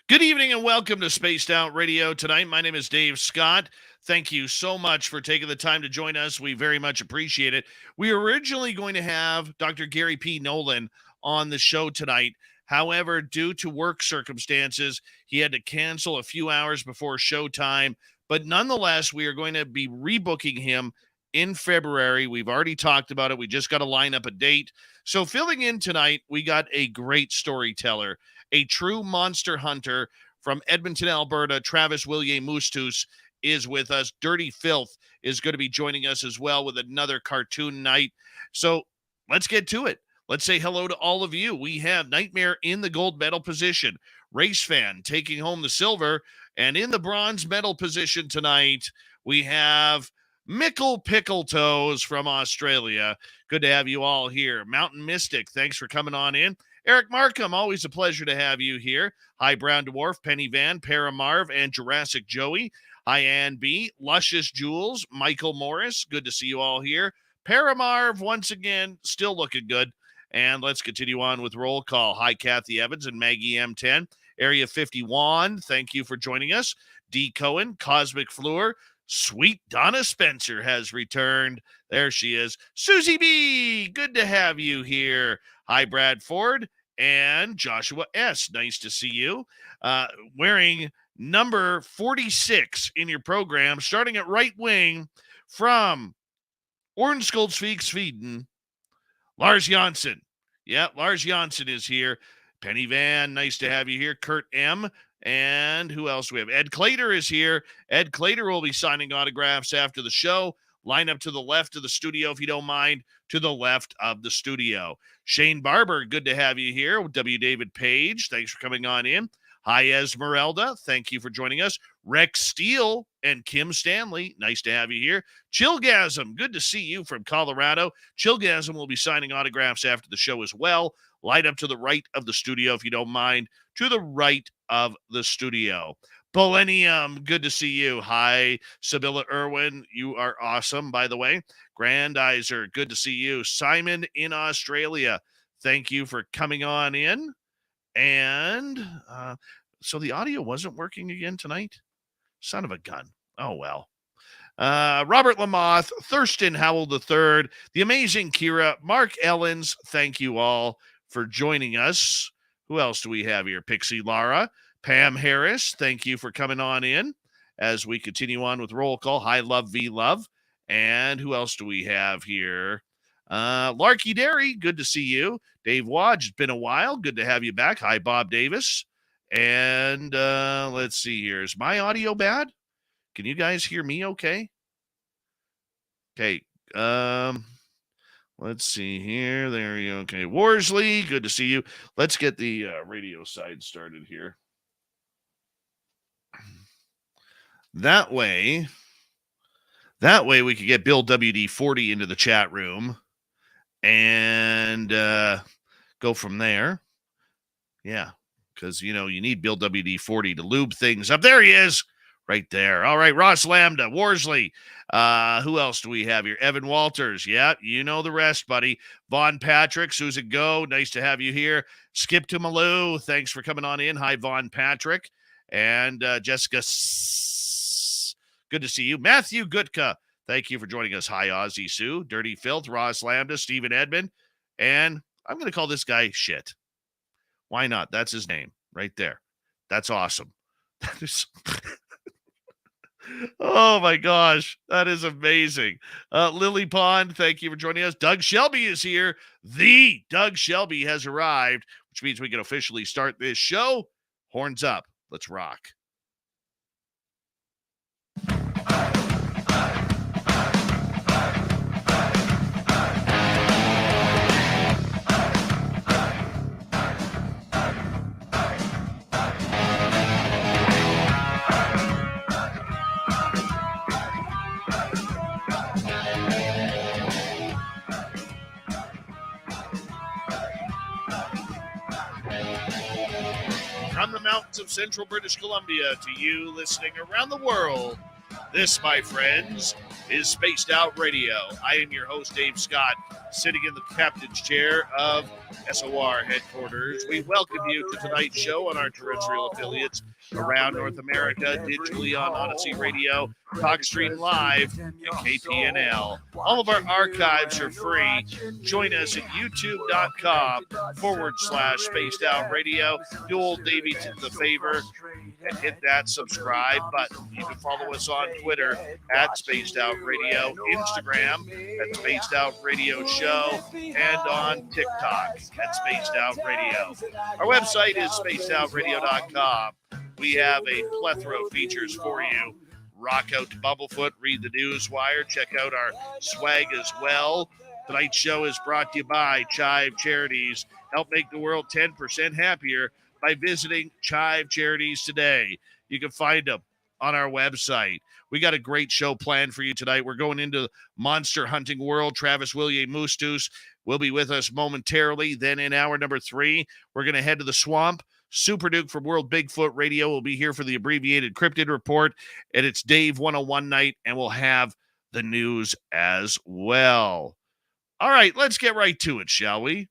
Good evening and welcome to Spaced Out Radio tonight. My name is Dave Scott. Thank you so much for taking the time to join us. We very much appreciate it. We were originally going to have Dr. Gary P. Nolan on the show tonight. However, due to work circumstances, he had to cancel a few hours before showtime. But nonetheless, we are going to be rebooking him in February. We've already talked about it. We just got to line up a date. So filling in tonight, we got a great storyteller, a true monster hunter from Edmonton, Alberta. Travis Willier Moostoos is with us. Dirty Filth is going to be joining us as well with another cartoon night. So let's get to it. Let's say hello to all of you. We have Nightmare in the gold medal position, Race Fan taking home the silver, and in the bronze medal position tonight, we have Mickle Pickle Toes from Australia. Good to have you all here. Mountain Mystic, thanks for coming on in. Eric Markham, always a pleasure to have you here. Hi, Brown Dwarf, Penny Van, Paramarv, and Jurassic Joey. Hi, Ann B, Luscious Jules, Michael Morris. Good to see you all here. Paramarv, once again, still looking good. And let's continue on with roll call. Hi, Kathy Evans and Maggie M10. Area 51, thank you for joining us. D. Cohen, Cosmic Fleur. Sweet Donna Spencer has returned. There she is. Susie B, good to have you here. Hi, Brad Ford and Joshua S. Nice to see you. Wearing number 46 in your program, starting at right wing from Ornsköldsvik, Sweden, Lars Jansson. Yeah, Lars Jansson is here. Penny Van, nice to have you here. Kurt M. And who else do we have? Ed Clater is here. Ed Clater will be signing autographs after the show. Line up to the left of the studio, if you don't mind, to the left of the studio. Shane Barber, good to have you here. W. David Page, thanks for coming on in. Hi, Esmeralda, thank you for joining us. Rex Steele and Kim Stanley, nice to have you here. Chillgasm, good to see you from Colorado. Chillgasm will be signing autographs after the show as well. Line up to the right of the studio, if you don't mind, to the right of the studio. Millennium, good to see you. Hi, Sibylla Irwin. You are awesome, by the way. Grandizer, good to see you. Simon in Australia, thank you for coming on in. And so the audio wasn't working again tonight? Son of a gun. Oh, well. Robert Lamoth, Thurston Howell III, the amazing Kira, Mark Ellens, thank you all for joining us. Who else do we have here? Pixie Lara, Pam Harris, thank you for coming on in as we continue on with roll call. Hi, Love V Love. And who else do we have here? Larky Derry, good to see you. Dave Wadge, it's been a while. Good to have you back. Hi, Bob Davis. And let's see here. Is my audio bad? Can you guys hear me okay? Okay. Let's see here. There you go. Okay. Worsley, good to see you. Let's get the radio side started here. That way we could get Bill WD40 into the chat room and go from there. Yeah, because, you need Bill WD40 to lube things up. There he is, right there. All right, Ross Lambda, Worsley. Who else do we have here? Evan Walters. Yeah, you know the rest, buddy. Vaughn Patrick, Susan Go, nice to have you here. Skip to Malou, thanks for coming on in. Hi, Vaughn Patrick. And Jessica, good to see you. Matthew Gutka, thank you for joining us. Hi, Ozzy Sue, Dirty Filth, Ross Lambda, Stephen Edmond, and I'm going to call this guy Shit. Why not? That's his name right there. That's awesome. That is... Oh, my gosh. That is amazing. Lily Pond, thank you for joining us. Doug Shelby is here. The Doug Shelby has arrived, which means we can officially start this show. Horns up. Let's rock. From the mountains of central British Columbia to you listening around the world, this, my friends, is Spaced Out Radio. I am your host, Dave Scott. sitting in the captain's chair of SOR headquarters. We welcome you to tonight's show on our terrestrial affiliates around North America, digitally on Odyssey Radio, TalkStream Live, and KPNL. All of our archives are free. Join us at youtube.com/spaced out radio. Do old Davey the favor and hit that subscribe button. You can follow us on Twitter at Spaced Out Radio, Instagram at Spaced Out Radio Show, and on TikTok at Spaced Out Radio. Our website is spacedoutradio.com. We have a plethora of features for you. Rock out to Bumblefoot, read the news wire, check out our swag as well. Tonight's show is brought to you by Chive Charities. Help make the world 10% happier by visiting Chive Charities today. You can find them on our website. We got a great show planned for you tonight. We're going into the monster hunting world. Travis Willier Moostoos will be with us momentarily. Then in hour number 3, we're going to head to the swamp. Super Duke from World Bigfoot Radio will be here for the abbreviated cryptid report, and it's Dave 101 night, and we'll have the news as well. All right, let's get right to it, shall we?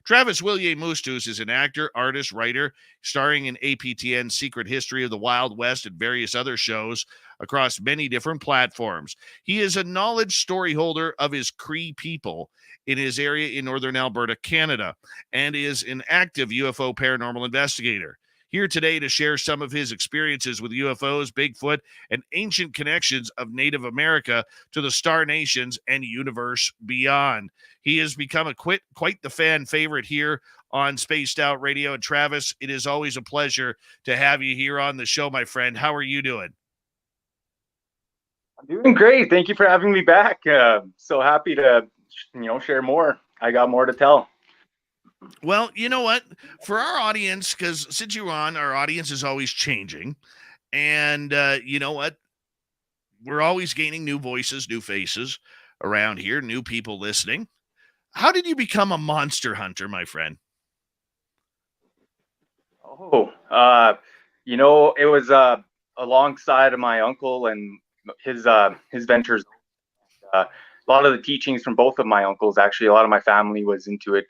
Travis Willier Moostoos is an actor, artist, writer, starring in APTN's Secret History of the Wild West and various other shows across many different platforms. He is a knowledge story holder of his Cree people in his area in northern Alberta, Canada, and is an active UFO paranormal investigator. Here today to share some of his experiences with UFOs, Bigfoot, and ancient connections of Native America to the Star Nations and universe beyond. He has become quite the fan favorite here on Spaced Out Radio. And Travis, it is always a pleasure to have you here on the show, my friend. How are you doing? I'm doing great. Thank you for having me back. So happy to, share more. I got more to tell. Well, you know what? For our audience, because since you're on, our audience is always changing. And you know what? We're always gaining new voices, new faces around here, new people listening. How did you become a monster hunter, my friend? Oh, it was alongside of my uncle and his ventures. A lot of the teachings from both of my uncles, actually, a lot of my family was into it.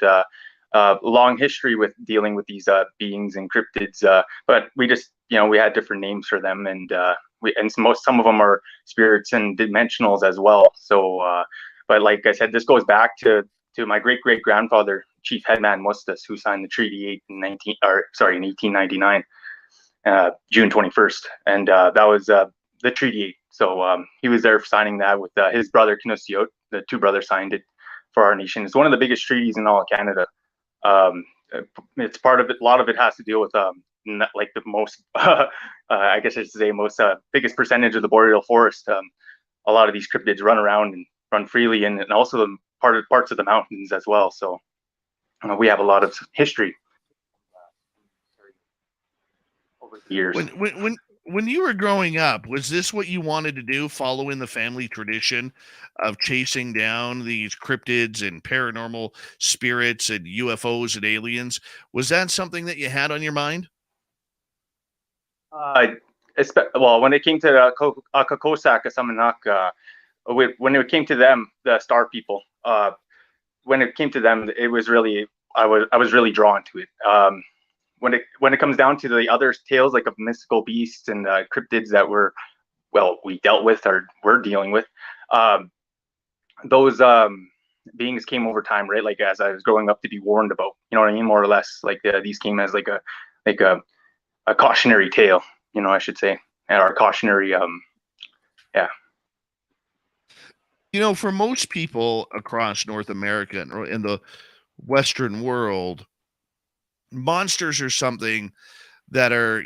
Long history with dealing with these beings and cryptids, but we just, we had different names for them, and some of them are spirits and dimensionals as well. So, but like I said, this goes back to my great grandfather, Chief Headman Moostoos, who signed the treaty in 1899, June 21st, and that was the treaty. So he was there signing that with his brother Kushtaka. The two brothers signed it for our nation. It's one of the biggest treaties in all of Canada. It's part of it. A lot of it has to deal with like the most, I guess I should say, biggest percentage of the boreal forest. A lot of these cryptids run around and run freely, and also the parts of the mountains as well. So we have a lot of history over the years. When you were growing up, was this what you wanted to do, follow in the family tradition of chasing down these cryptids and paranormal spirits and UFOs and aliens? Was that something that you had on your mind? Well, when it came to Kushtaka, when it came to them, the star people, when it came to them, it was really, I was really drawn to it. When it comes down to the other tales, like of mystical beasts and cryptids that we dealt with or we're dealing with, those beings came over time, right? Like as I was growing up to be warned about, you know what I mean, more or less. Like these came as like a cautionary tale, I should say, and our cautionary, yeah. For most people across North America and in the Western world, monsters are something that are,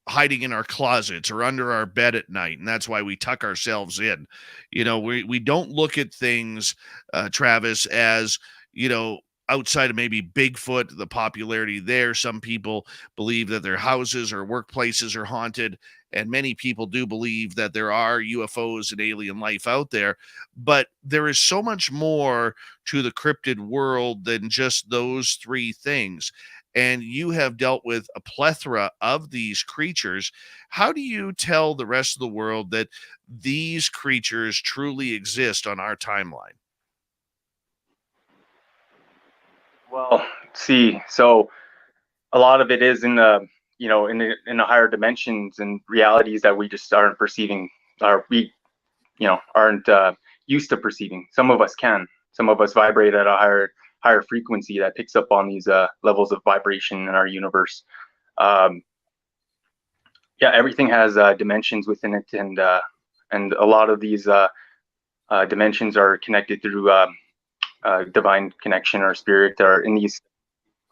hiding in our closets or under our bed at night. And that's why we tuck ourselves in. We don't look at things, Travis, as, outside of maybe Bigfoot, the popularity there. Some people believe that their houses or workplaces are haunted. And many people do believe that there are UFOs and alien life out there. But there is so much more to the cryptid world than just those three things. And you have dealt with a plethora of these creatures. How do you tell the rest of the world that these creatures truly exist on our timeline? Well, see, so a lot of it is in the, in the higher dimensions and realities that we just aren't perceiving, or we, aren't used to perceiving. Some of us can. Some of us vibrate at a higher frequency that picks up on these levels of vibration in our universe. Um, yeah, everything has dimensions within it, and a lot of these dimensions are connected through divine connection or spirit. Or in these,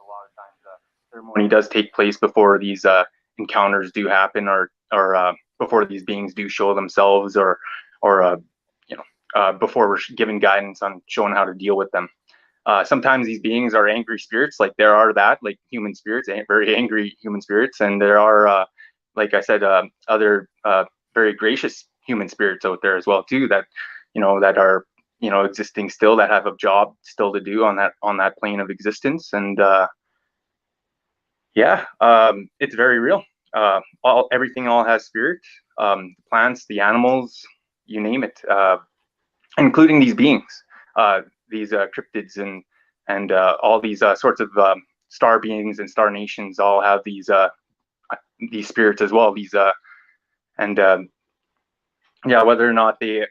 a lot of times, ceremony does take place before these encounters do happen, or before these beings do show themselves, or before we're given guidance on showing how to deal with them. Sometimes these beings are angry spirits, like there are that, like human spirits, very angry human spirits, and there are, like I said, other very gracious human spirits out there as well too, that that are existing still, that have a job still to do on that plane of existence, and yeah, it's very real. Everything all has spirit. The plants, the animals, you name it, including these beings, these cryptids, and all these sorts of star beings and star nations all have these spirits as well. These and yeah, whether or not they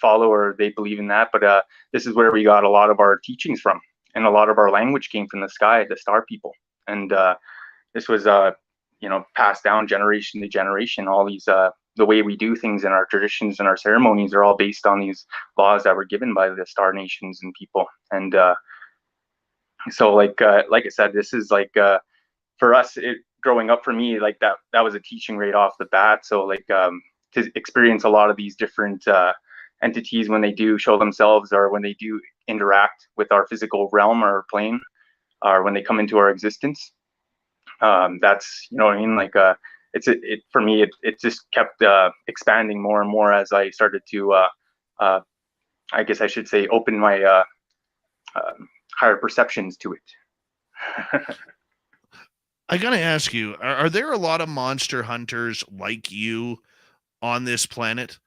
follow or they believe in that, but this is where we got a lot of our teachings from, and a lot of our language came from the sky, the star people, and this was passed down generation to generation. All these the way we do things in our traditions and our ceremonies are all based on these laws that were given by the star nations and people. And so like I said, this is like for us, growing up, for me, like that was a teaching right off the bat. So like to experience a lot of these different entities when they do show themselves, or when they do interact with our physical realm or plane, or when they come into our existence, that's, what I mean, like it for me, it just kept expanding more and more as I started to I guess I should say open my higher perceptions to it. I gotta ask you, are there a lot of monster hunters like you on this planet?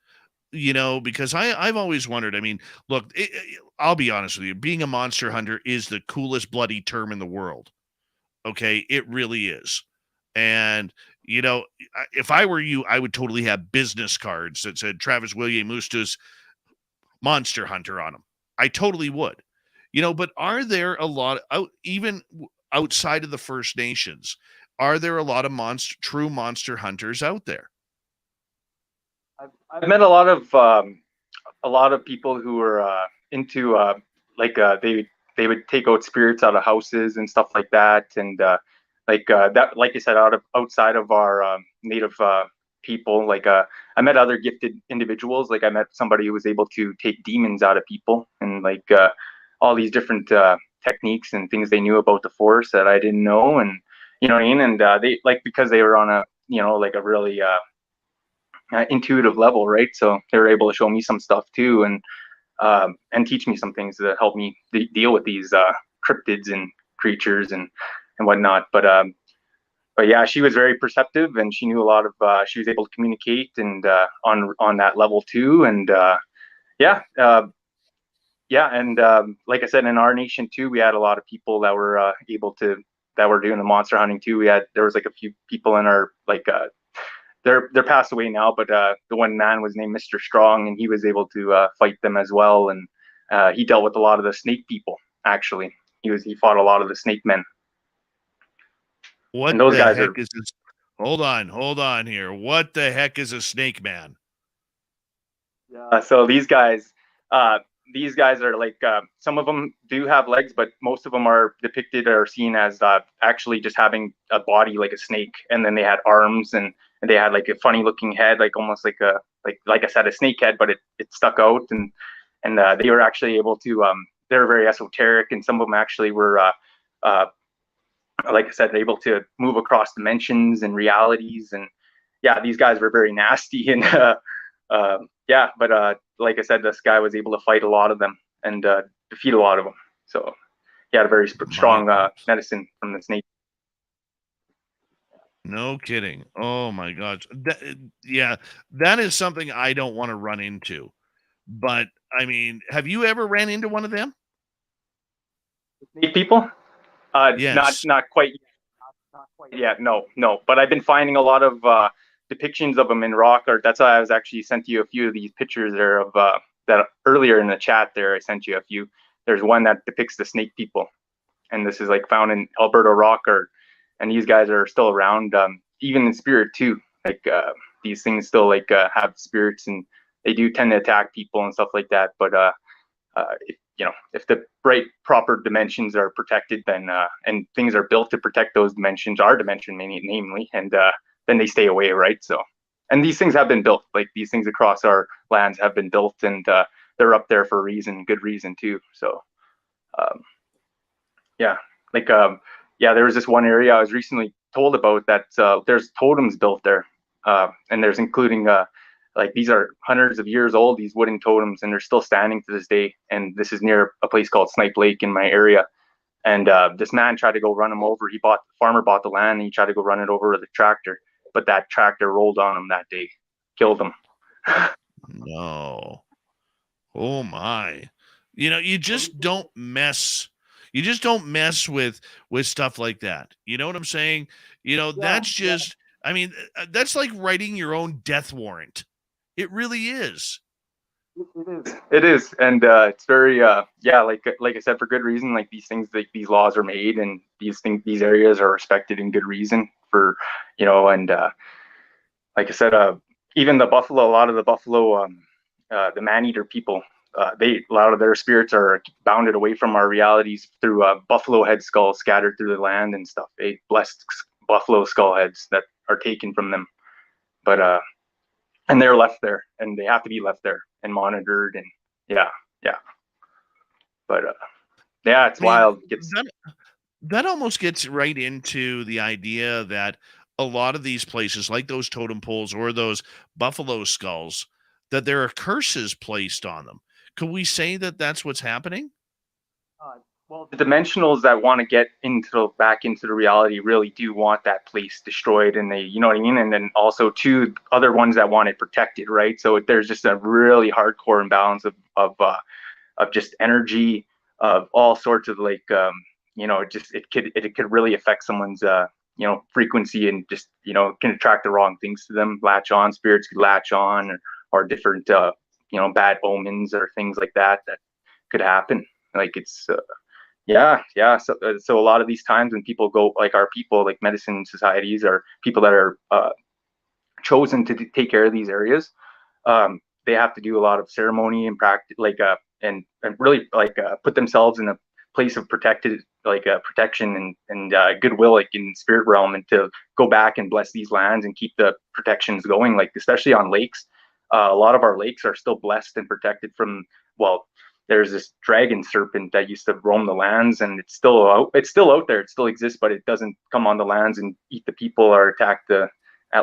Because I've always wondered. I mean, look, I'll be honest with you, being a monster hunter is the coolest bloody term in the world. Okay, it really is. And if I were you, I would totally have business cards that said Travis Willier Moostoos Monster Hunter on them. I totally would. But are there a lot even outside of the First Nations? Are there a lot of true monster hunters out there? I've met a lot of people who are into like they would take out spirits out of houses and stuff like that, and that, like I said, outside of our native people. Like I met other gifted individuals. Like I met somebody who was able to take demons out of people, and like all these different techniques and things they knew about the force that I didn't know, and you know what I mean. And they, like, because they were on a like a really intuitive level, right? So they were able to show me some stuff too, and teach me some things that help me deal with these cryptids and creatures and whatnot. But yeah, she was very perceptive, and she knew a lot of. She was able to communicate, and on that level too. And yeah, yeah, and like I said, in our nation too, we had a lot of people that were that were doing the monster hunting too. There was like a few people in our, like they're passed away now, but the one man was named Mr. Strong, and he was able to fight them as well, and he dealt with a lot of the snake people. Actually, he fought a lot of the snake men. What And those the guys heck are. is this? Hold on here. What the heck is a snake man? So these guys are like, some of them do have legs, but most of them are depicted or seen as actually just having a body like a snake, and then they had arms, and they had like a funny looking head, like almost like a like I said, a snake head, but it stuck out, and they were actually able to they're very esoteric, and some of them actually were like I said, able to move across dimensions and realities, and yeah, these guys were very nasty, and yeah, but like I said, this guy was able to fight a lot of them and defeat a lot of them. So he had a very strong medicine from the snake. No kidding. Oh my gosh. Yeah, that is something I don't want to run into. But I mean, have you ever ran into one of them? Snake people? Yes. Not quite. Not quite yet. No, no. But I've been finding a lot of depictions of them in rock art. That's why I was actually sent you a few of these pictures there of that earlier in the chat. There, I sent you a few. There's one that depicts the snake people, and this is like found in Alberta rock art. And these guys are still around, even in spirit too. Like these things still like have spirits, and they do tend to attack people and stuff like that. But if the right proper dimensions are protected, then and things are built to protect those dimensions, our dimension namely, and then they stay away, right? So, and these things have been built, like these things across our lands have been built, and they're up there for a reason, good reason too. So, um, yeah, like there was this one area I was recently told about that there's totems built there, and there's including like these are hundreds of years old, these wooden totems, and they're still standing to this day. And this is near a place called Snipe Lake in my area. And this man tried to go run him over. Farmer bought the land, and he tried to go run it over with a tractor, but that tractor rolled on him that day, killed him. No. Oh my. You just don't mess. You just don't mess with stuff like that. You know what I'm saying? That's just, I mean, that's like writing your own death warrant. It really is. It is, and it's very like I said, for good reason. Like these things, like these laws are made, and these areas are respected in good reason for, and like I said, even a lot of the buffalo, the man-eater people, a lot of their spirits are bounded away from our realities through buffalo head skulls scattered through the land and stuff. They blessed buffalo skull heads that are taken from them, but and they're left there, and they have to be left there and monitored, and yeah, but it's wild. That almost gets right into the idea that a lot of these places, like those totem poles or those buffalo skulls, that there are curses placed on them. Could we say that that's what's happening? Well, the dimensionals that want to get back into the reality really do want that place destroyed, and they, you know what I mean? And then also two other ones that want it protected, right? So there's just a really hardcore imbalance of just energy, of all sorts of like, it could really affect someone's frequency, and just can attract the wrong things to them. Spirits could latch on, or different bad omens or things like that could happen. Like it's so a lot of these times when people go, like our people, like medicine societies, or people that are chosen to take care of these areas, they have to do a lot of ceremony and practice, like and really like put themselves in a place of protection and goodwill, like in spirit realm, and to go back and bless these lands and keep the protections going, like especially on lakes. A lot of our lakes are still blessed and protected from, there's this dragon serpent that used to roam the lands, and it's still out there. It still exists, but it doesn't come on the lands and eat the people or attack the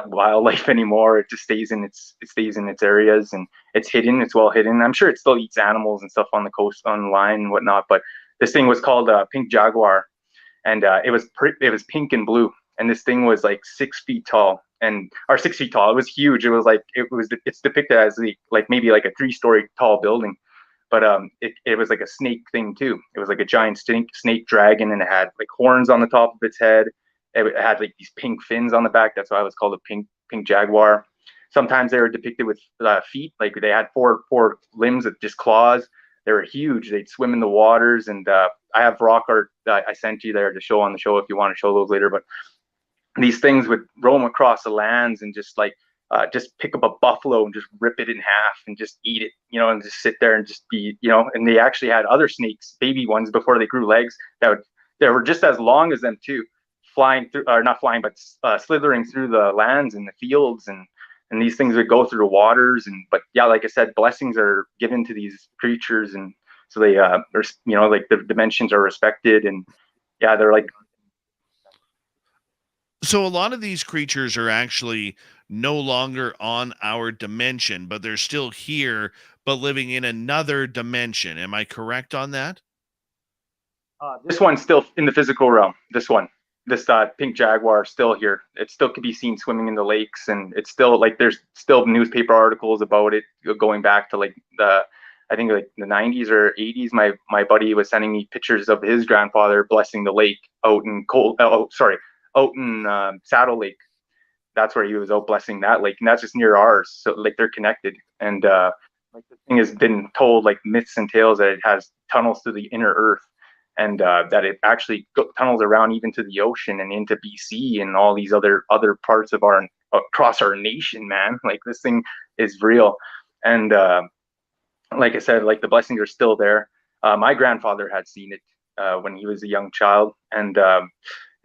wildlife anymore. It just stays in its areas, and it's hidden. It's well hidden. I'm sure it still eats animals and stuff on the coast, on the line and whatnot. But this thing was called pink jaguar, and it was pink and blue. And this thing was like 6 feet tall, or 6 feet tall. It was huge. It was like it's depicted as like maybe like a 3-story tall building. But it was like a snake thing too. It was like a giant snake dragon, and it had like horns on the top of its head. It had like these pink fins on the back. That's why it was called a pink jaguar. Sometimes they were depicted with feet, like they had four limbs with just claws. They were huge. They'd swim in the waters, and I have rock art that I sent you there to show on the show if you want to show those later. But these things would roam across the lands and just just pick up a buffalo and just rip it in half and just eat it, and just sit there and just be, and they actually had other snakes, baby ones, before they grew legs that were just as long as them too, flying through, or not flying, but slithering through the lands and the fields, and these things would go through the waters. But like I said, blessings are given to these creatures, and so they like the dimensions are respected, and they're like. So a lot of these creatures are actually no longer on our dimension, but they're still here, but living in another dimension. Am I correct on that? This one's still in the physical realm. This pink jaguar is still here. It still could be seen swimming in the lakes, and it's still like there's still newspaper articles about it going back to like the I think like the 90s or 80s, my buddy was sending me pictures of his grandfather blessing the lake out in out in Saddle Lake. That's where he was out blessing that lake, and that's just near ours. So like they're connected, and like the thing has been told like myths and tales that it has tunnels to the inner earth, and that it actually tunnels around even to the ocean and into BC and all these other parts of our across our nation, man. Like this thing is real, and like I said, like the blessings are still there. My grandfather had seen it when he was a young child, and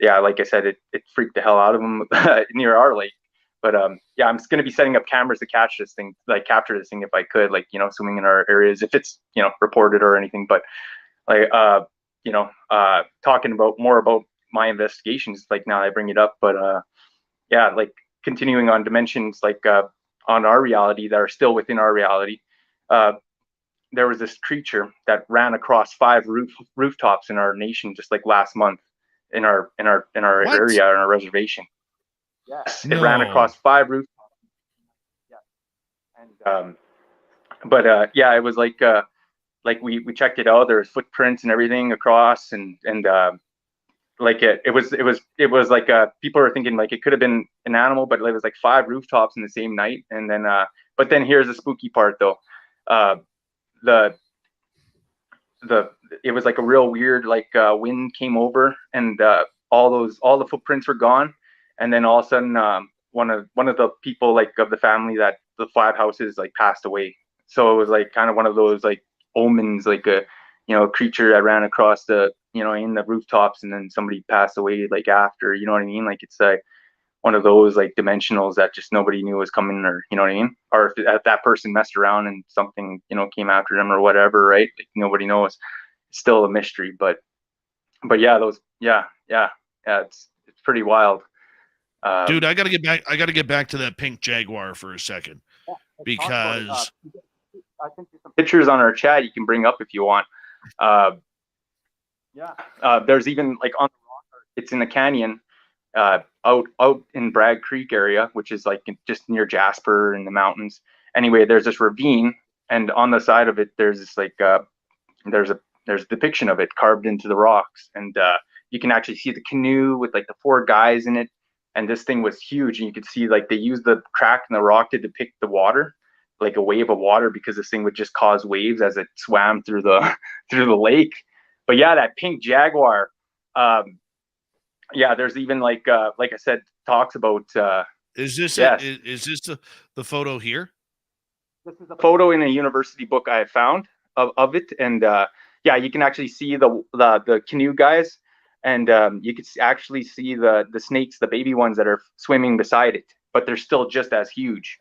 yeah, like I said, it freaked the hell out of him near our lake. But yeah, I'm just gonna be setting up cameras to catch this thing, like capture this thing if I could, like swimming in our areas if it's reported or anything. But like talking about more about my investigations, like now I bring it up, but yeah, like continuing on dimensions, like on our reality that are still within our reality. There was this creature that ran across 5 rooftops in our nation just like last month in our What? area, in our reservation. Yes, No. it ran across 5 rooftops. Yeah, and yeah, it was like we checked it out. There was footprints and everything across, and like it was like people are thinking like it could have been an animal, but it was like 5 rooftops in the same night. And then but then here's the spooky part though. It was like a real weird like wind came over, and all the footprints were gone, and then all of a sudden one of the people like of the family that the 5 houses like passed away. So it was like kind of one of those like omens, like a creature that ran across the in the rooftops, and then somebody passed away like after, you know what I mean? Like it's like one of those like dimensionals that just nobody knew was coming, or you know what I mean? Or if that person messed around and something came after them or whatever, right? Like, nobody knows. It's still a mystery, but yeah, those yeah, it's pretty wild. Dude, I gotta get back to that pink Jaguar for a second, because I think there's some pictures on our chat you can bring up if you want. There's even like on the rock, it's in a canyon out in Bragg Creek area, which is like just near Jasper in the mountains. Anyway, there's this ravine, and on the side of it, there's this like there's a depiction of it carved into the rocks, and you can actually see the canoe with like the 4 guys in it. And this thing was huge, and you could see like they used the crack in the rock to depict the water, like a wave of water, because this thing would just cause waves as it swam through the through the lake. But yeah, that pink Jaguar. Yeah, there's even like I said, talks about. is this the photo here? This is a photo in a university book I found of it, and yeah, you can actually see the canoe guys, and you can actually see the snakes, the baby ones that are swimming beside it, but they're still just as huge.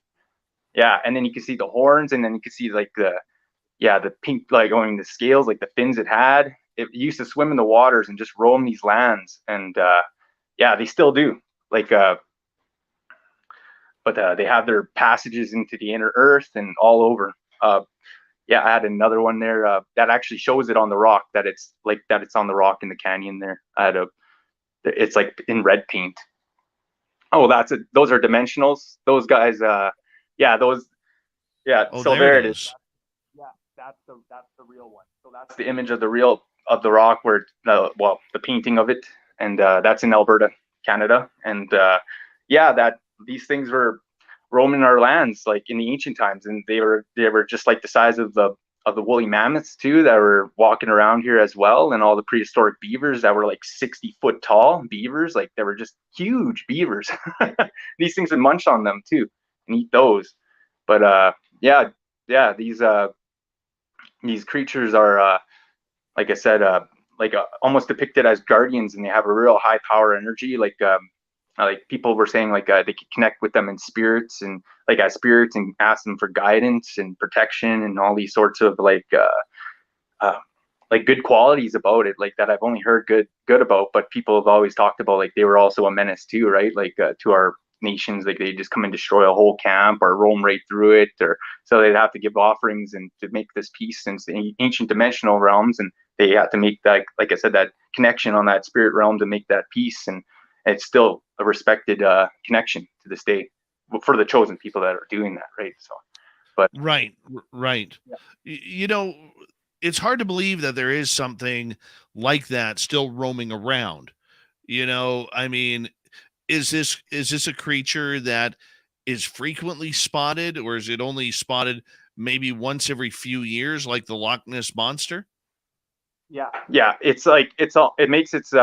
Yeah, and then you can see the horns, and then you can see like the pink, like going the scales, like the fins it had. It used to swim in the waters and just roam these lands, and yeah, they still do. Like, but they have their passages into the inner earth and all over. Yeah, I had another one there that actually shows it on the rock, that it's on the rock in the canyon there. It's like in red paint. Oh, those are dimensionals. Those guys, yeah, those, yeah. Oh, so there it is. Yeah, that's the real one. So that's the image of the rock where the painting of it, and that's in Alberta, Canada. And yeah, these things were roaming our lands like in the ancient times, and they were just like the size of the woolly mammoths too, that were walking around here as well, and all the prehistoric beavers that were like 60-foot tall beavers, like they were just huge beavers. These things would munch on them too and eat those. But yeah, these creatures are like I said, almost depicted as guardians, and they have a real high power energy. Like people were saying, like they could connect with them in spirits, and like as spirits, and ask them for guidance and protection and all these sorts of like good qualities about it, like that I've only heard good about. But people have always talked about like they were also a menace too, right? Like to our nations, like they just come and destroy a whole camp or roam right through it, or so they'd have to give offerings and to make this peace, since the ancient dimensional realms, and they had to make that, like I said, that connection on that spirit realm to make that peace. And it's still a respected connection to this day for the chosen people that are doing that, right? So But Right. yeah, You know, it's hard to believe that there is something like that still roaming around. I mean, is this a creature that is frequently spotted, or is it only spotted maybe once every few years, like the Loch Ness monster? yeah, it's like it makes its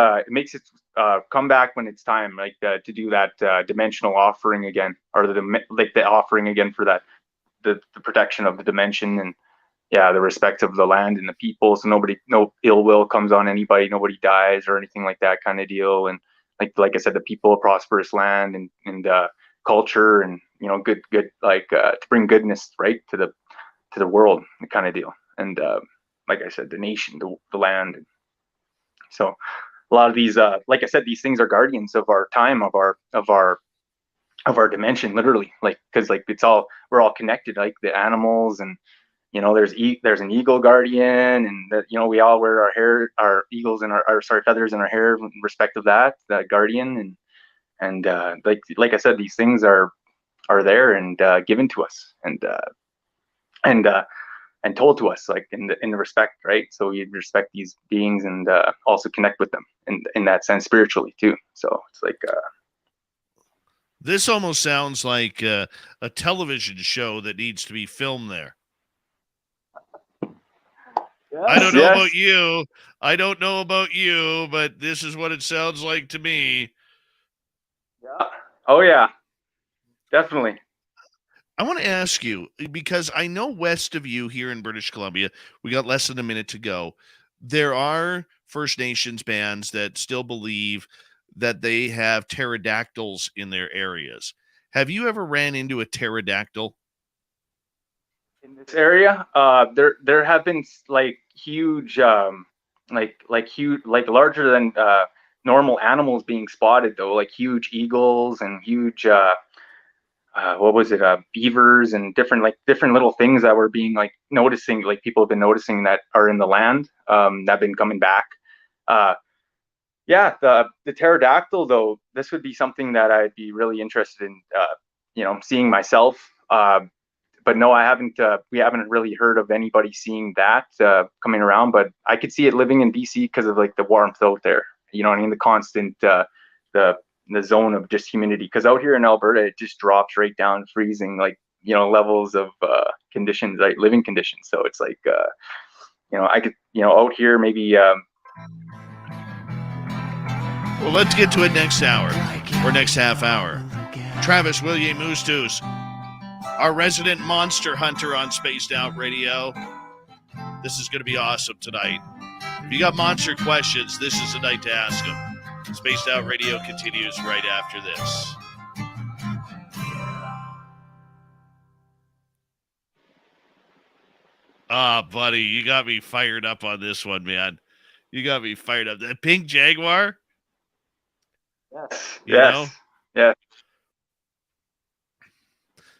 comeback when it's time, like to do that dimensional offering again, or the offering again for that the protection of the dimension, and yeah, the respect of the land and the people, so no ill will comes on anybody, nobody dies or anything like that kind of deal. And like I said, the people, a prosperous land, and culture, and good, like to bring goodness right to the world kind of deal. And like I said, the nation, the land. So a lot of these, like I said, these things are guardians of our time, of our dimension, literally, like, because like we're all connected, like the animals. And there's an eagle guardian, and that we all wear our eagles and our sorry, feathers in our hair in respect of that guardian. And like I said, these things are there, and given to us, and and told to us, like in the respect, right? So you respect these beings, and also connect with them in that sense, spiritually too. So it's like This almost sounds like a television show that needs to be filmed there. I don't know about yes, you. I don't know about you, but this is what it sounds like to me. yeah, oh yeah, definitely. I want to ask you, because I know west of you here in British Columbia, we got less than a minute to go. There are First Nations bands that still believe that they have pterodactyls in their areas. Have you ever ran into a pterodactyl? In this area, there have been like huge, huge, like larger than normal animals being spotted, though, like huge eagles and huge what was it, beavers, and different little things that were being like noticing, like people have been noticing that are in the land, that have been coming back. Uh, yeah, the pterodactyl, though, this would be something that I'd be really interested in, seeing myself. But no, I haven't. We haven't really heard of anybody seeing that coming around. But I could see it living in BC because of like the warmth out there. You know what I mean? The constant, the the zone of just humidity. Because out here in Alberta, it just drops right down, freezing, like levels of conditions, like living conditions. So it's like, I could, out here maybe. Well, let's get to it next hour or next half hour. Travis Willier Moostoos, our resident monster hunter on Spaced Out Radio. This is going to be awesome tonight. If you got monster questions, this is the night to ask them. Spaced Out Radio continues right after this. Buddy, you got me fired up on this one, man. You got me fired up. That pink jaguar? Yes. You know? Yeah.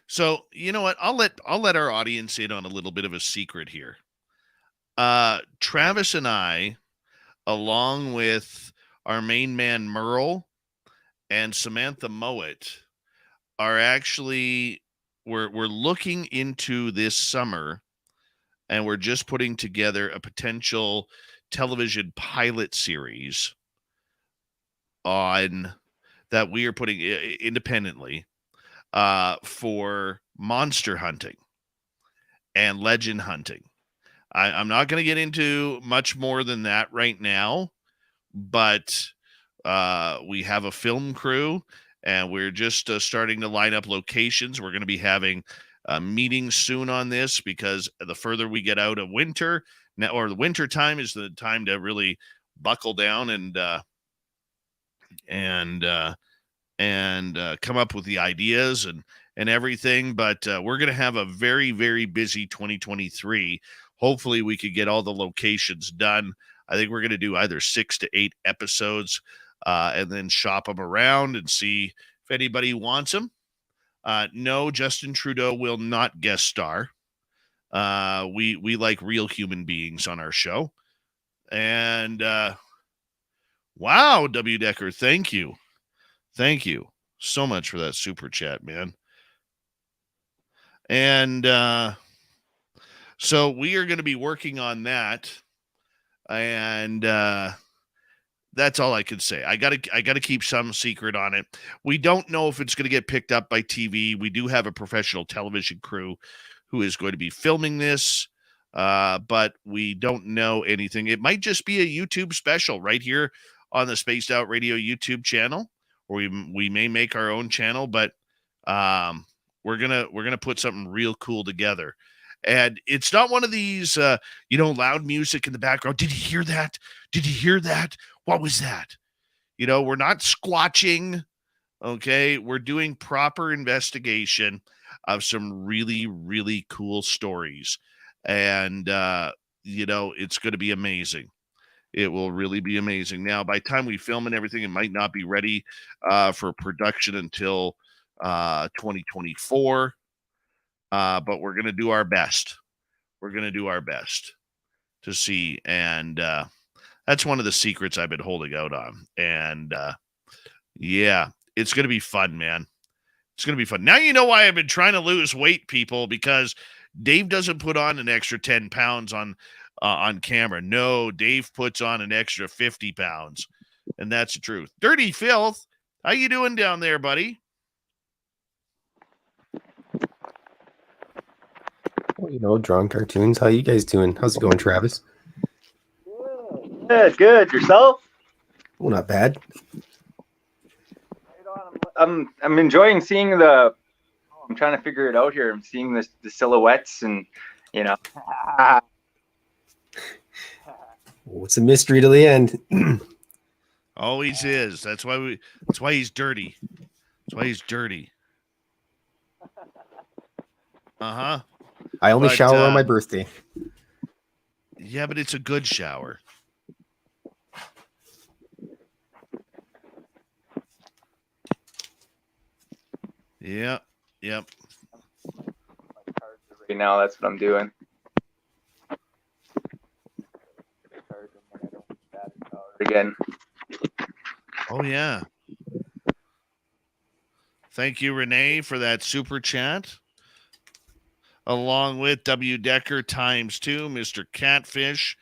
So, you know what? I'll let our audience in on a little bit of a secret here. Travis and I, along with our main man Merle and Samantha Mowat, are actually we're looking into this summer, and we're just putting together a potential television pilot series on that we are putting independently for monster hunting and legend hunting. I'm not going to get into much more than that right now, but we have a film crew, and we're just starting to line up locations. We're going to be having meetings soon on this, because the further we get out of winter, or the winter time is the time to really buckle down and come up with the ideas and everything. But we're going to have a very, very busy 2023. Hopefully we could get all the locations done. I think we're going to do either 6 to 8 episodes and then shop them around and see if anybody wants them. No, Justin Trudeau will not guest star. We like real human beings on our show. And wow, W. Decker, thank you. Thank you so much for that super chat, man. And so we are going to be working on that. And that's all I could say. I gotta keep some secret on it. We don't know if it's going to get picked up by TV. We do have a professional television crew who is going to be filming this, but we don't know anything. It might just be a YouTube special right here on the Spaced Out Radio YouTube channel, or we may make our own channel, but we're gonna put something real cool together. And it's not one of these, loud music in the background. Did you hear that? Did you hear that? What was that? We're not squatching. Okay. We're doing proper investigation of some really, really cool stories. And, it's going to be amazing. It will really be amazing. Now, by the time we film and everything, it might not be ready for production until 2024. But we're going to do our best. We're going to do our best to see. And that's one of the secrets I've been holding out on. And yeah, it's going to be fun, man. It's going to be fun. Now you know why I've been trying to lose weight, people, because Dave doesn't put on an extra 10 pounds on camera. No, Dave puts on an extra 50 pounds. And that's the truth. Dirty Filth, how you doing down there, buddy? Drawing cartoons. How you guys doing? How's it going, Travis? Good. Yourself? Oh, not bad. I'm enjoying seeing I'm trying to figure it out here. I'm seeing the silhouettes and, Oh, it's a mystery to the end. Always is. That's why he's dirty. That's why he's dirty. Uh-huh. I only shower on my birthday. Yeah, but it's a good shower. Yeah. Yep. Right now, that's what I'm doing. Again. Oh, yeah. Thank you, Renee, for that super chat. Along with W. Decker ×2, Mr. Catfish,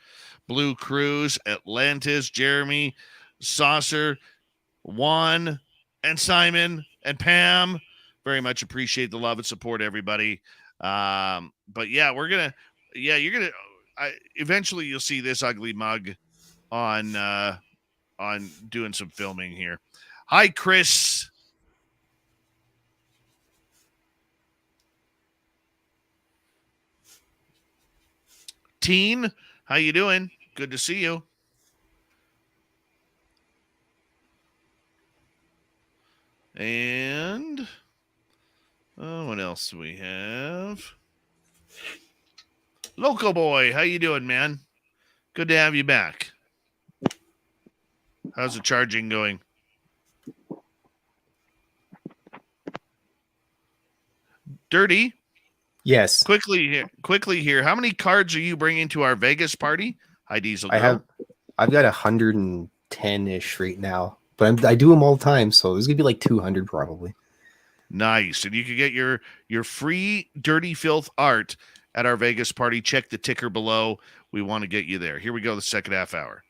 Blue Cruise, Atlantis, Jeremy, Saucer, Juan, and Simon, and Pam. Very much appreciate the love and support, everybody. But yeah, eventually you'll see this ugly mug on doing some filming here. Hi, Chris. Teen, how you doing? Good to see you. And what else do we have? Loco Boy, how you doing, man? Good to have you back. How's the charging going? Dirty. Yes. Quickly here. How many cards are you bringing to our Vegas party? Hi, Diesel Girl. I've got 110-ish right now, but I do them all the time, so there's gonna be like 200 probably. Nice. And you can get your free Dirty Filth art at our Vegas party. Check the ticker below. We want to get you there. Here we go, the second half hour.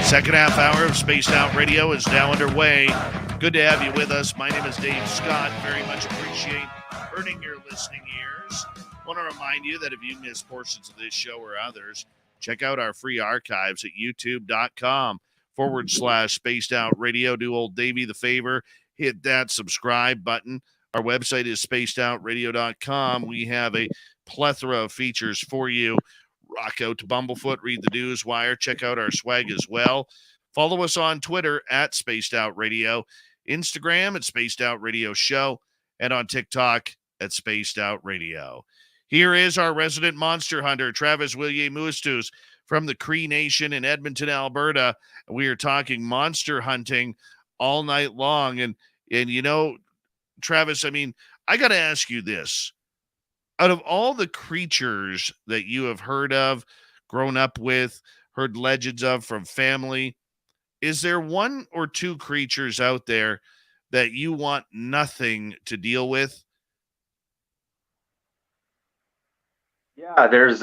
Second half hour of Spaced Out Radio is now underway. Good to have you with us. My name is Dave Scott. Very much appreciate earning your listening ears. Want to remind you that if you miss portions of this show or others, check out our free archives at youtube.com/Spaced Out Radio. Do old Davey the favor. Hit that subscribe button. Our website is spacedoutradio.com. We have a plethora of features for you. Rock out to Bumblefoot, read the news wire, check out our swag as well. Follow us on Twitter at Spaced Out Radio, Instagram at Spaced Out Radio Show, and on TikTok at Spaced Out Radio. Here is our resident monster hunter, Travis Willier Moostoos from the Cree Nation in Edmonton, Alberta. We are talking monster hunting all night long. And Travis, I got to ask you this. Out of all the creatures that you have heard of, grown up with, heard legends of from family, is there one or two creatures out there that you want nothing to deal with? Yeah, there's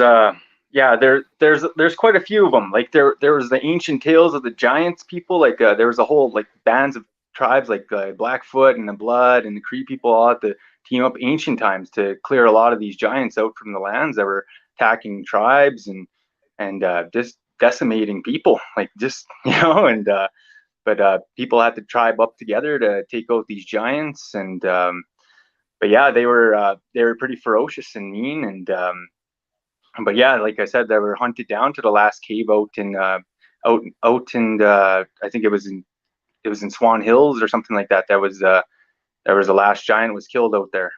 quite a few of them. Like there was the ancient tales of the giants people. Like there was a whole like bands of tribes like Blackfoot and the Blood and the Cree people all had to team up ancient times to clear a lot of these giants out from the lands that were attacking tribes and just decimating people. Like just and but people had to tribe up together to take out these giants and but yeah, they were pretty ferocious and mean and but yeah, like I said, they were hunted down to the last cave out in I think it was in Swan Hills or something like that. That was the last giant was killed out there.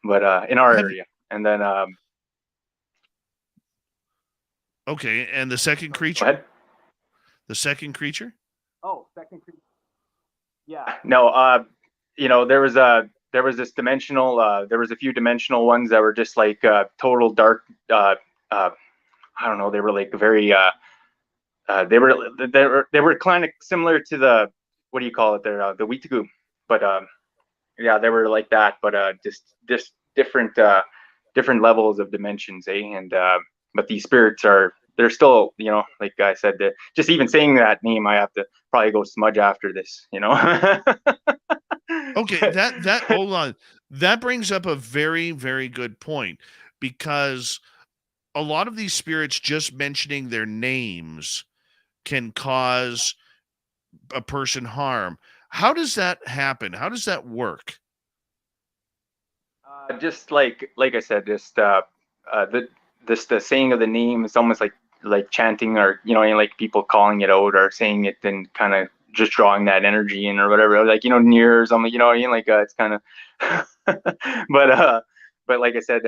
But in our area. And then okay, and the second go creature? ahead. The second creature? Oh, second creature. Yeah. No, there was this dimensional there was a few dimensional ones that were just like total dark I don't know, they were like very they were kind of similar to the what do you call it there the Weetagoon, but yeah, they were like that, but just different levels of dimensions, and but these spirits they're still, like I said, just even saying that name, I have to probably go smudge after this, Okay, that hold on. That brings up a very, very good point, because a lot of these spirits, just mentioning their names can cause a person harm. How does that happen? How does that work? Just like I said, just the saying of the name is almost like chanting, or like people calling it out or saying it and kind of just drawing that energy in or whatever, like near something, like it's kind of but like I said,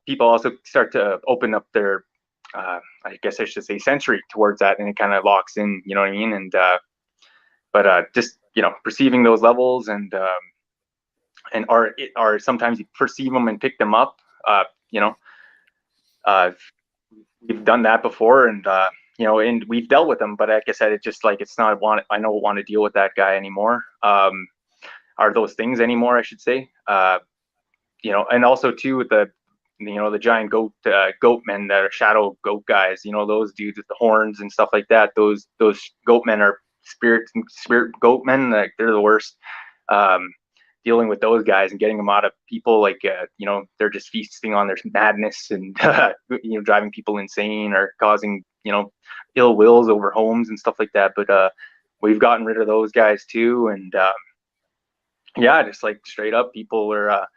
people also start to open up their I guess I should say sensory towards that, and it kind of locks in, you know what I mean? And but just perceiving those levels and or sometimes you perceive them and pick them up. You know, uh, we've done that before, and and we've dealt with them. But like I said, it's just like it's not want. I don't want to deal with that guy anymore. Are those things anymore? I should say. And also too with the giant goatmen that are shadow goat guys. Those dudes with the horns and stuff like that. Those goatmen are spirit goatmen. Like they're the worst. Dealing with those guys and getting them out of people, like they're just feasting on their madness and driving people insane or causing ill wills over homes and stuff like that. But we've gotten rid of those guys too, and yeah, just like straight up, people were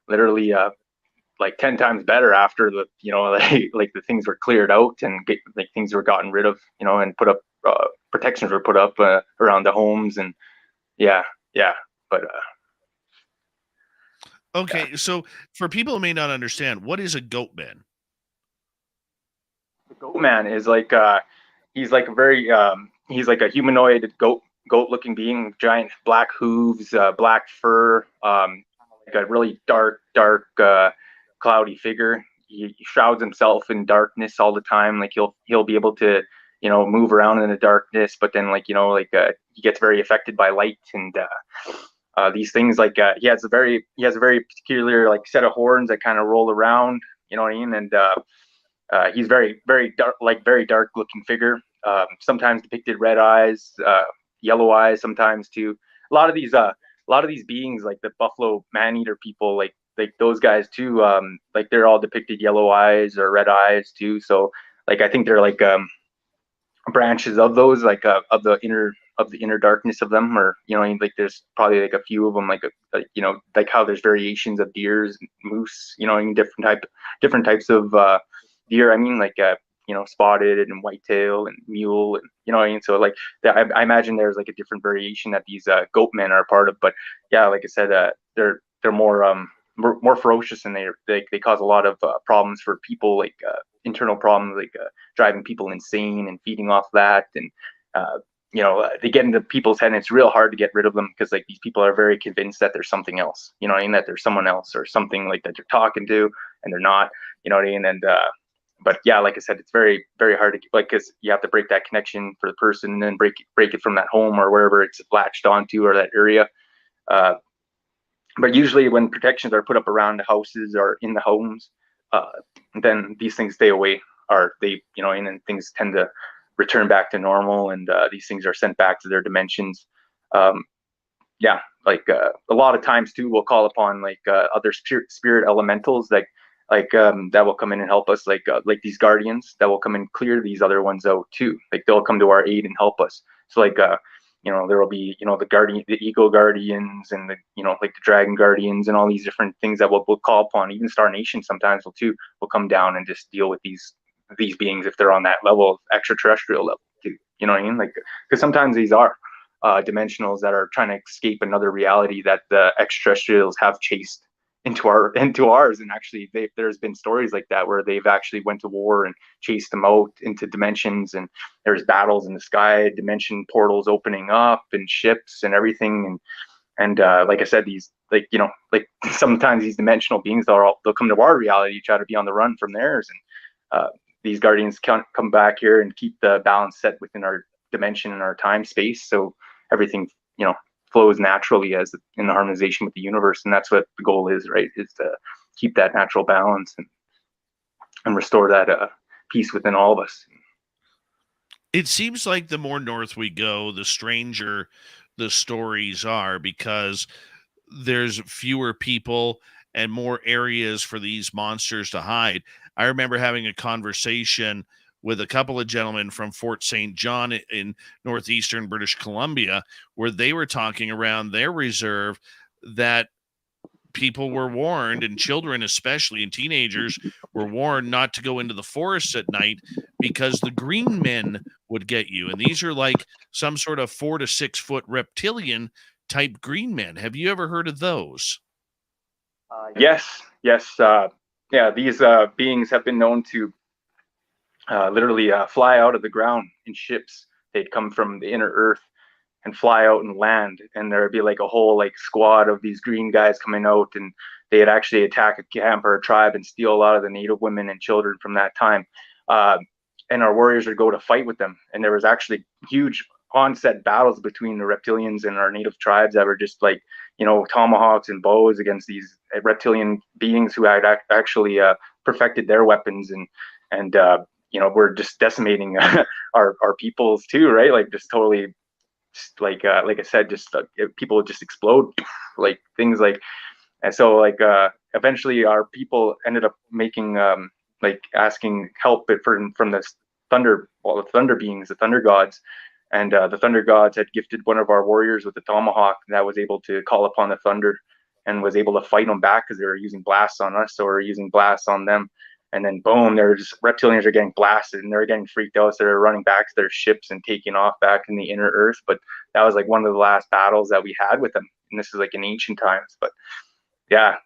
literally like 10 times better after the like the things were cleared out and things were gotten rid of, and put up protections were put up around the homes, and yeah, but Okay, yeah. so for people who may not understand, what is a goatman? The Goatman is like he's like a very he's like a humanoid goat looking being, giant black hooves, black fur, like a really dark cloudy figure. He shrouds himself in darkness all the time. Like he'll be able to move around in the darkness, but then he gets very affected by light, and these things, like he has a very peculiar like set of horns that kind of roll around, you know what I mean? And he's very dark, like very dark looking figure. Sometimes depicted red eyes, yellow eyes, sometimes too. A lot of these beings, like the buffalo man eater people, like those guys too. Like they're all depicted yellow eyes or red eyes too. So like I think they're like branches of those, like of the inner darkness of them, or like there's probably like a few of them, like like how there's variations of deers, moose, in different types of deer. I mean, like spotted and whitetail and mule, and what I mean. So like I imagine there's like a different variation that these goatmen are a part of. But yeah, like I said, they're more ferocious, and they cause a lot of problems for people, like internal problems, like driving people insane and feeding off that, and they get into people's head, and it's real hard to get rid of them because like these people are very convinced that there's something else, you know what I mean, that there's someone else or something like that they're talking to, and they're not, you know what I mean. And but yeah, like I said, it's very, very hard to, like, because you have to break that connection for the person, and then break it from that home or wherever it's latched onto, or that area. But usually when protections are put up around the houses or in the homes, then these things stay away, or they, and then things tend to return back to normal, and these things are sent back to their dimensions. Yeah, like a lot of times too, we'll call upon like other spirit elementals, that will come in and help us, like these guardians that will come and clear these other ones out too. Like they'll come to our aid and help us. So like there will be the eagle guardians, and like the dragon guardians, and all these different things that we'll call upon. Even Star Nation sometimes will come down and just deal with these beings if they're on that level, extraterrestrial level too. You know what I mean? Like, because sometimes these are dimensionals that are trying to escape another reality that the extraterrestrials have chased into ours. And actually there's been stories like that where they've actually went to war and chased them out into dimensions, and there's battles in the sky, dimension portals opening up, and ships and everything. And like I said, these like sometimes these dimensional beings, they'll come to our reality, try to be on the run from theirs. And these guardians can't come back here and keep the balance set within our dimension and our time space, so everything flows naturally as in the harmonization with the universe. And that's what the goal is, right? Is to keep that natural balance and restore that peace within all of us. It seems like the more north we go, the stranger the stories are, because there's fewer people and more areas for these monsters to hide. I remember having a conversation with a couple of gentlemen from Fort St. John in northeastern British Columbia, where they were talking around their reserve that people were warned, and children especially, and teenagers were warned not to go into the forests at night because the green men would get you. And these are like some sort of 4 to 6 foot reptilian type green men. Have you ever heard of those? Yes. Yeah, these beings have been known to literally fly out of the ground in ships. They'd come from the inner earth and fly out and land, and there'd be like a whole like squad of these green guys coming out, and they'd actually attack a camp or a tribe and steal a lot of the native women and children from that time. And our warriors would go to fight with them, and there was actually huge onset battles between the reptilians and our native tribes that were just like tomahawks and bows against these reptilian beings who had actually perfected their weapons, and we're just decimating our peoples too, right? Like just totally, just like I said, just people would just explode, like things like. And so like eventually our people ended up making like asking help from the thunder beings, the thunder gods. And the thunder gods had gifted one of our warriors with a tomahawk that was able to call upon the thunder and was able to fight them back, because they were using blasts on us, so we were using blasts on them. And then boom, reptilians are getting blasted, and they're getting freaked out. So they're running back to their ships and taking off back in the inner earth. But that was like one of the last battles that we had with them. And this is like in ancient times. But yeah,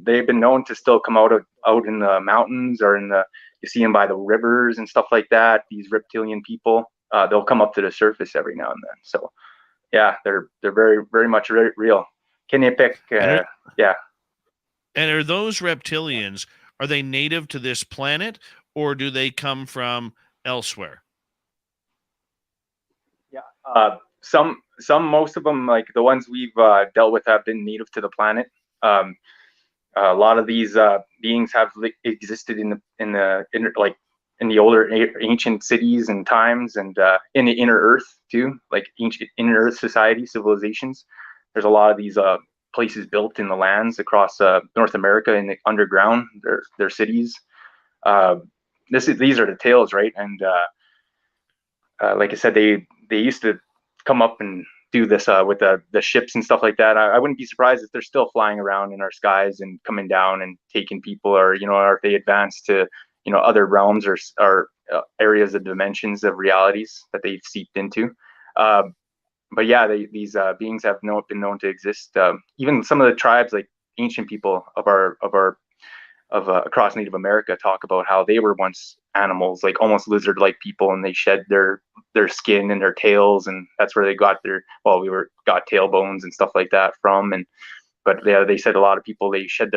they've been known to still come out in the mountains, or you see them by the rivers and stuff like that. These reptilian people, they'll come up to the surface every now and then. So yeah, they're very, very much real. Kinnipick, yeah. And are those reptilians, are they native to this planet, or do they come from elsewhere? Yeah, most of them, like the ones we've dealt with, have been native to the planet. A lot of these beings have existed in the older ancient cities and times, and in the inner earth too, like ancient inner earth society civilizations. There's a lot of these places built in the lands across North America in the underground, their cities. These are the tales, right? And like I said, they used to come up and do this with the ships and stuff like that. I wouldn't be surprised if they're still flying around in our skies and coming down and taking people, or or if they advance to other realms or areas of dimensions of realities that they've seeped into. But yeah, these beings have been known to exist. Even some of the tribes, like ancient people of our across Native America talk about how they were once animals, like almost lizard-like people, and they shed their skin and their tails, and that's where they got got tailbones and stuff like that from. And but yeah, they said a lot of people, they shed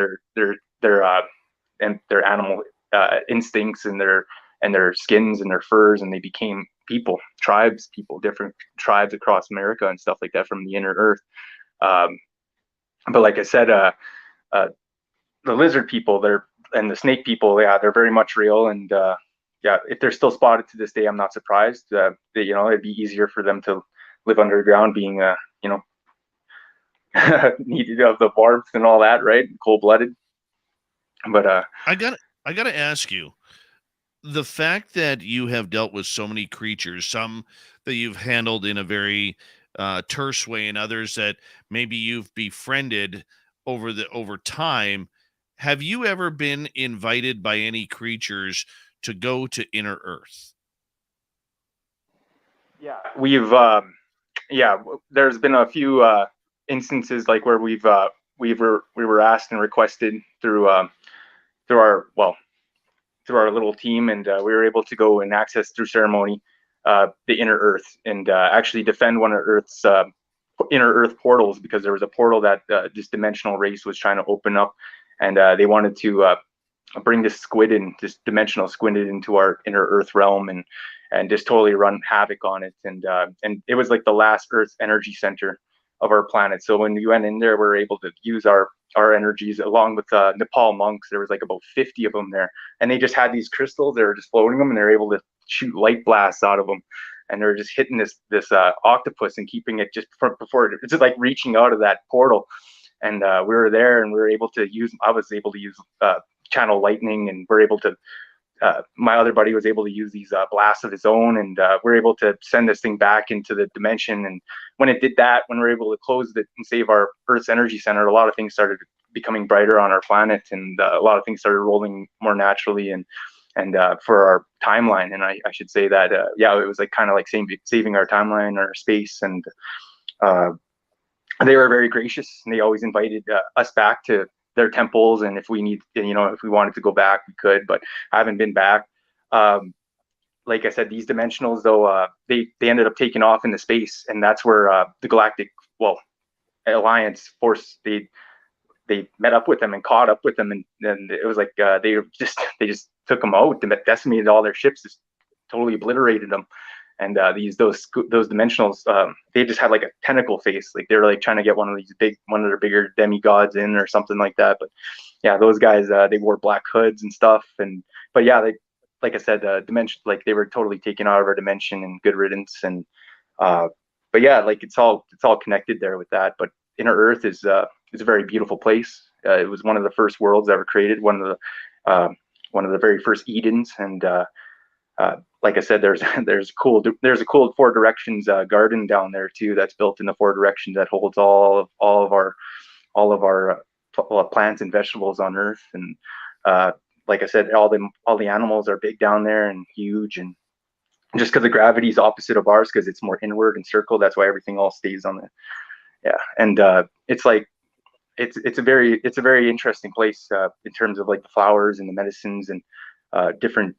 and their animal instincts and their skins and their furs, and they became people, different tribes across America and stuff like that from the inner earth. But like I said, the lizard people, and the snake people, yeah, they're very much real. And yeah, if they're still spotted to this day, I'm not surprised. It'd be easier for them to live underground, being needed of the warmth and all that, right? Cold-blooded. But I gotta ask you, the fact that you have dealt with so many creatures, some that you've handled in a very terse way, and others that maybe you've befriended over time. Have you ever been invited by any creatures to go to Inner Earth? yeah, there's been a few instances like where we were asked and requested through our little team, and we were able to go and access through ceremony the Inner Earth, and actually defend one of Earth's Inner Earth portals, because there was a portal that this dimensional race was trying to open up, and they wanted to bring this dimensional squid into our Inner Earth realm, and just totally run havoc on it. And it was like the last Earth energy center of our planet. So when we went in there, we were able to use our energies along with Nepal monks. There was like about 50 of them there, and they just had these crystals. They were just floating them, and they were able to shoot light blasts out of them, and they were just hitting this octopus and keeping it just before it's just like reaching out of that portal. And we were there, and I was able to use channel lightning, and we're able to my other buddy was able to use these blasts of his own, and we're able to send this thing back into the dimension. And when it did that, when we're able to close it and save our Earth's energy center, a lot of things started becoming brighter on our planet, and a lot of things started rolling more naturally and for our timeline. And I should say that it was like kind of like saving our timeline, our space. And they were very gracious, and they always invited us back to their temples, and if we wanted to go back, we could. But I haven't been back. Like I said, these dimensionals, though, they ended up taking off into space, and that's where the Galactic Alliance force, they met up with them and caught up with them, and it was like they just took them out and decimated all their ships, just totally obliterated them. And those dimensionals, they just had like a tentacle face, like they were like trying to get one of their bigger demigods in or something like that. But yeah, those guys, they wore black hoods and stuff. But yeah, like I said, dimension, like they were totally taken out of our dimension, and good riddance. And but yeah, like it's all connected there with that. But Inner Earth is a very beautiful place. It was one of the first worlds ever created, one of the very first Edens. And like I said, there's a cool Four Directions garden down there too, that's built in the Four Directions, that holds all of our plants and vegetables on Earth. And like I said, all the animals are big down there and huge, and just because the gravity is opposite of ours, because it's more inward and circle, that's why everything all stays on the and it's like it's a very interesting place in terms of like the flowers and the medicines and different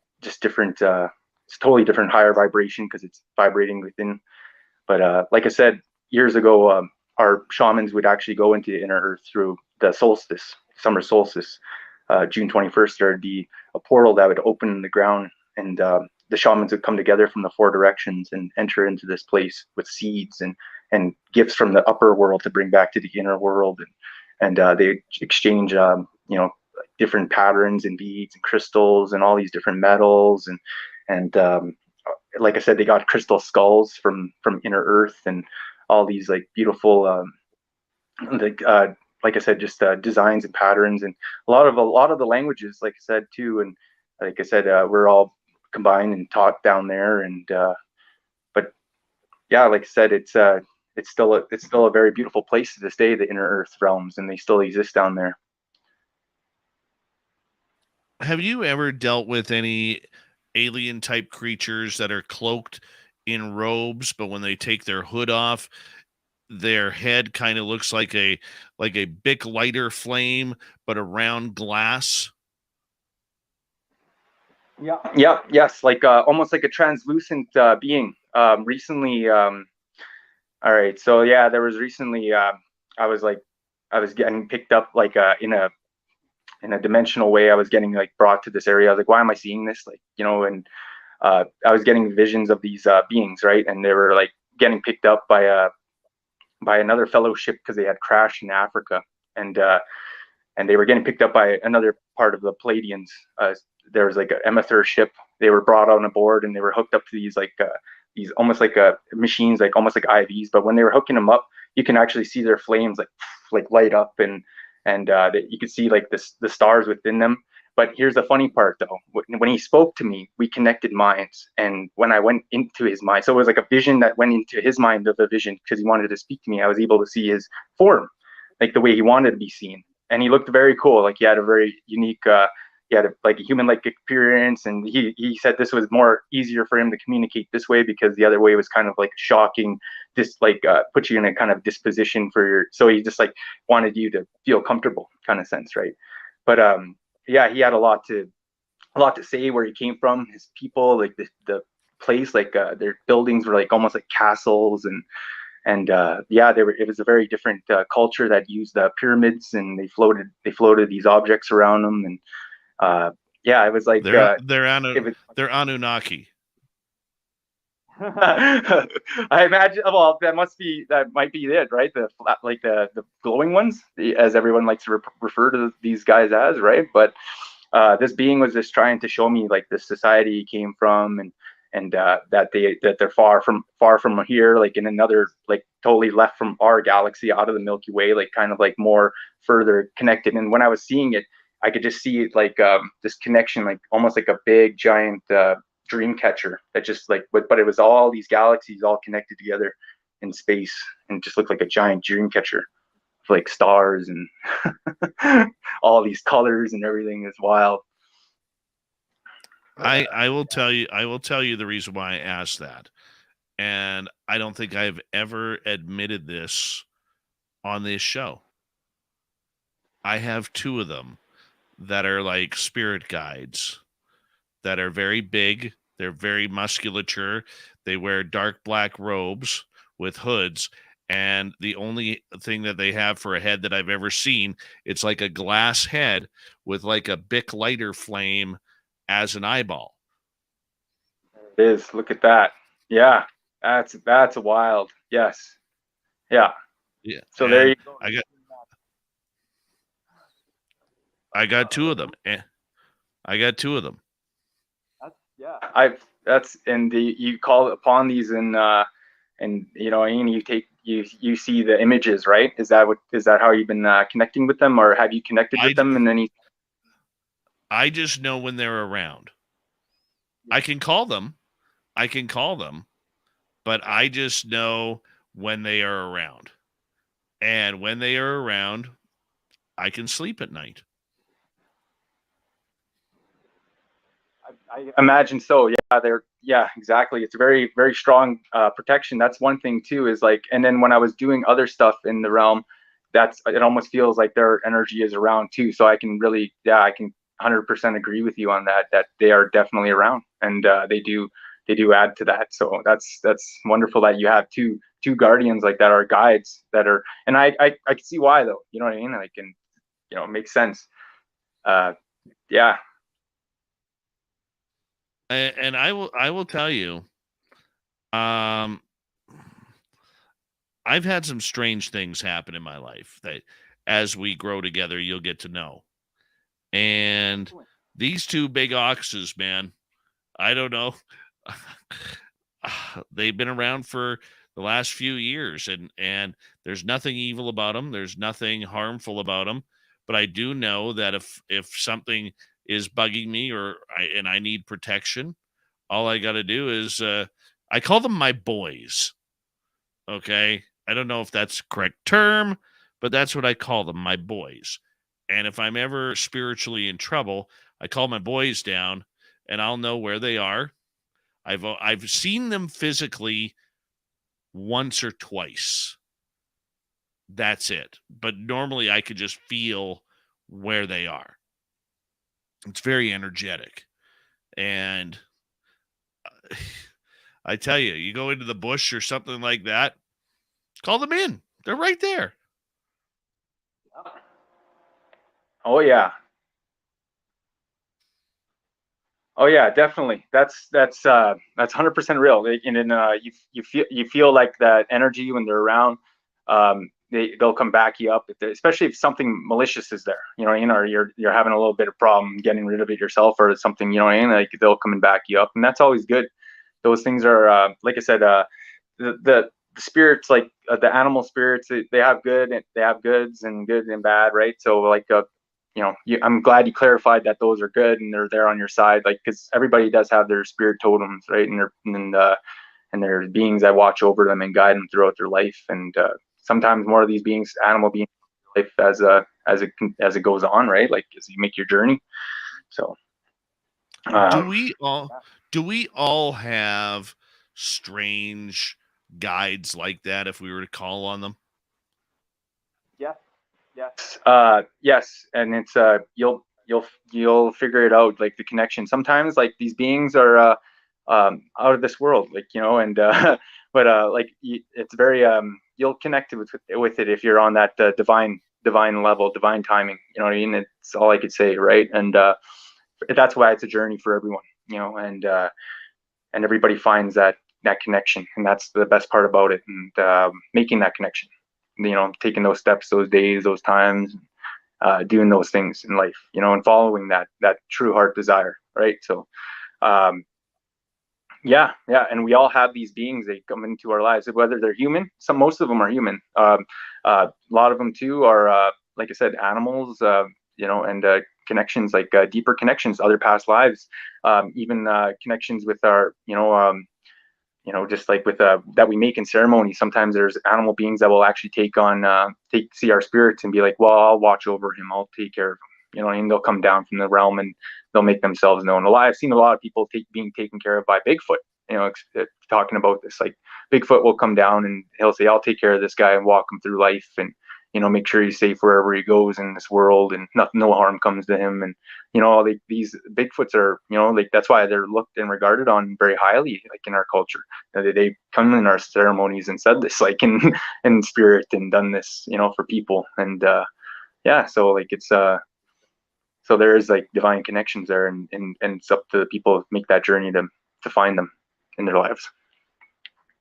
it's totally different, higher vibration, because it's vibrating within. But like I said, years ago, our shamans would actually go into Inner Earth through the summer solstice. June 21st, there'd be a portal that would open in the ground, and the shamans would come together from the Four Directions and enter into this place with seeds and gifts from the upper world to bring back to the inner world. And they exchange, different patterns and beads and crystals and all these different metals. And like I said, they got crystal skulls from Inner Earth, and all these like beautiful, like I said, just designs and patterns, and a lot of the languages, like I said too. And like I said, we're all combined and taught down there. And but yeah, like I said, it's still a very beautiful place to this day, the Inner Earth realms, and they still exist down there. Have you ever dealt with any alien type creatures that are cloaked in robes, but when they take their hood off, their head kind of looks like a Bic lighter flame, but around glass? Yes, like almost like a translucent being. Recently, all right, so yeah, there was recently I was like I was getting picked up like in a dimensional way. I was getting like brought to this area. I was like, why am I seeing this? Like, and I was getting visions of these beings, right? And they were like getting picked up by another fellowship because they had crashed in Africa, and and they were getting picked up by another part of the Palladians. There was like an Emether ship. They were brought on a board and they were hooked up to these almost like machines, like almost like IVs. But when they were hooking them up, you can actually see their flames like light up, and you could see like the stars within them. But here's the funny part, though. When he spoke to me, we connected minds. And when I went into his mind, so it was like a vision that went into his mind of the vision because he wanted to speak to me. I was able to see his form, like the way he wanted to be seen. And he looked very cool. Like he had a very unique, he had like a human-like appearance. And he said this was more easier for him to communicate this way because the other way was kind of like shocking, put you in a kind of disposition so he just like wanted you to feel comfortable kind of sense, right? But yeah, he had a lot to say, where he came from, his people, like the place, like their buildings were like almost like castles, and yeah, it was a very different culture that used pyramids, and they floated these objects around them, and yeah, it was like they're Anunnaki. I imagine. Well, that might be it, right? The glowing ones, as everyone likes to refer to these guys as, right? But this being was just trying to show me like the society he came from, and that they're far from here, like in another, like totally left from our galaxy, out of the Milky Way, like kind of like more further connected. And when I was seeing it, I could just see it like this connection, like almost like a big giant dream catcher that just like, but it was all these galaxies all connected together in space, and just looked like a giant dream catcher of like stars and all these colors and everything. Is wild. I will tell you the reason why I asked that. And I don't think I've ever admitted this on this show. I have two of them that are like spirit guides that are very big. They're very musculature. They wear dark black robes with hoods. And the only thing that they have for a head that I've ever seen, it's like a glass head with like a Bic lighter flame as an eyeball. It is. Look at that. Yeah, that's wild. Yes. Yeah. Yeah. So there you go. I got two of them. I got two of them. You call upon these, and you see the images, right? Is that how you've been connecting with them, or have you connected with them in any? I just know when they're around. I can call them, but I just know when they are around. And when they are around, I can sleep at night. I imagine so. Yeah, exactly. It's a very, very strong protection. That's one thing too, is like, and then when I was doing other stuff in the realm, it almost feels like their energy is around too. So I can 100% agree with you on that they are definitely around, and they do add to that. So that's wonderful that you have two guardians like that, are guides that are, and I can see why, though. You know what I mean? Like, and it makes sense. Yeah. And I will tell you, I've had some strange things happen in my life that, as we grow together, you'll get to know. And these two big oxes, man, I don't know. They've been around for the last few years, and there's nothing evil about them. There's nothing harmful about them. But I do know that if something is bugging me, and I need protection, all I got to do is I call them my boys. Okay, I don't know if that's the correct term, but that's what I call them, my boys. And if I'm ever spiritually in trouble, I call my boys down, and I'll know where they are. I've seen them physically once or twice. That's it. But normally I could just feel where they are. It's very energetic. And I tell you, you go into the bush or something like that, call them in. They're right there. Oh yeah. Oh yeah, definitely. That's 100% real. And then you feel like that energy when they're around. They'll come back you up, especially if something malicious is there. Or you're having a little bit of problem getting rid of it yourself, or something. Like they'll come and back you up, and that's always good. Those things are, like I said, the spirits, like the animal spirits, they have good, and they have goods and good and bad, right? So like I'm glad you clarified that those are good and they're there on your side, like, because everybody does have their spirit totems, right? And there's beings that watch over them and guide them throughout their life. And sometimes more of these beings, animal beings, life as it goes on, right? Like as you make your journey. So do we all have strange guides like that if we were to call on them? Yes, and it's you'll figure it out, like the connection. Sometimes like these beings are out of this world, like, and but like it's very you'll connect with it if you're on that divine level, divine timing. You know what I mean? It's all I could say, right? And that's why it's a journey for everyone, and everybody finds that connection, and that's the best part about it, and making that connection. Taking those steps, those days, those times, doing those things in life, and following that true heart desire, right? So, yeah, and we all have these beings. They come into our lives, whether they're human. Most of them are human. A lot of them too are, like I said, animals. And connections, like deeper connections, other past lives, even connections with our, just like with that we make in ceremonies. Sometimes there's animal beings that will actually see our spirits and be like, well, I'll watch over him, I'll take care of him, and they'll come down from the realm and they'll make themselves known. I've seen a lot of people being taken care of by Bigfoot, talking about this. Like Bigfoot will come down and he'll say, I'll take care of this guy and walk him through life, and make sure he's safe wherever he goes in this world, and no harm comes to him. And these Bigfoots are, like, that's why they're looked and regarded on very highly, like in our culture. They come in our ceremonies and said this, like in spirit, and done this, for people. And so like it's so there is like divine connections there, and it's up to the people to make that journey to find them in their lives.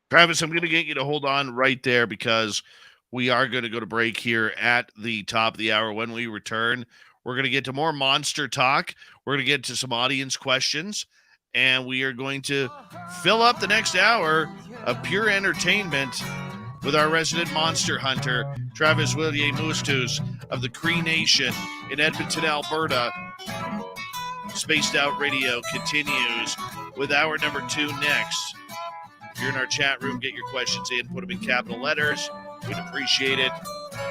Travis, I'm going to get you to hold on right there, because we are going to go to break here at the top of the hour. When we return, we're going to get to more monster talk. We're going to get to some audience questions, and we are going to fill up the next hour of pure entertainment with our resident monster hunter, Travis Willier Moostoos of the Cree Nation in Edmonton, Alberta. Spaced Out Radio continues with hour number 2 next. If you're in our chat room, get your questions in, put them in capital letters. We'd appreciate it.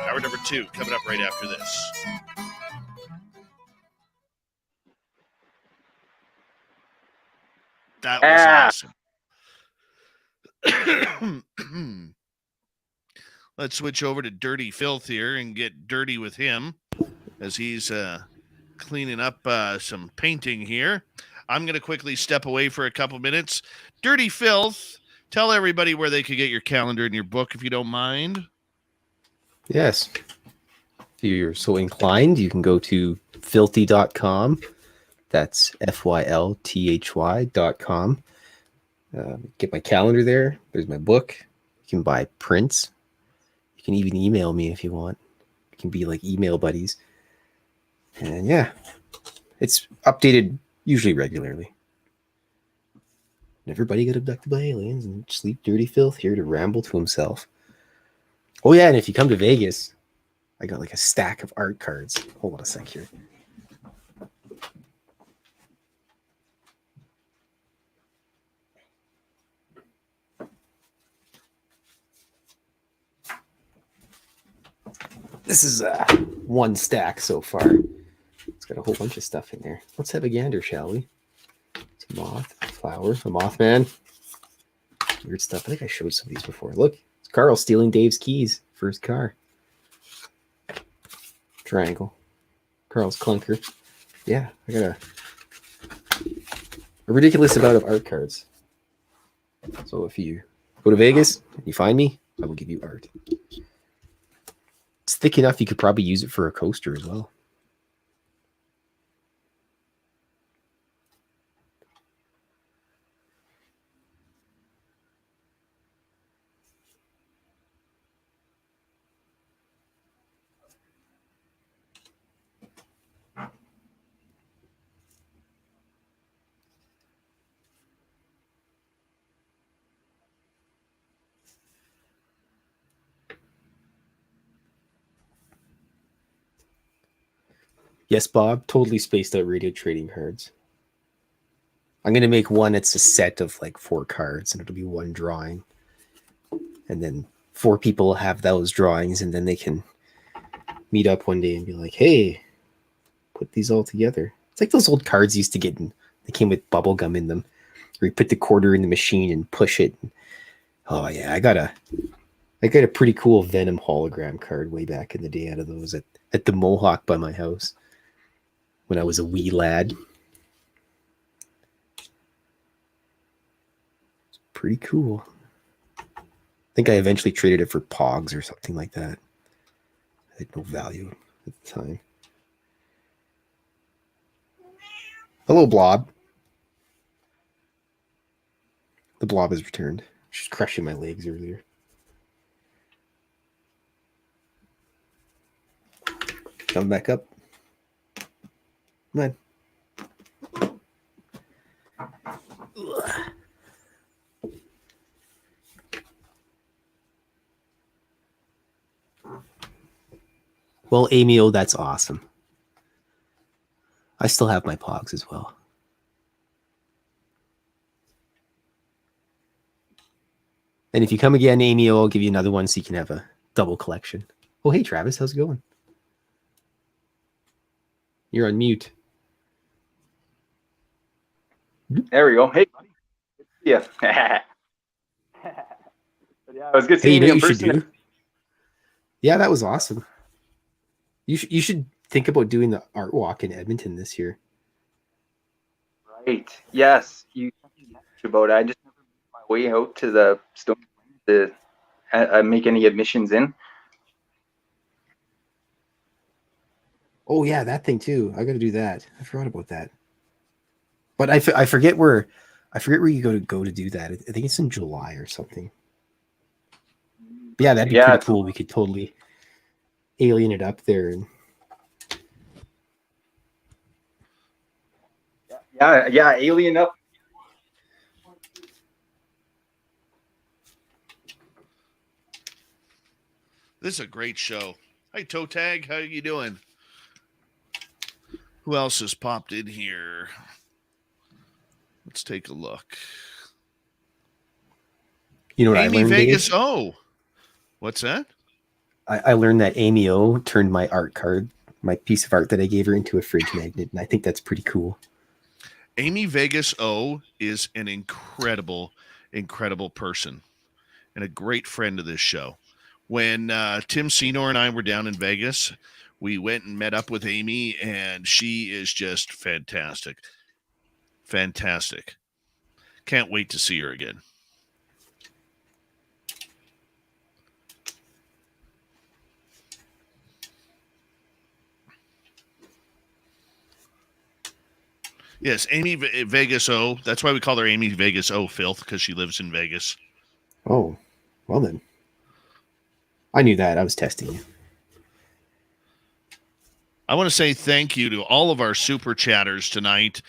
Hour number 2 coming up right after this. That was awesome. Let's switch over to Dirty Filth here and get dirty with him as he's cleaning up some painting here. I'm going to quickly step away for a couple minutes. Dirty Filth, tell everybody where they could get your calendar and your book, if you don't mind. Yes. If you're so inclined, you can go to filthy.com. That's FYLTHY.com. Get my calendar there. There's my book. You can buy prints. You can even email me if you want. You can be like email buddies. And yeah, it's updated usually regularly. Everybody got abducted by aliens and Sleep Dirty Filth here to ramble to himself. Oh yeah, and if you come to Vegas, I got like a stack of art cards. Hold on a sec here. This is one stack so far. It's got a whole bunch of stuff in there. Let's have a gander, shall we? It's a moth, a flower, a Mothman. Weird stuff. I think I showed some of these before. Look, it's Carl stealing Dave's keys for his car. Triangle. Carl's clunker. Yeah, I got a ridiculous amount of art cards. So if you go to Vegas and you find me, I will give you art. It's thick enough you could probably use it for a coaster as well. Yes, Bob, totally spaced out radio trading cards. I'm going to make one that's a set of like 4 cards, and it'll be one drawing. And then 4 people have those drawings, and then they can meet up one day and be like, hey, put these all together. It's like those old cards you used to get, they came with bubble gum in them, where you put the quarter in the machine and push it. Oh, yeah, I got a pretty cool Venom hologram card way back in the day out of those at the Mohawk by my house when I was a wee lad. It's pretty cool. I think I eventually traded it for Pogs or something like that. I had no value at the time. Hello, Blob. The Blob has returned. She's crushing my legs earlier. Come back up. Come on. Well, Amio, that's awesome. I still have my Pogs as well. And if you come again, Amio, I'll give you another one so you can have a double collection. Oh, hey, Travis, how's it going? You're on mute. There we go. Hey, buddy. Yeah. Yeah, it was good Hey, you seeing know you in what you should person. do? Yeah, that was awesome. You should think about doing the art walk in Edmonton this year. Right. Yes. You about it. I just never made my way out to the stone to make any admissions in. Oh yeah, that thing too. I got to do that. I forgot about that. But I forget where you go to do that. I think it's in July or something. But yeah, that'd be pretty cool. We could totally alien it up there. And yeah, alien up. This is a great show. Hi, Toe Tag. How you doing? Who else has popped in here? Let's take a look. You know what Amy I learned, Vegas. Dave? Oh, what's that? I learned that Amy O turned my art card, my piece of art that I gave her, into a fridge magnet, and I think that's pretty cool. Amy Vegas O is an incredible, incredible person and a great friend of this show. When Tim Senor and I were down in Vegas, we went and met up with Amy, and she is just fantastic. Fantastic. Can't wait to see her again. Yes, Amy Vegas O. That's why we call her Amy Vegas O Filth, because she lives in Vegas. Oh, well then. I knew that. I was testing you. I want to say thank you to all of our super chatters tonight.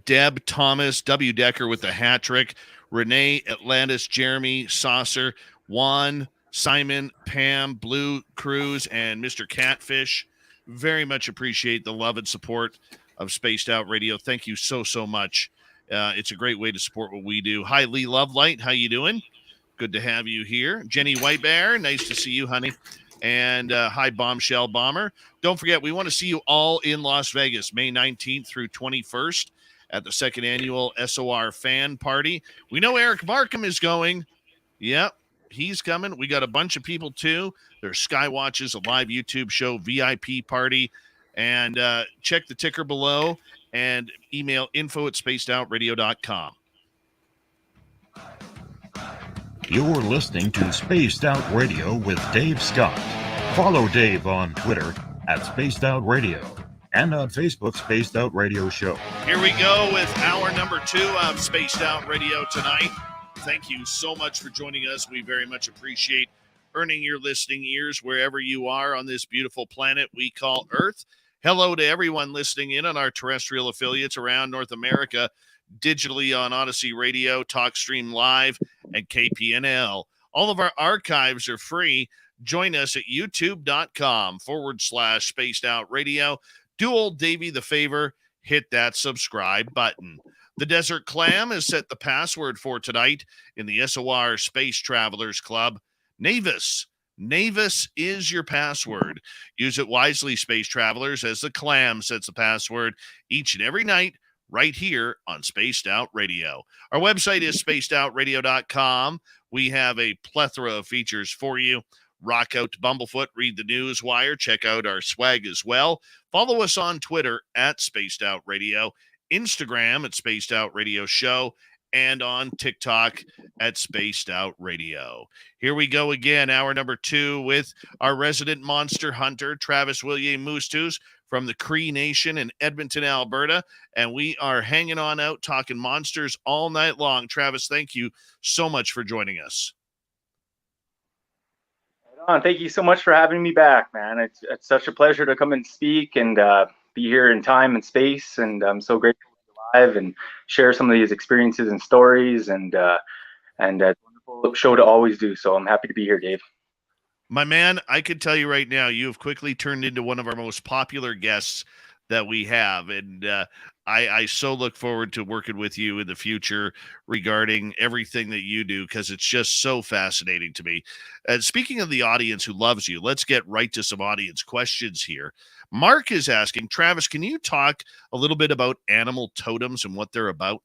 Deb, Thomas, W. Decker with the hat trick, Renee, Atlantis, Jeremy, Saucer, Juan, Simon, Pam, Blue, Cruz, and Mr. Catfish. Very much appreciate the love and support of Spaced Out Radio. Thank you so, so much. It's a great way to support what we do. Hi, Lee Lovelight. How you doing? Good to have you here. Jenny White Bear. Nice to see you, honey. And hi, Bombshell Bomber. Don't forget, we want to see you all in Las Vegas, May 19th through 21st at the second annual SOR fan party. We know Eric Markham is going. Yep, he's coming. We got a bunch of people, too. There's Skywatches, a live YouTube show, VIP party. And check the ticker below. and email info@spacedoutradio.com. You're listening to Spaced Out Radio with Dave Scott. Follow Dave on Twitter @Spaced Out Radio and on Facebook, Spaced Out Radio Show. Here we go with hour number 2 of Spaced Out Radio tonight. Thank you so much for joining us. We very much appreciate earning your listening ears wherever you are on this beautiful planet we call Earth. Hello to everyone listening in on our terrestrial affiliates around North America, digitally on Odyssey Radio, TalkStream Live, and KPNL. All of our archives are free. Join us at youtube.com/Spaced Out Radio. Do old Davey the favor, hit that subscribe button. The Desert Clam has set the password for tonight in the SOR Space Travelers Club. Navis. Navis is your password. Use it wisely, Space Travelers, as the Clam sets the password each and every night right here on Spaced Out Radio. Our website is spacedoutradio.com. We have a plethora of features for you. Rock out to Bumblefoot, read the news wire, check out our swag as well. Follow us on Twitter @Spaced Out Radio, Instagram @Spaced Out Radio Show, and on TikTok @Spaced Out Radio. Here we go again, hour number 2 with our resident monster hunter, Travis Willier Moostoos from the Cree Nation in Edmonton, Alberta, and we are hanging on out talking monsters all night long. Travis, thank you so much for joining us. Thank you so much for having me back, man. It's such a pleasure to come and speak and be here in time and space, and I'm so grateful to be live and share some of these experiences and stories, and a wonderful show to always do. So I'm happy to be here, Dave. My man, I could tell you right now, you have quickly turned into one of our most popular guests that we have, and I so look forward to working with you in the future regarding everything that you do, because it's just so fascinating to me. And speaking of the audience who loves you, let's get right to some audience questions here. Mark is asking, Travis, can you talk a little bit about animal totems and what they're about?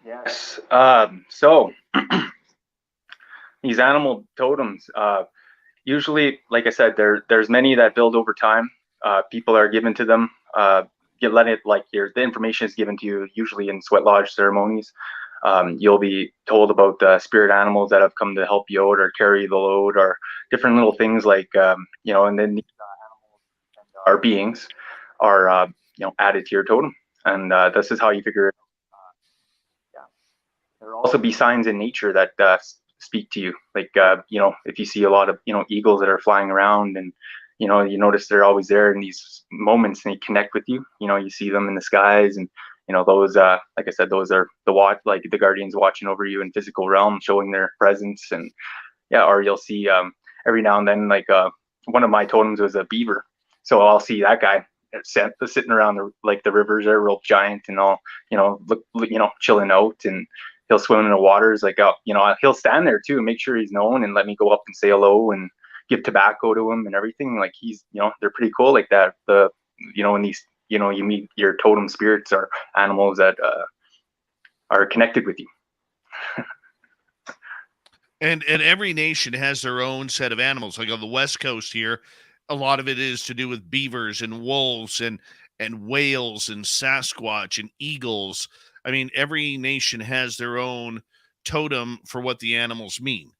Yes. So these animal totems, usually, like I said, there's many that build over time. People are given to them. The information is given to you usually in sweat lodge ceremonies. You'll be told about the spirit animals that have come to help you out or carry the load, or different little things like and then these animals and our beings are added to your totem, and this is how you figure it out. There will also be signs in nature that speak to you, like if you see a lot of eagles that are flying around, and you notice they're always there in these moments, and they connect with you. You see them in the skies, and those, like I said, those are the guardians watching over you in physical realm, showing their presence. And or you'll see every now and then, like one of my totems was a beaver, so I'll see that guy sitting around the rivers are real giant and all, chilling out, and he'll swim in the waters, he'll stand there too and make sure he's known and let me go up and say hello and give tobacco to him and everything. Like he's, they're pretty cool like that. When these, you meet your totem spirits or animals that are connected with you. And every nation has their own set of animals. Like on the West Coast here, a lot of it is to do with beavers and wolves and whales and Sasquatch and eagles. I mean, every nation has their own totem for what the animals mean.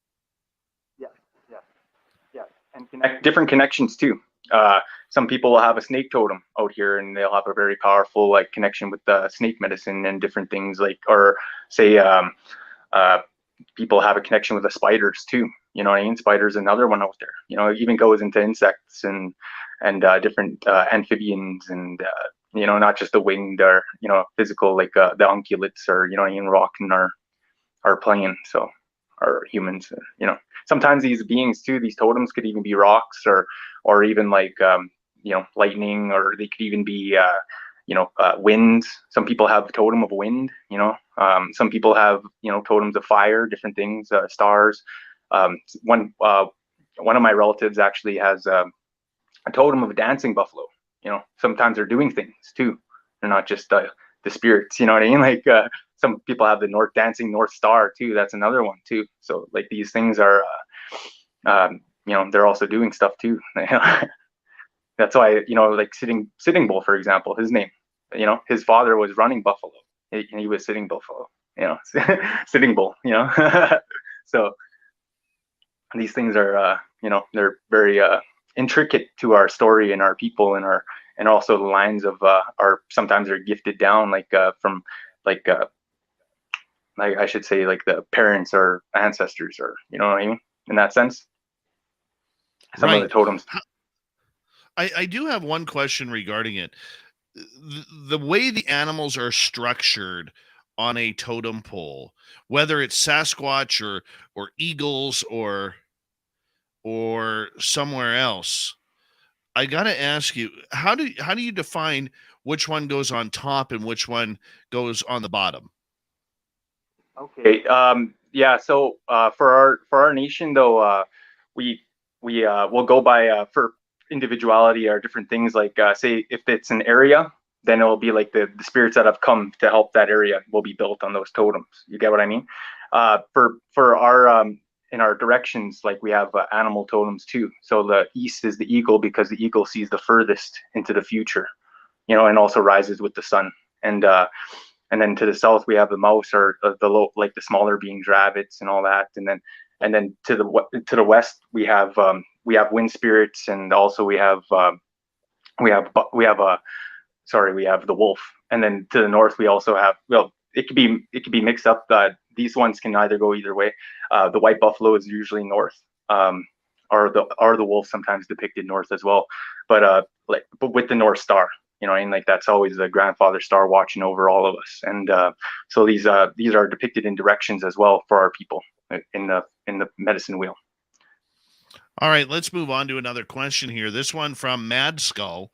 And different connections too. Some people will have a snake totem out here, and they'll have a very powerful connection with snake medicine and different things, or say people have a connection with the spiders too. You know what I mean? Spiders, another one out there. It even goes into insects and different amphibians, and not just the winged or physical, like the ungulates, or rocking our plane. So our humans, sometimes these beings too, these totems could even be rocks, or even like lightning, or they could even be winds. Some people have a totem of wind. Some people have totems of fire, different things, stars. One of my relatives actually has a totem of a dancing buffalo. Sometimes they're doing things too. They're not just the spirits. You know what I mean? Like some people have the dancing North Star too. That's another one too. So like these things are, they're also doing stuff too. That's why, like Sitting Bull, for example, his name, his father was Running Buffalo. He was Sitting Buffalo, Sitting Bull, So these things are, they're very intricate to our story and our people and also the lines of sometimes they're gifted down from like I should say like the parents or ancestors, or you know what I mean, in that sense. Some of the totems. I do have one question regarding it. The way the animals are structured on a totem pole, whether it's Sasquatch or eagles or somewhere else, I got to ask you, how do you define which one goes on top and which one goes on the bottom? Okay. Yeah. So for our nation though, we'll go by for individuality or different things, like say if it's an area, then it'll be like the spirits that have come to help that area will be built on those totems. You get what I mean? For our in our directions, like we have animal totems too. So the east is the eagle, because the eagle sees the furthest into the future, and also rises with the sun. And then to the south we have the mouse, or like the smaller beings, rabbits, and all that. And then to the west we have wind spirits, and also we have the wolf. And then to the north we also have, well, it could be mixed up. These ones can either go either way. The white buffalo is usually north, or the wolf sometimes depicted north as well. But with the North Star, and like that's always the grandfather star watching over all of us. And so these are depicted in directions as well for our people in the medicine wheel. All right, let's move on to another question here. This one from Mad Skull.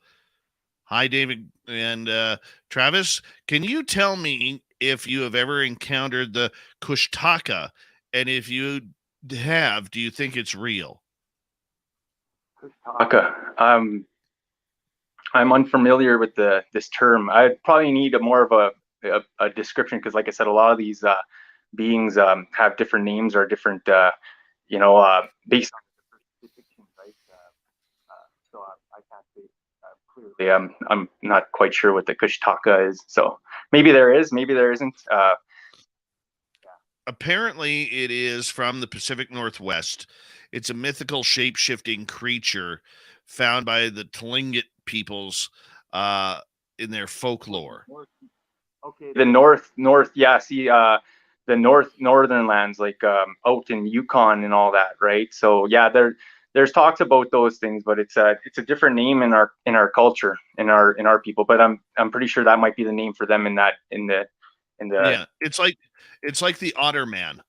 Hi, David and Travis. Can you tell me if you have ever encountered the Kushtaka, and if you have, do you think it's real? Kushtaka. I'm unfamiliar with this term. I'd probably need more of a description, because, like I said, a lot of these beings have different names or different, based on the depiction, right? So I can't say clearly. I'm not quite sure what the Kushtaka is. So maybe there is, maybe there isn't. Apparently, it is from the Pacific Northwest. It's a mythical shape-shifting creature found by the Tlingit peoples in their folklore. Okay, the north, yeah. See, the northern lands, like out in Yukon and all that, right? So yeah, there's talks about those things, but it's a different name in our culture, in our people. But I'm pretty sure that might be the name for them in the Yeah, it's like the Otter Man.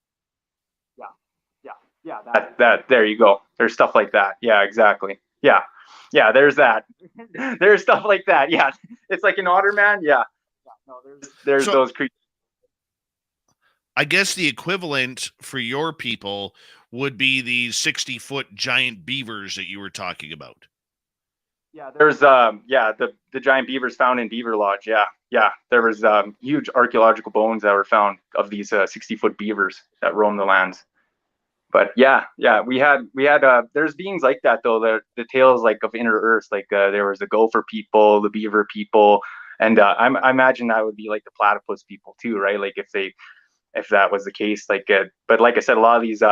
Yeah, that there you go. There's stuff like that. Yeah, exactly. Yeah, there's that. There's stuff like that. Yeah, it's like an Otter Man. Yeah. No, there's those creatures. I guess the equivalent for your people would be the 60-foot giant beavers that you were talking about. Yeah, there's the giant beavers found in Beaver Lodge. Yeah, there was huge archaeological bones that were found of these 60-foot beavers that roam the lands. But yeah, we had there's beings like that though. The tales like of Inner Earth, like there was the gopher people, the beaver people, and I imagine that would be like the platypus people too, right? Like if that was the case, but like I said, a lot of these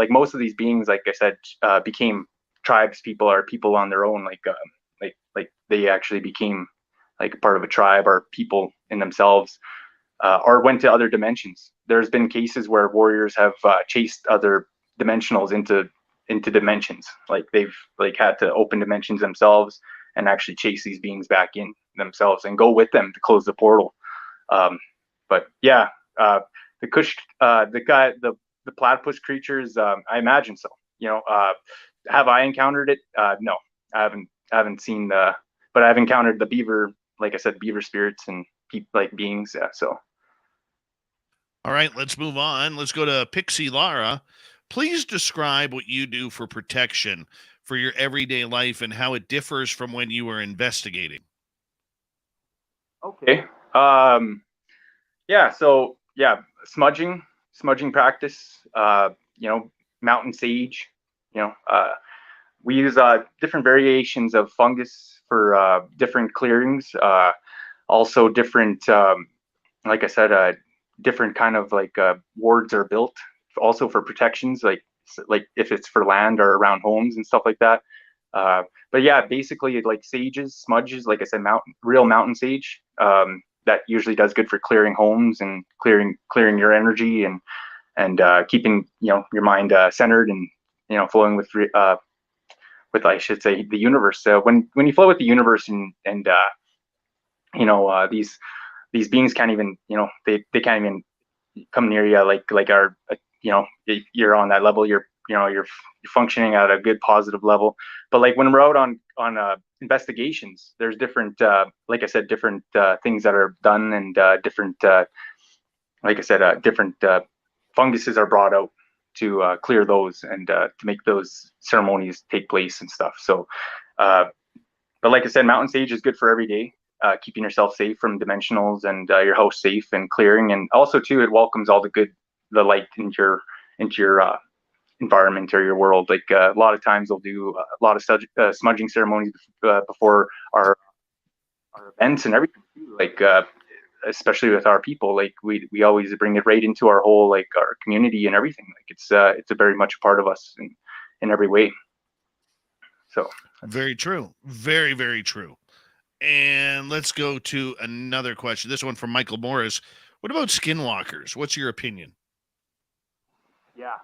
most of these beings, like I said, became tribes people, or people on their own, like they actually became like part of a tribe or people in themselves. Or went to other dimensions. There's been cases where warriors have chased other dimensionals into dimensions. Like they've had to open dimensions themselves and actually chase these beings back in themselves and go with them to close the portal. But yeah, the platypus creatures, I imagine so. Have I encountered it? No, I haven't seen but I've encountered the beaver, like I said, beaver spirits and beings. Yeah, so. All right, let's move on. Let's go to Pixie Lara. Please describe what you do for protection for your everyday life and how it differs from when you were investigating. Okay. Yeah. So yeah, smudging practice. Mountain sage. we use different variations of fungus for different clearings. Also different, like I said, different kind of like wards are built also for protections, like if it's for land or around homes and stuff like that. But yeah, basically like sages, smudges, like I said, real mountain sage. That usually does good for clearing homes and clearing your energy and keeping your mind centered and flowing with I should say the universe. When you flow with the universe and these beings can't even they can't even come near you like our you're on that level. You're functioning at a good positive level. But like when we're out on investigations, there's different like I said, different things that are done, and different like I said, different funguses are brought out to clear those and to make those ceremonies take place and stuff. So but like I said, mountain sage is good for every day, keeping yourself safe from dimensionals and your house safe and clearing. And also too, it welcomes all the light into your environment or your world. Like a lot of times they'll do a lot of smudging ceremonies before our events and everything, like especially with our people. Like we always bring it right into our whole, like our community and everything. Like it's a very much a part of us in every way. So very true. Very, very true. And let's go to another question. This one from Michael Morris. What about skinwalkers? What's your opinion? Yeah,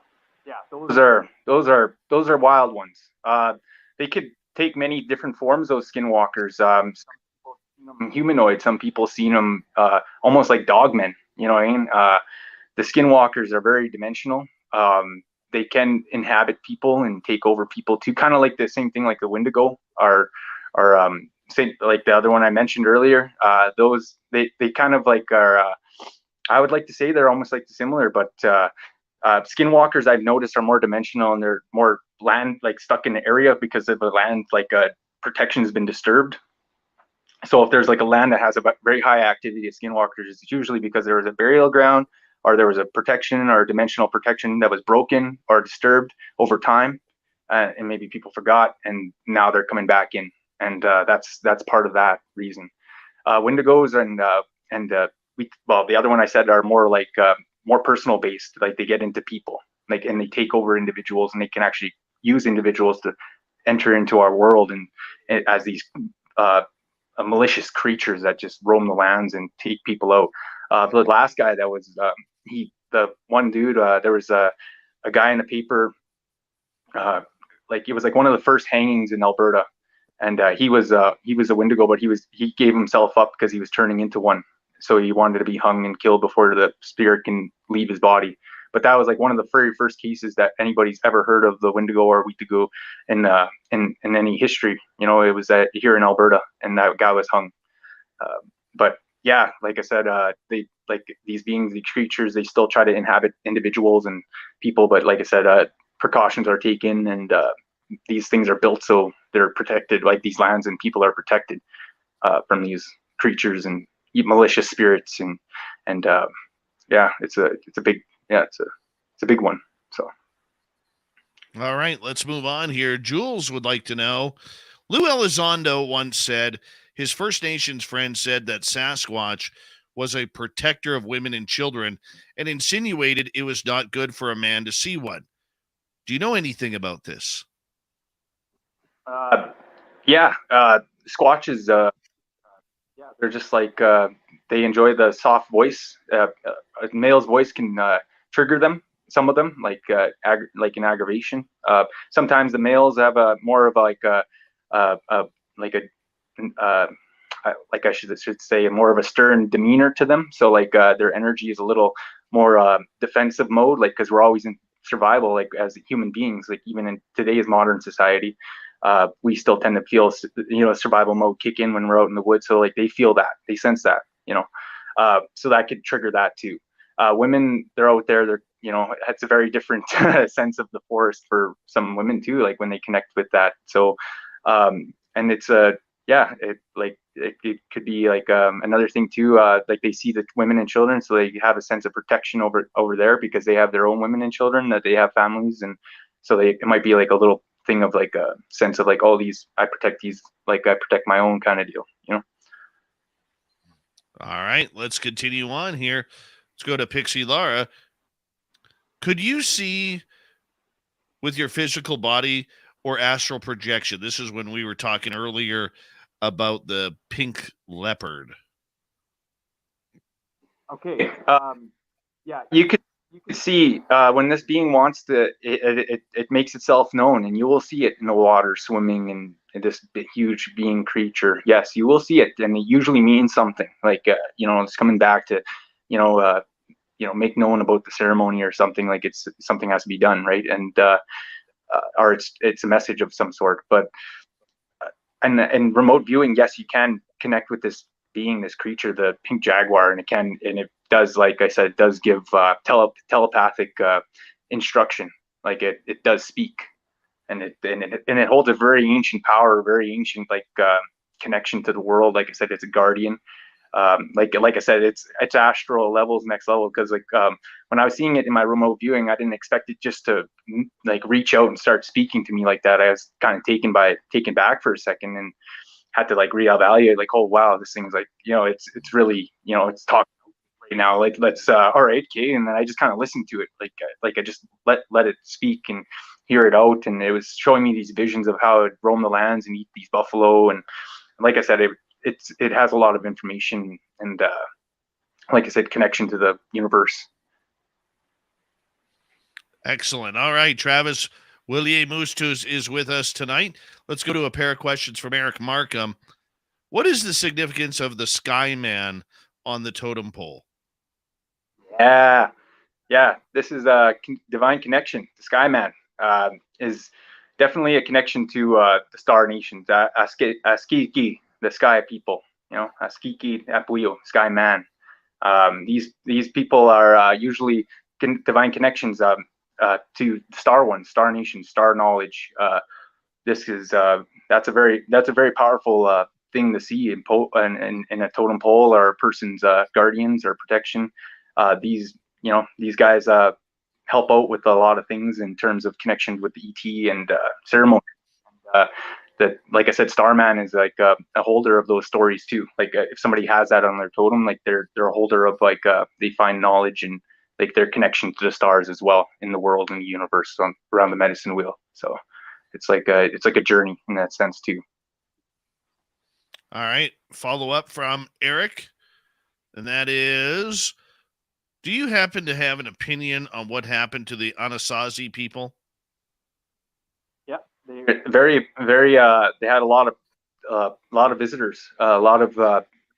those are wild ones. They could take many different forms, those skinwalkers. Some people see them humanoid, some people see them almost like dogmen. You know what I mean? The skinwalkers are very dimensional. They can inhabit people and take over people too, kind of like the same thing like the Wendigo are same, like the other one I mentioned earlier. Those they kind of like are. I would like to say they're almost like similar, but skinwalkers I've noticed are more dimensional, and they're more land like stuck in the area because of the land like protection has been disturbed. So if there's like a land that has a very high activity of skinwalkers, it's usually because there was a burial ground, or there was a protection or dimensional protection that was broken or disturbed over time, and maybe people forgot, and now they're coming back in, and that's part of that reason. Wendigos and the other one I said are more like more personal based, like they get into people, like, and they take over individuals, and they can actually use individuals to enter into our world and as these malicious creatures that just roam the lands and take people out. The last guy that was the one dude, there was a guy in the paper, like it was like one of the first hangings in Alberta, and he was a Wendigo, but he gave himself up because he was turning into one. So he wanted to be hung and killed before the spirit can leave his body. But that was like one of the very first cases that anybody's ever heard of the Wendigo or Wetigo in any history. You know, it was here in Alberta, and that guy was hung. But yeah, like I said, they, like these beings, these creatures, they still try to inhabit individuals and people. But like I said, precautions are taken, and these things are built so they're protected. Like these lands and people are protected from these creatures and malicious spirits, and yeah, it's a big one. So all right, let's move on here. Jules would like to know, Lou Elizondo once said his First Nations friend said that Sasquatch was a protector of women and children, and insinuated it was not good for a man to see one. Do you know anything about this? Squatches, they're just like they enjoy the soft voice. A male's voice can trigger them. Some of them, like an aggravation. Sometimes the males have a more of like I should say more of a stern demeanor to them. So like their energy is a little more defensive mode, like because we're always in survival, like as human beings. Like even in today's modern society, we still tend to feel survival mode kick in when we're out in the woods. So like they feel that, they sense that, so that could trigger that too. Women, they're out there, they're it's a very different sense of the forest for some women too, like when they connect with that. So and it's it could be like another thing too, like they see the women and children, so they have a sense of protection over there because they have their own women and children, that they have families, and so it might be like a little thing of like a sense of like, oh, I protect these, like I protect my own kind of deal, you know. All right, let's continue on here. Let's go to Pixie Lara. Could you see with your physical body or astral projection? This is when we were talking earlier about the pink leopard. Okay. Yeah, you could see when this being wants to, it makes itself known, and you will see it in the water swimming and this big, huge being creature. Yes, you will see it, and it usually means something. Like you know, it's coming back to, you know, make known about the ceremony or something. Like it's something has to be done, right? And or it's a message of some sort. But and remote viewing, yes, you can connect with this being, this creature, the pink jaguar, and it does, like I said, it does give telepathic instruction. Like it does speak, and it holds a very ancient power, very ancient connection to the world. Like I said, it's a guardian. Like I said, it's astral levels, next level. Because when I was seeing it in my remote viewing, I didn't expect it just to like reach out and start speaking to me like that. I was kind of taken back for a second and had to like reevaluate. Like, oh wow, this thing's like, you know, it's really, you know, it's talking right now. Like let's all right, okay. And then I just kind of listened to it. Like I just let it speak and hear it out. And it was showing me these visions of how it roam the lands and eat these buffalo. And like I said, it has a lot of information and like I said, connection to the universe. Excellent. All right, Travis, Willier Moostoos is with us tonight. Let's go to a pair of questions from Eric Markham. What is the significance of the Sky Man on the totem pole? Yeah, this is a divine connection. The Sky Man is definitely a connection to the Star Nations, Askiki, the Sky people, you know, Askiki, Apuyo, Sky Man. These people are usually divine connections to Star Ones, Star Nations, Star knowledge. This is that's a very powerful thing to see in a totem pole or a person's guardians or protection. These guys help out with a lot of things in terms of connection with the ET and ceremony. That, like I said, Starman is like a holder of those stories too. Like if somebody has that on their totem, like they're a holder of like they find knowledge and like their connection to the stars as well in the world and the universe around the medicine wheel. So it's like a journey in that sense too. All right, follow up from Eric, and that is, do you happen to have an opinion on what happened to the Anasazi people? Yeah, they're very, very. They had a lot of visitors, a lot of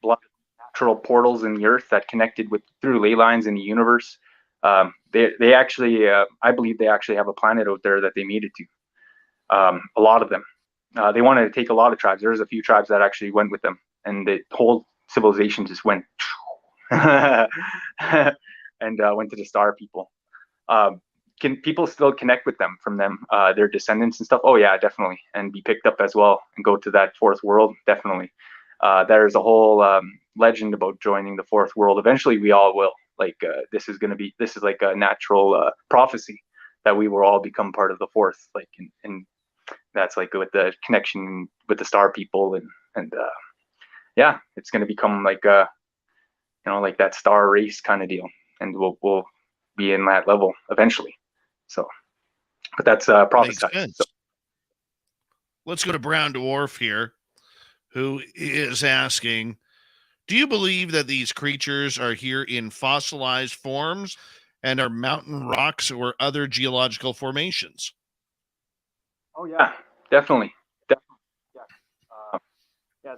natural portals in the earth that connected through ley lines in the universe. They actually, I believe they actually have a planet out there that they made it to. A lot of them. They wanted to take a lot of tribes. There's a few tribes that actually went with them, and the whole civilization just went and went to the star people. Can people still connect with them from them, their descendants and stuff? Oh yeah, definitely, and be picked up as well and go to that fourth world. Definitely. There's a whole legend about joining the fourth world. Eventually, we all will. Like this is like a natural prophecy that we will all become part of the fourth. Like and that's like with the connection with the star people and yeah, it's going to become like like that star race kind of deal, and we'll be in that level eventually. So, but that's prophesied. So. Let's go to Brown Dwarf here, who is asking, do you believe that these creatures are here in fossilized forms and are mountain rocks or other geological formations? Oh yeah, definitely. Yeah,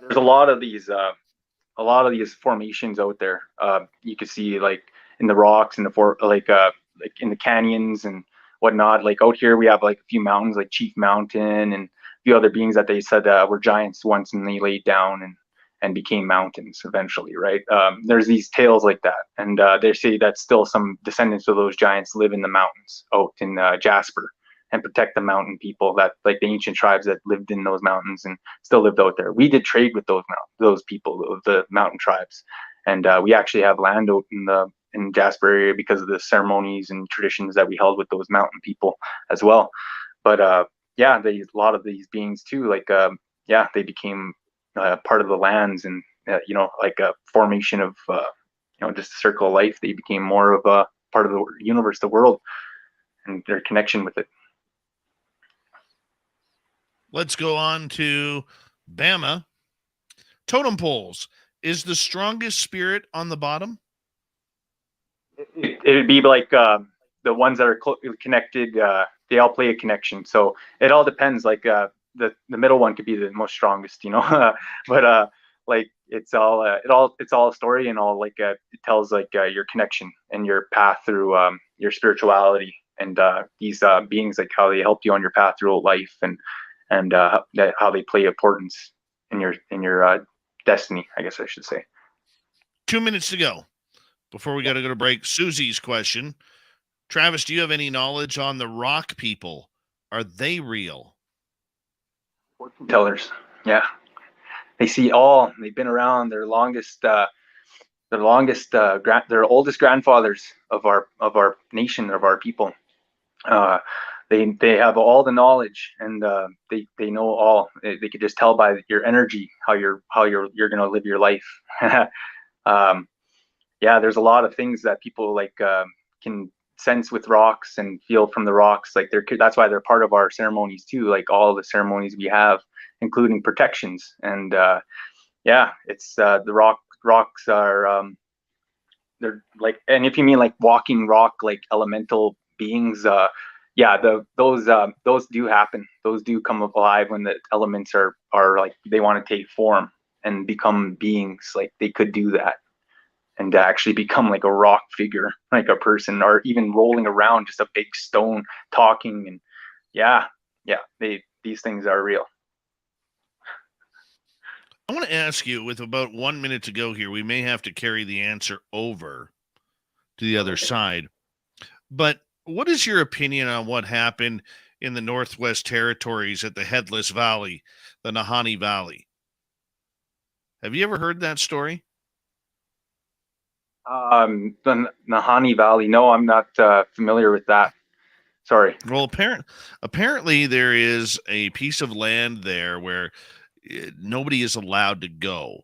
there's a lot of these formations out there. You can see like in the rocks and like in the canyons and whatnot. Like out here, we have like a few mountains, like Chief Mountain, and a few other beings that they said were giants once, and they laid down and became mountains eventually, right? There's these tales like that, and they say that still some descendants of those giants live in the mountains out in Jasper and protect the mountain people, that like the ancient tribes that lived in those mountains and still lived out there. We did trade with those people of the mountain tribes, and we actually have land out in Jasper area because of the ceremonies and traditions that we held with those mountain people as well. But a lot of these beings too, like they became part of the lands, and like a formation of just a circle of life. They became more of a part of the universe, the world, and their connection with it. Let's go on to Bama. Totem poles. Is the strongest spirit on the bottom? It'd be like the ones that are connected. They all play a connection, so it all depends. Like the middle one could be the most strongest, but like it's all a story, and all like it tells like your connection and your path through your spirituality, and these beings, like how they help you on your path through life, and how they play importance in your destiny, I guess I should say. 2 minutes to go before we got to go to break. Susie's question. Travis, do you have any knowledge on the rock people? Are they real? Fortune tellers. Yeah. They see all. They've been around. Their oldest grandfathers of our nation, of our people. They have all the knowledge, and they know all. They could just tell by your energy how you're going to live your life. There's a lot of things that people like can sense with rocks and feel from the rocks. Like that's why they're part of our ceremonies too. Like all the ceremonies we have, including protections. And it's the rocks are they're like, and if you mean like walking rock, like elemental beings, those do happen. Those do come alive when the elements are like they want to take form and become beings. Like they could do that and actually become like a rock figure, like a person, or even rolling around just a big stone talking. And these things are real. I want to ask you, with about 1 minute to go here, we may have to carry the answer over to the other side. But what is your opinion on what happened in the Northwest Territories at the Headless Valley, the Nahanni Valley? Have you ever heard that story? The Nahanni Valley. No, I'm not familiar with that. Sorry. Well, apparently there is a piece of land there where nobody is allowed to go.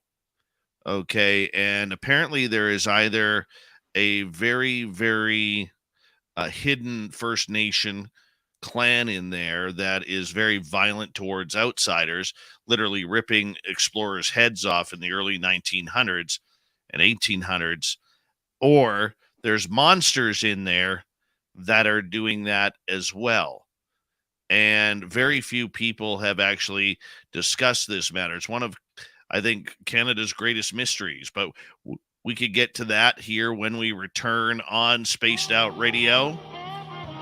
Okay. And apparently there is either a very, very hidden First Nation clan in there that is very violent towards outsiders, literally ripping explorers' heads off in the early 1900s and 1800s, or there's monsters in there that are doing that as well. And very few people have actually discussed this matter. It's one of, I think, Canada's greatest mysteries, but we could get to that here when we return on Spaced Out Radio.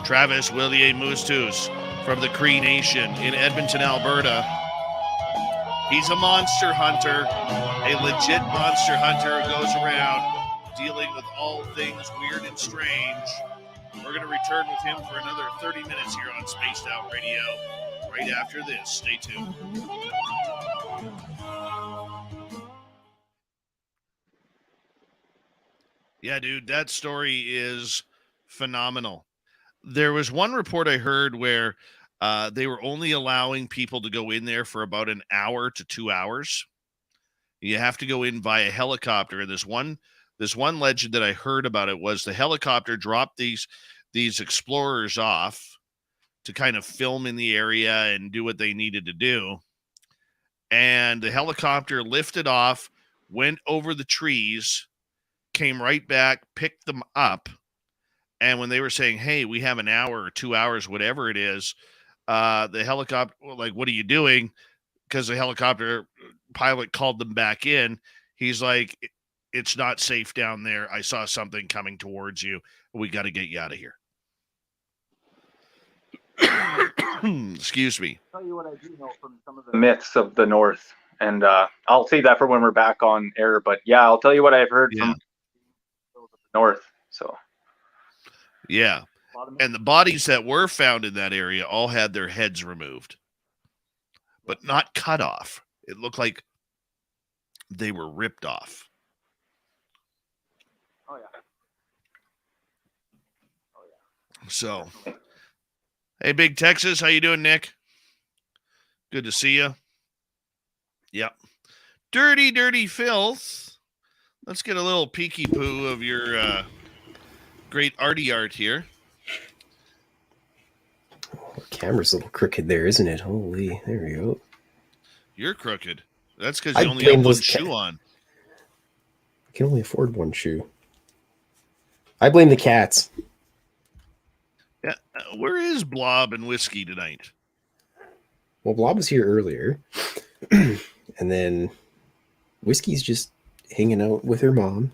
Travis Willier Moostoos from the Cree Nation in Edmonton, Alberta. He's a monster hunter, a legit monster hunter who goes around dealing with all things weird and strange. We're going to return with him for another 30 minutes here on Spaced Out Radio. Right after this, stay tuned. Yeah, dude, that story is phenomenal. There was one report I heard where they were only allowing people to go in there for about an hour to 2 hours. You have to go in via helicopter. And this one legend that I heard about it was the helicopter dropped these explorers off to kind of film in the area and do what they needed to do. And the helicopter lifted off, went over the trees, came right back, picked them up. And when they were saying, hey, we have an hour or 2 hours, whatever it is, the helicopter, like, what are you doing? Because the helicopter pilot called them back in. He's like, it's not safe down there. I saw something coming towards you. We got to get you out of here. Excuse me. I'll tell you what I do know from some of the myths of the North. And I'll save that for when we're back on air. But yeah, I'll tell you what I've heard from the North. So. Yeah. And the bodies that were found in that area all had their heads removed, but not cut off. It looked like they were ripped off. Oh, yeah. So, hey, Big Texas, how you doing, Nick? Good to see you. Yep. Dirty filth. Let's get a little peeky poo of your great arty art here. The camera's a little crooked there, isn't it? Holy, there we go. You're crooked. That's because I you only blame have one those shoe on. I can only afford one shoe. I blame the cats. Yeah. Where is Blob and Whiskey tonight? Well, Blob was here earlier. And then Whiskey's just hanging out with her mom.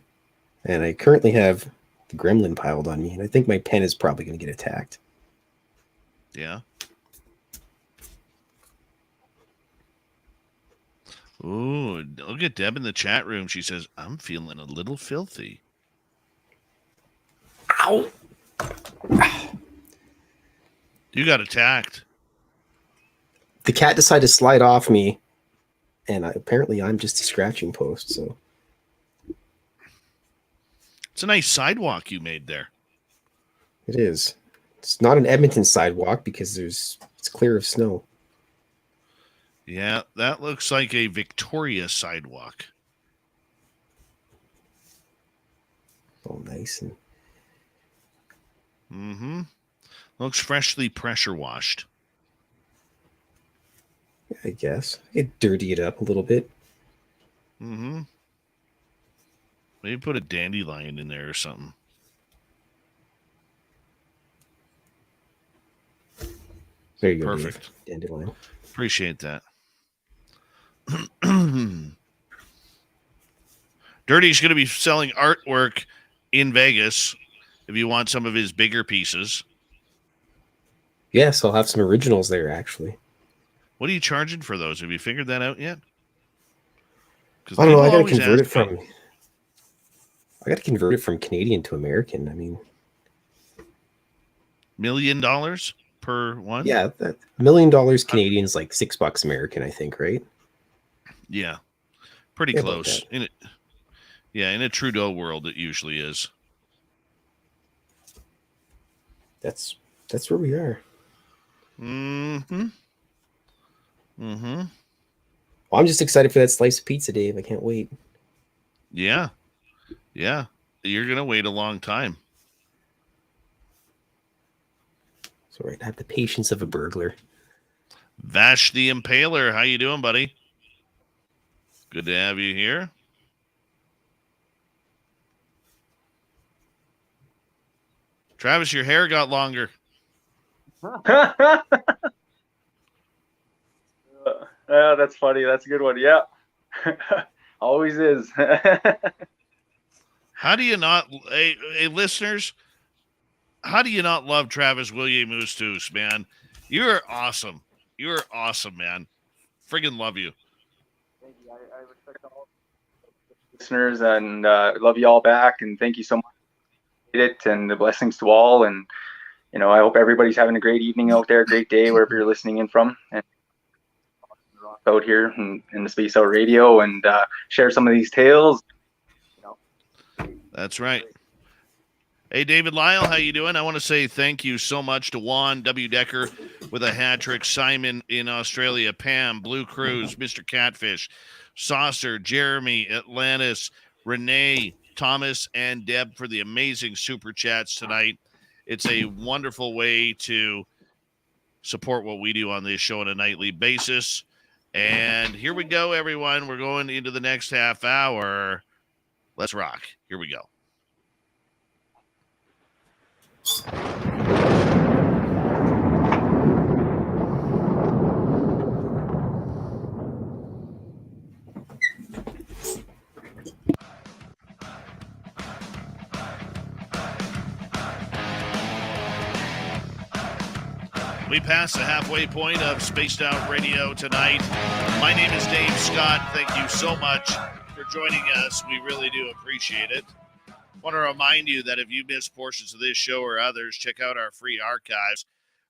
And I currently have the gremlin piled on me. And I think my pen is probably going to get attacked. Yeah. Ooh, look at Deb in the chat room. She says, I'm feeling a little filthy. Ow! You got attacked. The cat decided to slide off me. And apparently I'm just a scratching post. So It's a nice sidewalk you made there. it is. It's not an Edmonton sidewalk because it's clear of snow. Yeah, that looks like a Victoria sidewalk. Oh, nice. And Mm-hmm. Looks freshly pressure washed. I guess I could dirty it up a little bit. Mm-hmm. Maybe put a dandelion in there or something. There you go. Perfect. Dave. Dandelion. Appreciate that. Dirty's going to be selling artwork in Vegas if you want some of his bigger pieces. Yes, I'll have some originals there, actually. What are you charging for those? Have you figured that out yet? I don't know. I got to convert it from. I got to convert it from Canadian to American. I mean, $1 million per one. yeah, $1 million Canadian is like $6 American, I think, right? Yeah, pretty Yeah, close. In it, yeah, in a Trudeau world, it usually is. That's where we are. Mm-hmm. Mm-hmm. Well, I'm just excited for that slice of pizza, Dave. I can't wait. Yeah. Yeah. You're gonna wait a long time. So right, I have the patience of a burglar. Vash the Impaler, how you doing, buddy? Good to have you here. Travis, your hair got longer. Yeah, that's funny. That's a good one. Yeah. Always is. How do you not, hey, listeners, how do you not love Travis Willier Moostoos, man? You're awesome. You're awesome, man. Friggin' love you. Thank you. I respect all listeners and love you all back. And thank you so much. And the blessings to all. And, you know, I hope everybody's having a great evening out there, great day, wherever you're listening in from. And out here in the Space Out Radio and share some of these tales. You know. That's right. Hey, David Lyle, how you doing? I want to say thank you so much to Juan W. Decker with a hat trick, Simon in Australia, Pam, Blue Cruise, Mr. Catfish, Saucer, Jeremy, Atlantis, Renee, Thomas, and Deb for the amazing super chats tonight. It's a wonderful way to support what we do on this show on a nightly basis. And here we go, everyone. We're going into the next half hour. Let's rock. Here we go. We passed the halfway point of Spaced Out Radio tonight. My name is Dave Scott. Thank you so much for joining us. We really do appreciate it. I want to remind you that if you missed portions of this show or others, check out our free archives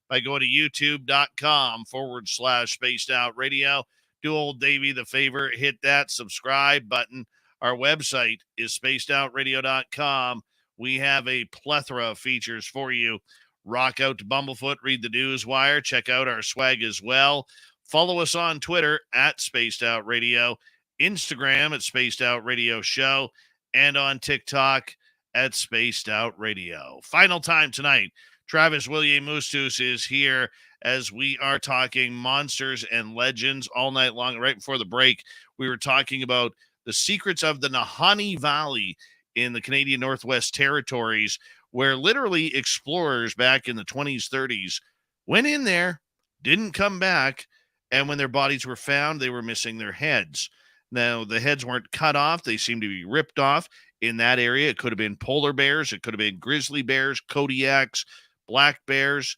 by going to youtube.com/Spaced Out Radio. Do old Davey the favor, hit that subscribe button. Our website is spacedoutradio.com. We have a plethora of features for you. Rock out to Bumblefoot, read the news wire, check out our swag as well. Follow us on Twitter at Spaced Out Radio, Instagram at Spaced Out Radio Show, and on TikTok at Spaced Out Radio. Final time tonight, Travis Willier Moostoos is here as we are talking monsters and legends all night long. Right before the break, we were talking about the secrets of the Nahanni Valley in the Canadian Northwest Territories, where literally explorers back in the 20s, 30s went in there, didn't come back, and when their bodies were found, they were missing their heads. Now, the heads weren't cut off. They seemed to be ripped off in that area. It could have been polar bears. It could have been grizzly bears, Kodiaks, black bears,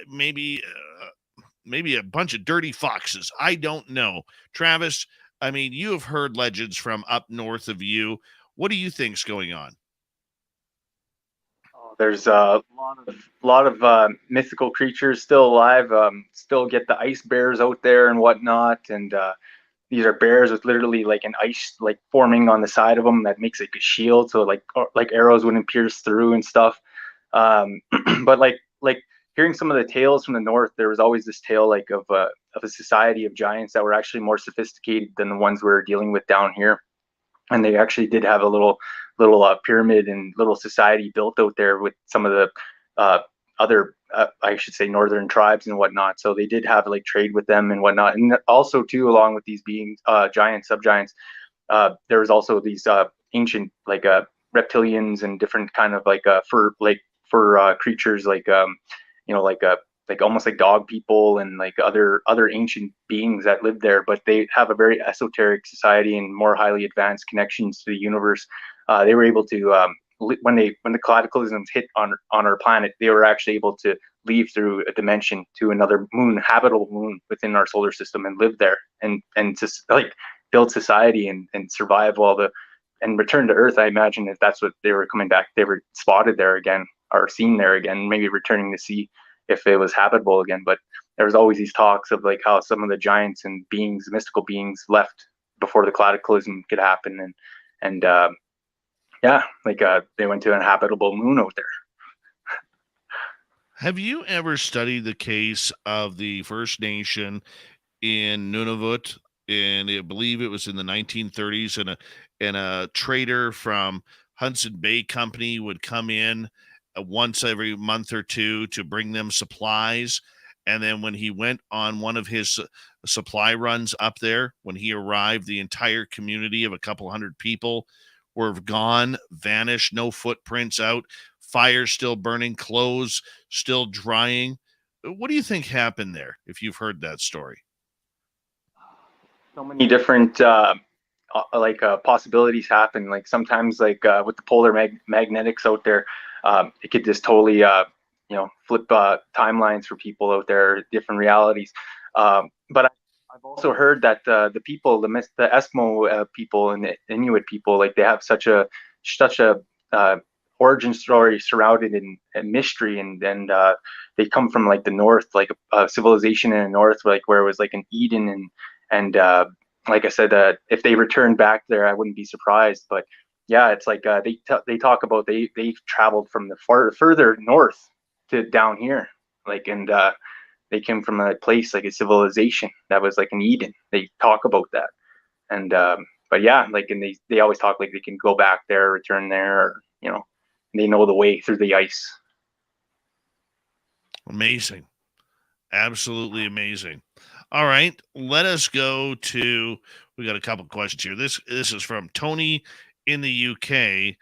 maybe a bunch of dirty foxes. I don't know. Travis, I mean, you have heard legends from up north of you. What do you think's going on? There's a lot of mythical creatures still alive. Still get the ice bears out there and whatnot, and these are bears with literally like an ice like forming on the side of them that makes like a shield, so like arrows wouldn't pierce through and stuff. But like hearing some of the tales from the north, there was always this tale like of a society of giants that were actually more sophisticated than the ones we're dealing with down here, and they actually did have a little pyramid and little society built out there with some of the other I should say northern tribes and whatnot. So they did have like trade with them and whatnot, and also too, along with these beings, giants, subgiants, there was also these ancient like reptilians and different kind of like fur creatures like like almost like dog people and like other ancient beings that lived there, but they have a very esoteric society and more highly advanced connections to the universe. They were able to when the cataclysms hit on our planet, they were actually able to leave through a dimension to another moon, habitable moon within our solar system, and live there and just like build society and survive and return to Earth. I imagine if that's what they were coming back, they were spotted there again or seen there again, maybe returning to see if it was habitable again. But there was always these talks of like how some of the giants and beings, mystical beings, left before the cataclysm could happen, and they went to an habitable moon out there. Have you ever studied the case of the First Nation in Nunavut? And I believe it was in the 1930s, and a trader from Hudson Bay Company would come in once every month or two to bring them supplies. And then when he went on one of his supply runs up there, when he arrived, the entire community of a couple hundred people were gone, vanished, no footprints out, fire still burning, clothes still drying. What do you think happened there, if you've heard that story? So many different possibilities happen. Like sometimes like with the polar magnetics out there, it could just totally flip timelines for people out there, different realities. But I've also heard that the Eskimo people and the Inuit people, like they have such a origin story surrounded in mystery, and they come from like the north, like a civilization in the north, like where it was like an Eden, and like I said, if they returned back there, I wouldn't be surprised. But yeah, it's like they talk about they traveled from the further north to down here, like, and they came from a place like a civilization that was like an Eden. They talk about that, and but yeah, like, and they always talk like they can go back there, return there, or they know the way through the ice. Amazing, absolutely amazing. All right, let us go to. We got a couple questions here. This is from Tony in the UK.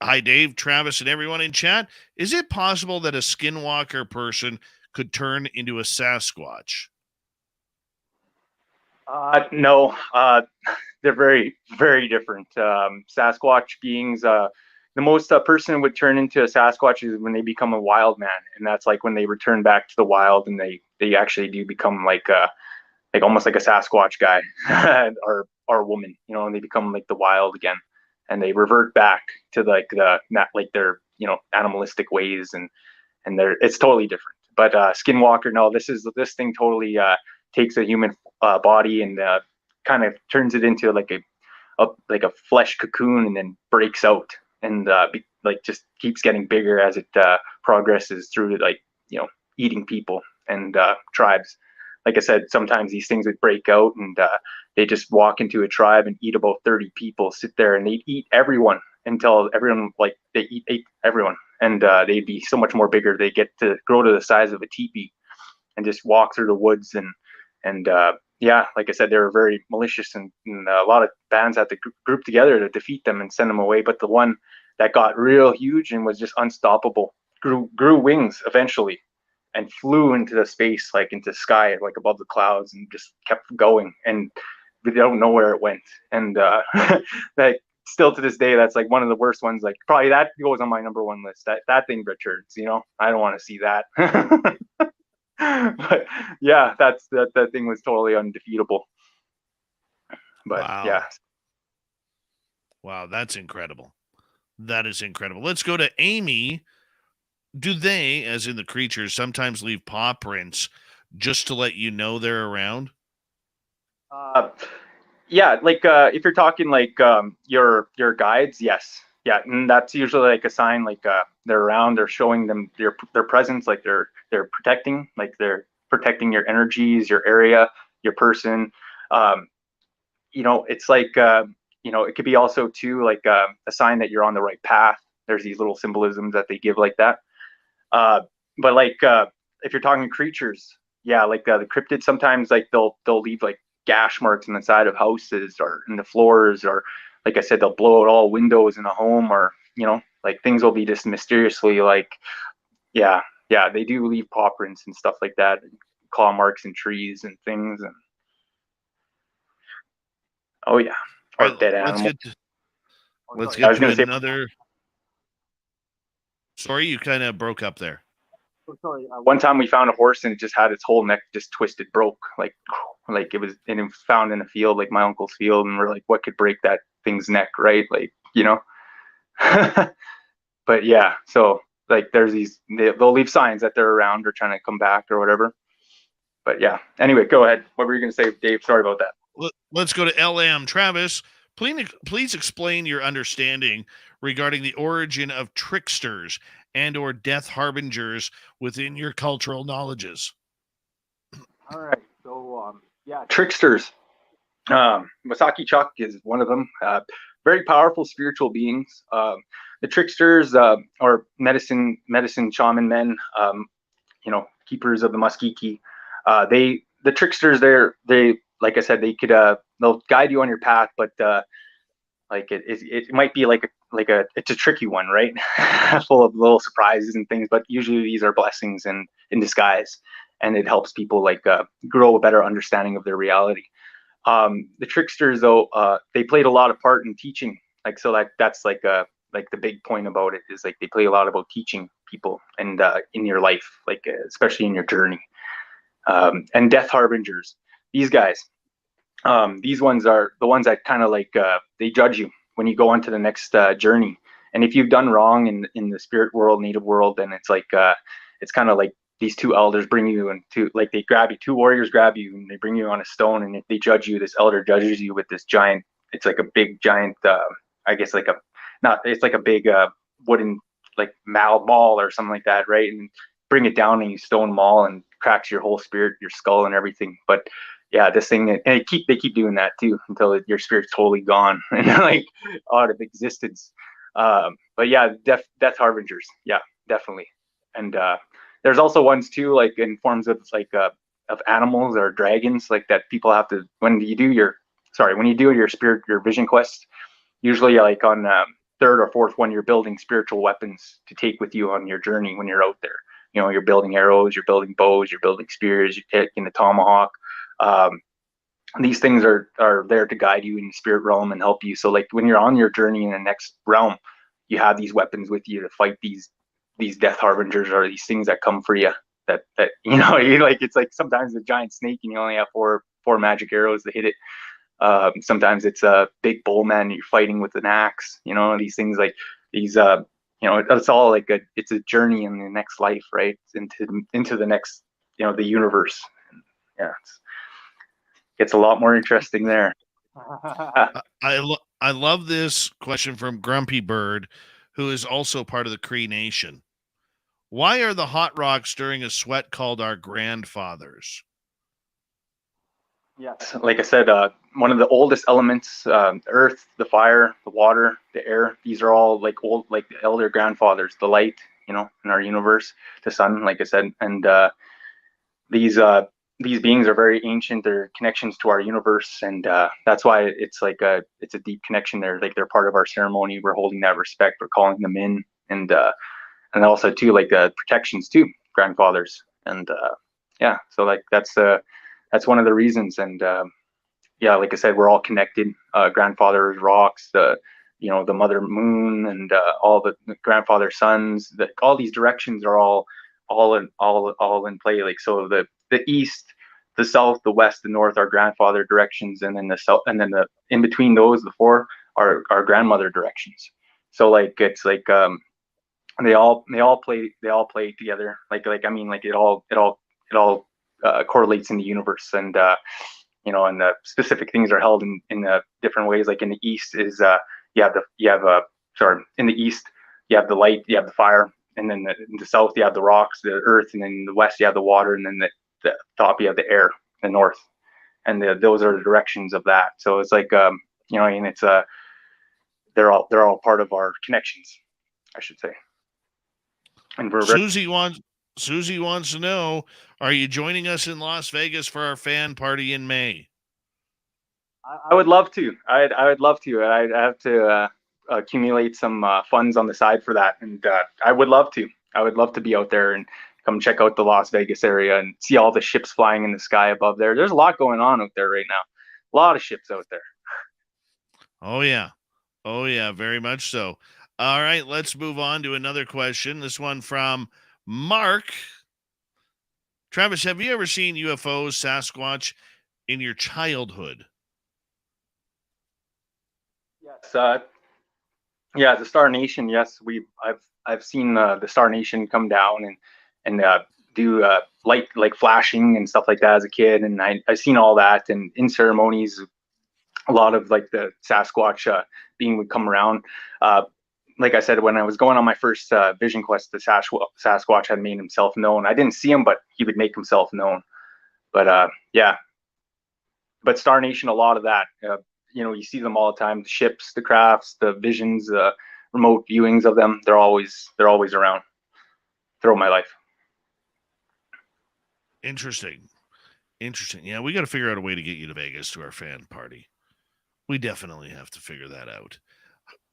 Hi, Dave, Travis, and everyone in chat. Is it possible that a Skinwalker person could turn into a Sasquatch? No, they're very, very different. Sasquatch beings, the most a person would turn into a Sasquatch is when they become a wild man, and that's like when they return back to the wild and they actually do become like almost like a Sasquatch guy or woman, and they become like the wild again, and they revert back to like their animalistic ways, and it's totally different. But Skinwalker, no, this thing totally takes a human body and kind of turns it into like a flesh cocoon, and then breaks out and just keeps getting bigger as it progresses through eating people and tribes. like I said, sometimes these things would break out, and they just walk into a tribe and eat about 30 people, sit there, and they'd eat everyone until everyone, like, they ate everyone. And they'd be so much more bigger. They get to grow to the size of a teepee and just walk through the woods. And yeah, like I said, they were very malicious, and a lot of bands had to group together to defeat them and send them away. But the one that got real huge and was just unstoppable grew wings eventually and flew into the space, like into sky, like above the clouds, and just kept going. And we don't know where it went. And like, still to this day, that's like one of the worst ones. Like, probably that goes on my number one list. That thing returns, you know, I don't want to see that. But yeah, that thing was totally undefeatable. But Wow. yeah. Wow, that's incredible. That is incredible. Let's go to Amy. Do they, as in the creatures, sometimes leave paw prints just to let you know they're around? Yeah, like if you're talking like your guides, yes. Yeah, and that's usually like a sign, like they're around, they're showing them their presence, like they're protecting, like they're protecting your energies, your area, your person. You know, it's like you know, it could be also too like a sign that you're on the right path. There's these little symbolisms that they give like that. But like if you're talking creatures, yeah, like the cryptids, sometimes like they'll leave like gash marks in the side of houses or in the floors, or like I said, they'll blow out all windows in a home, or, you know, like things will be just mysteriously like, yeah, they do leave paw prints and stuff like that, and claw marks in trees and things. And oh yeah, or dead animals. Let's get to another. Sorry, you kind of broke up there. Sorry. One time we found a horse and it just had its whole neck just twisted, broke, like it was, and it was found in a field, like my uncle's field, and we're like, what could break that thing's neck, right? Like, you know. But yeah, so like there's these, they'll leave signs that they're around or trying to come back or whatever. But yeah, anyway, go ahead. What were you going to say, Dave? Sorry about that. Let's go to LM. Travis, please explain your understanding regarding the origin of tricksters and or death harbingers within your cultural knowledges. All right, so yeah, tricksters. Masaki Chuck is one of them. Very powerful spiritual beings. The tricksters, or medicine shaman men, you know, keepers of the muskiki. The tricksters, they like I said, they could they'll guide you on your path, but like it might be like it's a tricky one, right? Full of little surprises and things, but usually these are blessings in disguise, and it helps people like grow a better understanding of their reality. The tricksters, though, they played a lot of part in teaching, like, so that's like the big point about it is like they play a lot about teaching people and in your life, like especially in your journey. And death harbingers, these guys, these ones are the ones that kind of like they judge you when you go on to the next journey. And if you've done wrong in the spirit world, native world, then it's like it's kind of like these two elders bring you into, like, they grab you, two warriors grab you and they bring you on a stone, and if they judge you, this elder judges you with this giant, it's like a big giant I guess like it's like a big wooden like maul or something like that, right? And bring it down and you stone maul and cracks your whole spirit, your skull and everything. But yeah, this thing, and they keep doing that too until your spirit's totally gone and like out of existence. But yeah, death harbingers, yeah, definitely. And there's also ones too, like in forms of like of animals or dragons, like that people have to, when you do your vision quest, usually like on third or fourth one, you're building spiritual weapons to take with you on your journey when you're out there. You know, you're building arrows, you're building bows, you're building spears, you're taking the tomahawk. These things are there to guide you in the spirit realm and help you. So like when you're on your journey in the next realm, you have these weapons with you to fight these death harbingers, or these things that come for you that you know, you like, it's like sometimes a giant snake and you only have four magic arrows to hit it. Sometimes it's a big bull man you're fighting with an axe, you know, these things like these you know, it's all like it's a journey in the next life, right? Into the next, you know, the universe. Yeah, it's a lot more interesting there. I love this question from Grumpy Bird, who is also part of the Cree Nation. Why are the hot rocks during a sweat called our grandfathers? Yes, like I said, one of the oldest elements, earth, the fire, the water, the air, these are all like old, like the elder grandfathers, the light, in our universe, the sun, like I said. And these these beings are very ancient. They're connections to our universe, and that's why it's like it's a deep connection there. Like they're part of our ceremony. We're holding that respect. We're calling them in, and also too like protections too, grandfathers, and yeah. So like that's one of the reasons, and yeah, like I said, we're all connected. Grandfather's rocks, the mother moon, and all the grandfather suns. All these directions are all in play. Like so, the east, the south, the west, the north are grandfather directions, and then the south, and then the in between those, the four are grandmother directions. So like it's like they all play together. Like I mean like it all correlates in the universe, and and the specific things are held in different ways. Like in the east is in the east you have the light, you have the fire, and then in the south you have the rocks, the earth, and then in the west you have the water, and then the top you have the air, the north, and those are the directions of that. So it's like and it's they're all part of our connections, I should say. And Susie wants to know, are you joining us in Las Vegas for our fan party in May? I would love to. I would love to. I'd have to accumulate some funds on the side for that, and I would love to. I would love to be out there and come check out the Las Vegas area and see all the ships flying in the sky above there. There's a lot going on out there right now. A lot of ships out there. Oh yeah, very much so. All right, let's move on to another question. This one from Mark. Travis, have you ever seen UFOs, Sasquatch in your childhood? Yes. Yeah, the Star Nation. Yes, I've seen the Star Nation come down and do light like flashing and stuff like that as a kid, and I've seen all that, and in ceremonies, a lot of like the Sasquatch being would come around. Like I said, when I was going on my first vision quest, the Sasquatch had made himself known. I didn't see him, but he would make himself known. But yeah, but Star Nation, a lot of that. You see them all the time. The ships, the crafts, the visions, remote viewings of them. They're always around throughout my life. Interesting. Yeah, we got to figure out a way to get you to Vegas to our fan party. We definitely have to figure that out.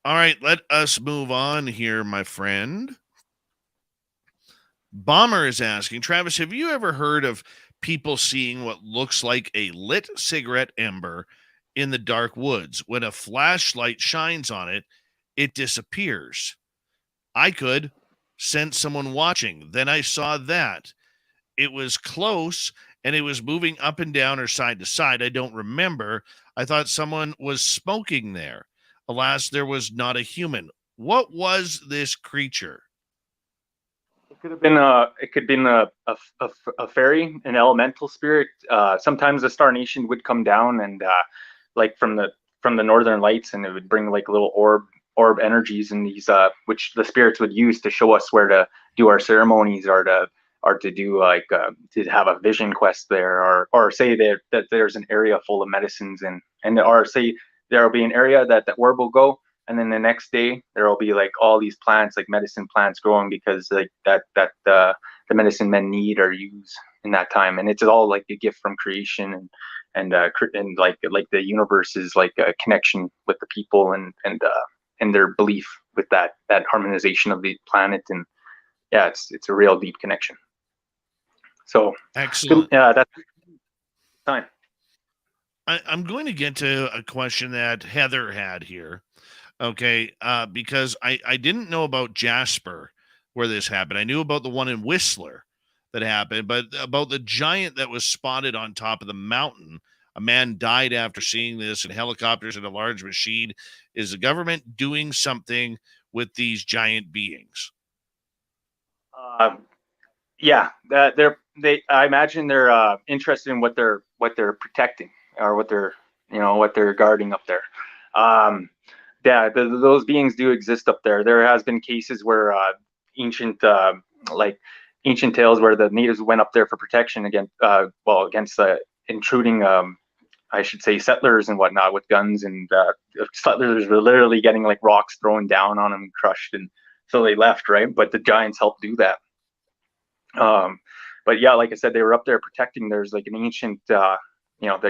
All right, let us move on here, my friend. Bomber is asking, Travis, have you ever heard of people seeing what looks like a lit cigarette ember in the dark woods? When a flashlight shines on it, it disappears. I could sense someone watching. Then I saw that. It was close, and it was moving up and down or side to side. I don't remember. I thought someone was smoking there. Alas, there was not a human. What was this creature? It could have been a fairy, an elemental spirit. Sometimes the Star Nation would come down and like from the northern lights, and it would bring like little orb energies, and these which the spirits would use to show us where to do our ceremonies, or to do like to have a vision quest there, or say that there's an area full of medicines, and or say there will be an area that orb will go, and then the next day there will be like all these plants, like medicine plants, growing because like that the medicine men need or use in that time, and it's all like a gift from creation, and like the universe is like a connection with the people, and their belief with that harmonization of the planet, and yeah, it's a real deep connection. So excellent. Yeah, that's time. I'm going to get to a question that Heather had here. Okay. Because I didn't know about Jasper where this happened. I knew about the one in Whistler that happened, but about the giant that was spotted on top of the mountain. A man died after seeing this in helicopters and a large machine. Is the government doing something with these giant beings? Yeah, I imagine they're interested in what they're protecting, or what they're guarding up there. Yeah, those beings do exist up there. There has been cases where ancient tales where the natives went up there for protection against the intruding I should say settlers and whatnot with guns, and settlers were literally getting like rocks thrown down on them and crushed, and so they left, right? But the giants helped do that. But yeah, like I said, they were up there protecting. There's like an ancient, the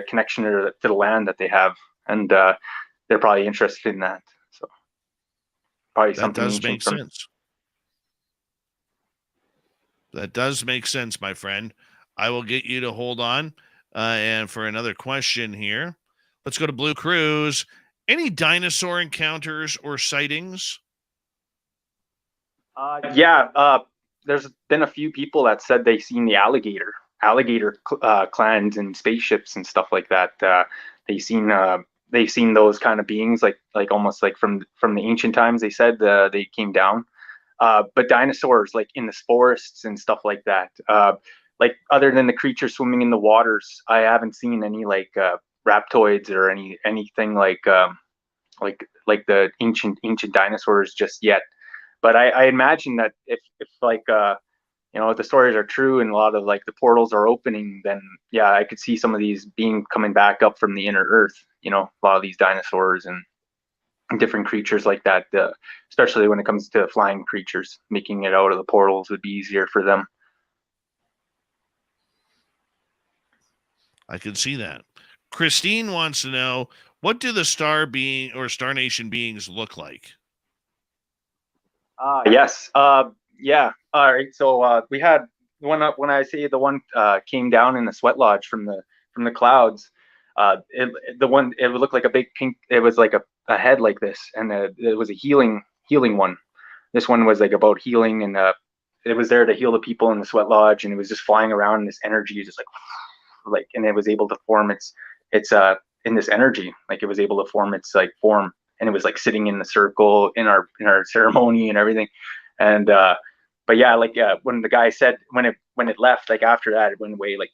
connection to the land that they have, and they're probably interested in that. So probably That something does ancient make from. sense. That does make sense, my friend. I will get you to hold on. And for another question here, let's go to Blue Cruise. Any dinosaur encounters or sightings? There's been a few people that said they seen the alligator clans and spaceships and stuff like that. They've seen those kind of beings, like almost like from the ancient times. They said they came down. But dinosaurs, like in the forests and stuff like that, like other than the creatures swimming in the waters, I haven't seen any like raptoids or anything like the ancient dinosaurs just yet. But I imagine that if like if the stories are true and a lot of like the portals are opening, then yeah, I could see some of these being coming back up from the inner earth. A lot of these dinosaurs and different creatures like that, especially when it comes to flying creatures, making it out of the portals would be easier for them. I can see that. Christine wants to know, what do the Star Being or Star Nation beings look like? Yes. Yeah. All right. So we had one up when I say the one came down in the sweat lodge from the clouds. It would look like a big pink. It was like a head like this, and it was a healing one. This one was like about healing, and it was there to heal the people in the sweat lodge, and it was just flying around in this energy, just like, and it was able to form its in this energy, like it was able to form its like form, and it was like sitting in the circle in our ceremony and everything, and but yeah, like when the guy said when it left, like after that it went away, like,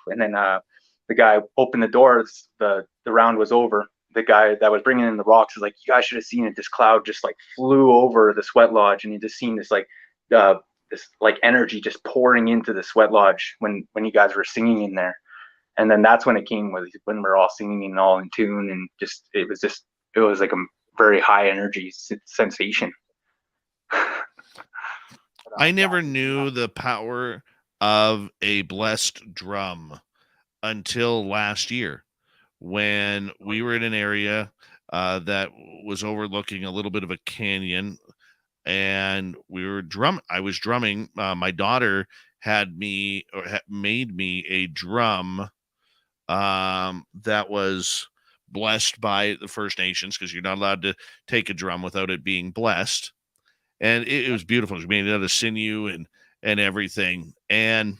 and then the guy opened the doors, the round was over. The guy that was bringing in the rocks was like, you guys should have seen it. This cloud just like flew over the sweat lodge, and you just seen this like energy just pouring into the sweat lodge when you guys were singing in there. And then that's when it came, when we're all singing and all in tune, and it was like a very high energy sensation. I never knew the power of a blessed drum until last year, when we were in an area that was overlooking a little bit of a canyon, and I was drumming. My daughter had made me a drum that was blessed by the First Nations, because you're not allowed to take a drum without it being blessed. And it was beautiful. She made it out of sinew and everything. And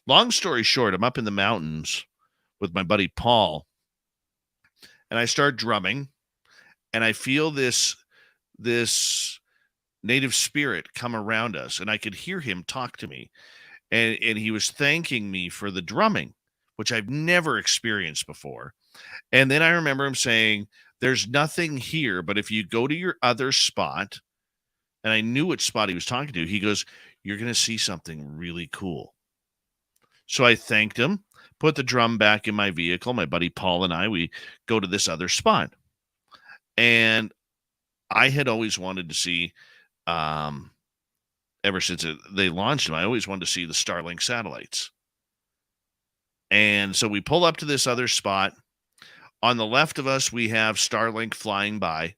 long story short, I'm up in the mountains with my buddy Paul, and I start drumming, and I feel this native spirit come around us, and I could hear him talk to me, and he was thanking me for the drumming, which I've never experienced before. And then I remember him saying, there's nothing here, but if you go to your other spot, and I knew what spot he was talking to, he goes, you're going to see something really cool. So I thanked him, put the drum back in my vehicle. My buddy Paul and we go to this other spot. And I had always wanted to see, ever since they launched them, I always wanted to see the Starlink satellites. And so we pull up to this other spot. On the left of us, we have Starlink flying by.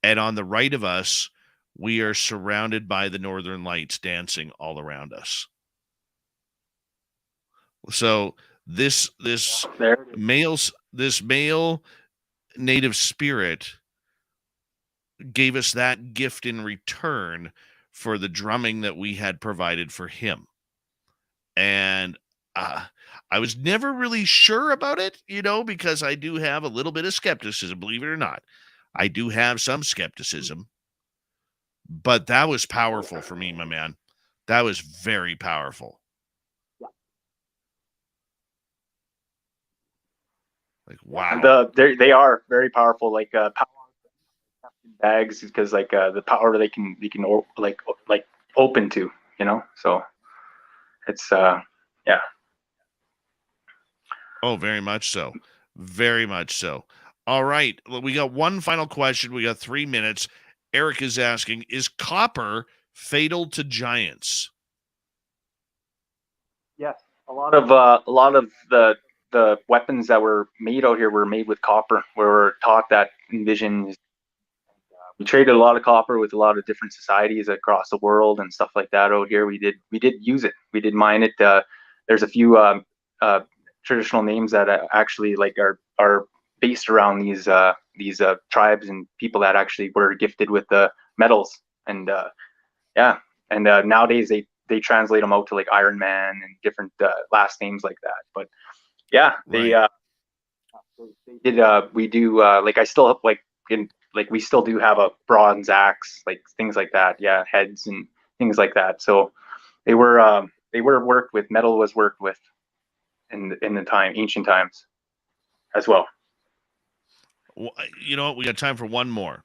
And on the right of us, we are surrounded by the Northern Lights dancing all around us. So this male native spirit gave us that gift in return for the drumming that we had provided for him. And I was never really sure about it, because I do have a little bit of skepticism, believe it or not. I do have some skepticism, but that was powerful for me, my man. That was very powerful. Like, wow. They are very powerful, like power bags, because like the power they can like open to, so it's yeah. Oh, very much so. Very much so. All right. We got one final question. We got 3 minutes. Eric is asking, is copper fatal to giants? Yes, a lot of the weapons that were made out here were made with copper. We were taught that envision. We traded a lot of copper with a lot of different societies across the world and stuff like that out here. We did use it. We did mine it. There's a few traditional names that actually like are based around these tribes and people that actually were gifted with the metals. And nowadays they translate them out to like Iron Man and different last names like that. But yeah, they did. We do like I still like in like we still do have a bronze axe, like things like that. Yeah, heads and things like that. So they were worked with. Metal was worked with in the ancient times as well. You know what? We got time for one more.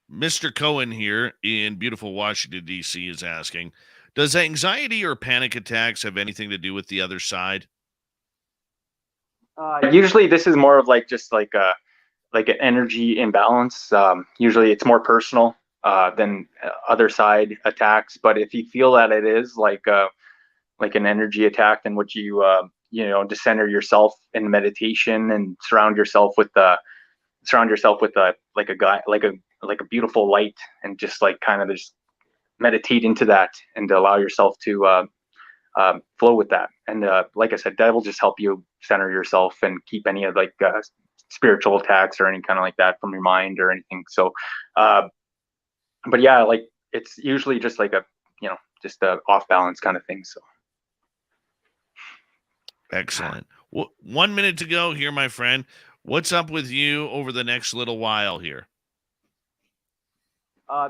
Mr. Cohen here in beautiful Washington, D.C. is asking, does anxiety or panic attacks have anything to do with the other side? Usually this is more of like just like an energy imbalance. Usually it's more personal than other side attacks. But if you feel that it is like an energy attack, then would you just center yourself in meditation and surround yourself with like a beautiful light, and just like kind of just meditate into that and allow yourself to flow with that. And like I said, that will just help you center yourself and keep any of like spiritual attacks or any kind of like that from your mind or anything. So but yeah, like it's usually just like just a off balance kind of thing. So excellent. Well, 1 minute to go here, my friend. What's up with you over the next little while here?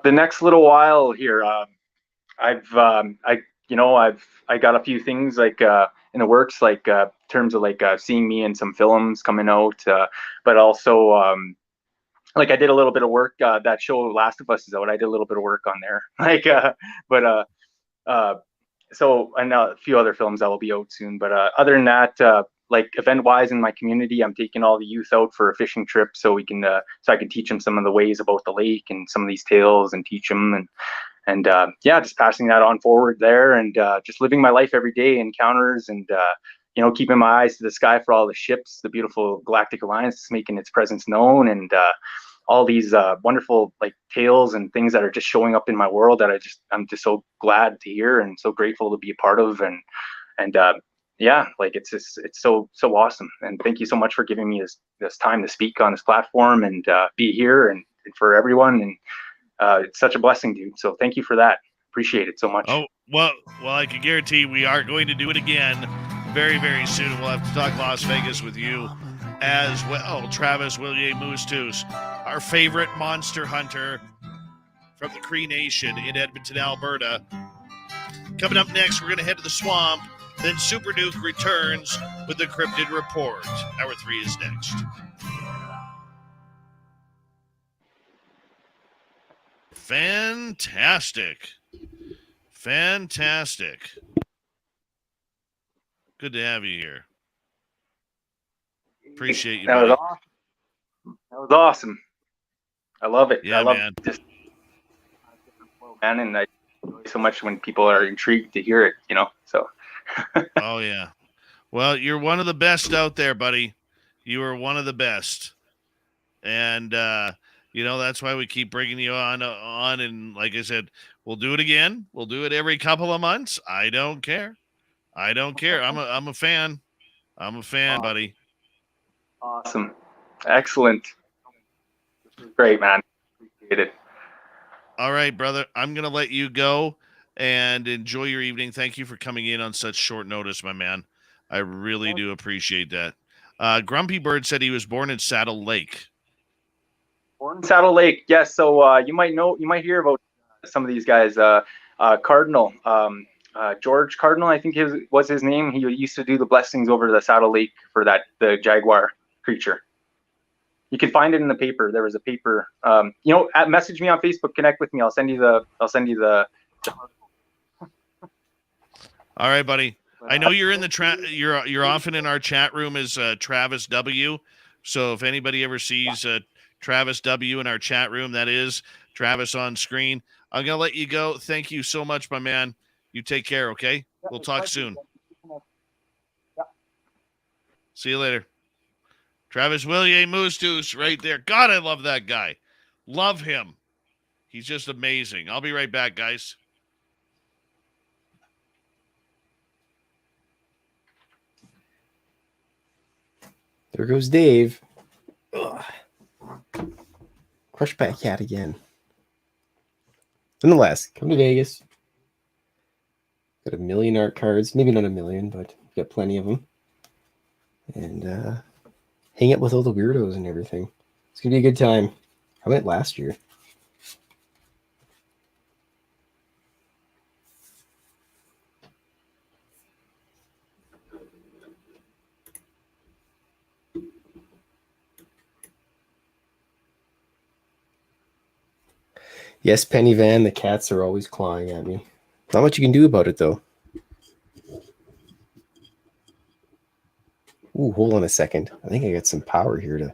The next little while here, I got a few things like in the works, like in terms of like seeing me in some films coming out, but also like I did a little bit of work. That show Last of Us is out. I did a little bit of work on there, so and a few other films that will be out soon. But other than that, like event wise in my community, I'm taking all the youth out for a fishing trip so we can so I can teach them some of the ways about the lake and some of these tales and teach them and just passing that on forward there, and just living my life every day, encounters, and keeping my eyes to the sky for all the ships, the beautiful Galactic Alliance making its presence known, and all these wonderful like tales and things that are just showing up in my world that I'm just so glad to hear and so grateful to be a part of, and like it's so awesome. And thank you so much for giving me this time to speak on this platform and be here and for everyone. And it's such a blessing, dude. So thank you for that. Appreciate it so much. Oh, well, I can guarantee we are going to do it again very, very soon. We'll have to talk Las Vegas with you as well. Travis Willier Moostoos, our favorite monster hunter from the Cree Nation in Edmonton, Alberta. Coming up next, we're going to head to the swamp. Then Super Duke returns with the Cryptid Report. Hour 3 is next. Fantastic. Good to have you here. Appreciate you, that was awesome. That was awesome. I love it. Yeah, I love man. Just man, and I enjoy so much when people are intrigued to hear it. So. Oh yeah. Well, you're one of the best out there, buddy. You are one of the best, and that's why we keep bringing you on. And like I said, we'll do it again. We'll do it every couple of months. I don't care. I'm a fan. I'm a fan, buddy. Awesome. Excellent. Great, man. Appreciate it. All right, brother. I'm going to let you go and enjoy your evening. Thank you for coming in on such short notice, my man. I really do appreciate that. Grumpy Bird said he was born in Saddle Lake. Born in Saddle Lake. Yes. So you might hear about some of these guys. Cardinal, George Cardinal, I think was his name. He used to do the blessings over the Saddle Lake for the jaguar creature. You can find it in the paper. There was a paper. Message me on Facebook. Connect with me. I'll send you the. All right, buddy. I know you're in the you're often in our chat room as Travis W. So if anybody ever sees Travis W in our chat room, that is Travis on screen. I'm gonna let you go. Thank you so much, my man. You take care. Okay, we'll talk soon. See you later. Travis Willier Moostoos right there. God, I love that guy. Love him. He's just amazing. I'll be right back, guys. There goes Dave. Ugh. Crush back cat again. Nonetheless, come to Vegas. Got 1 million art cards. Maybe not 1 million, but got plenty of them. And hang out with all the weirdos and everything. It's going to be a good time. I went last year. Yes, Penny Van, the cats are always clawing at me. Not much you can do about it, though. Ooh, hold on a second. I think I got some power here to...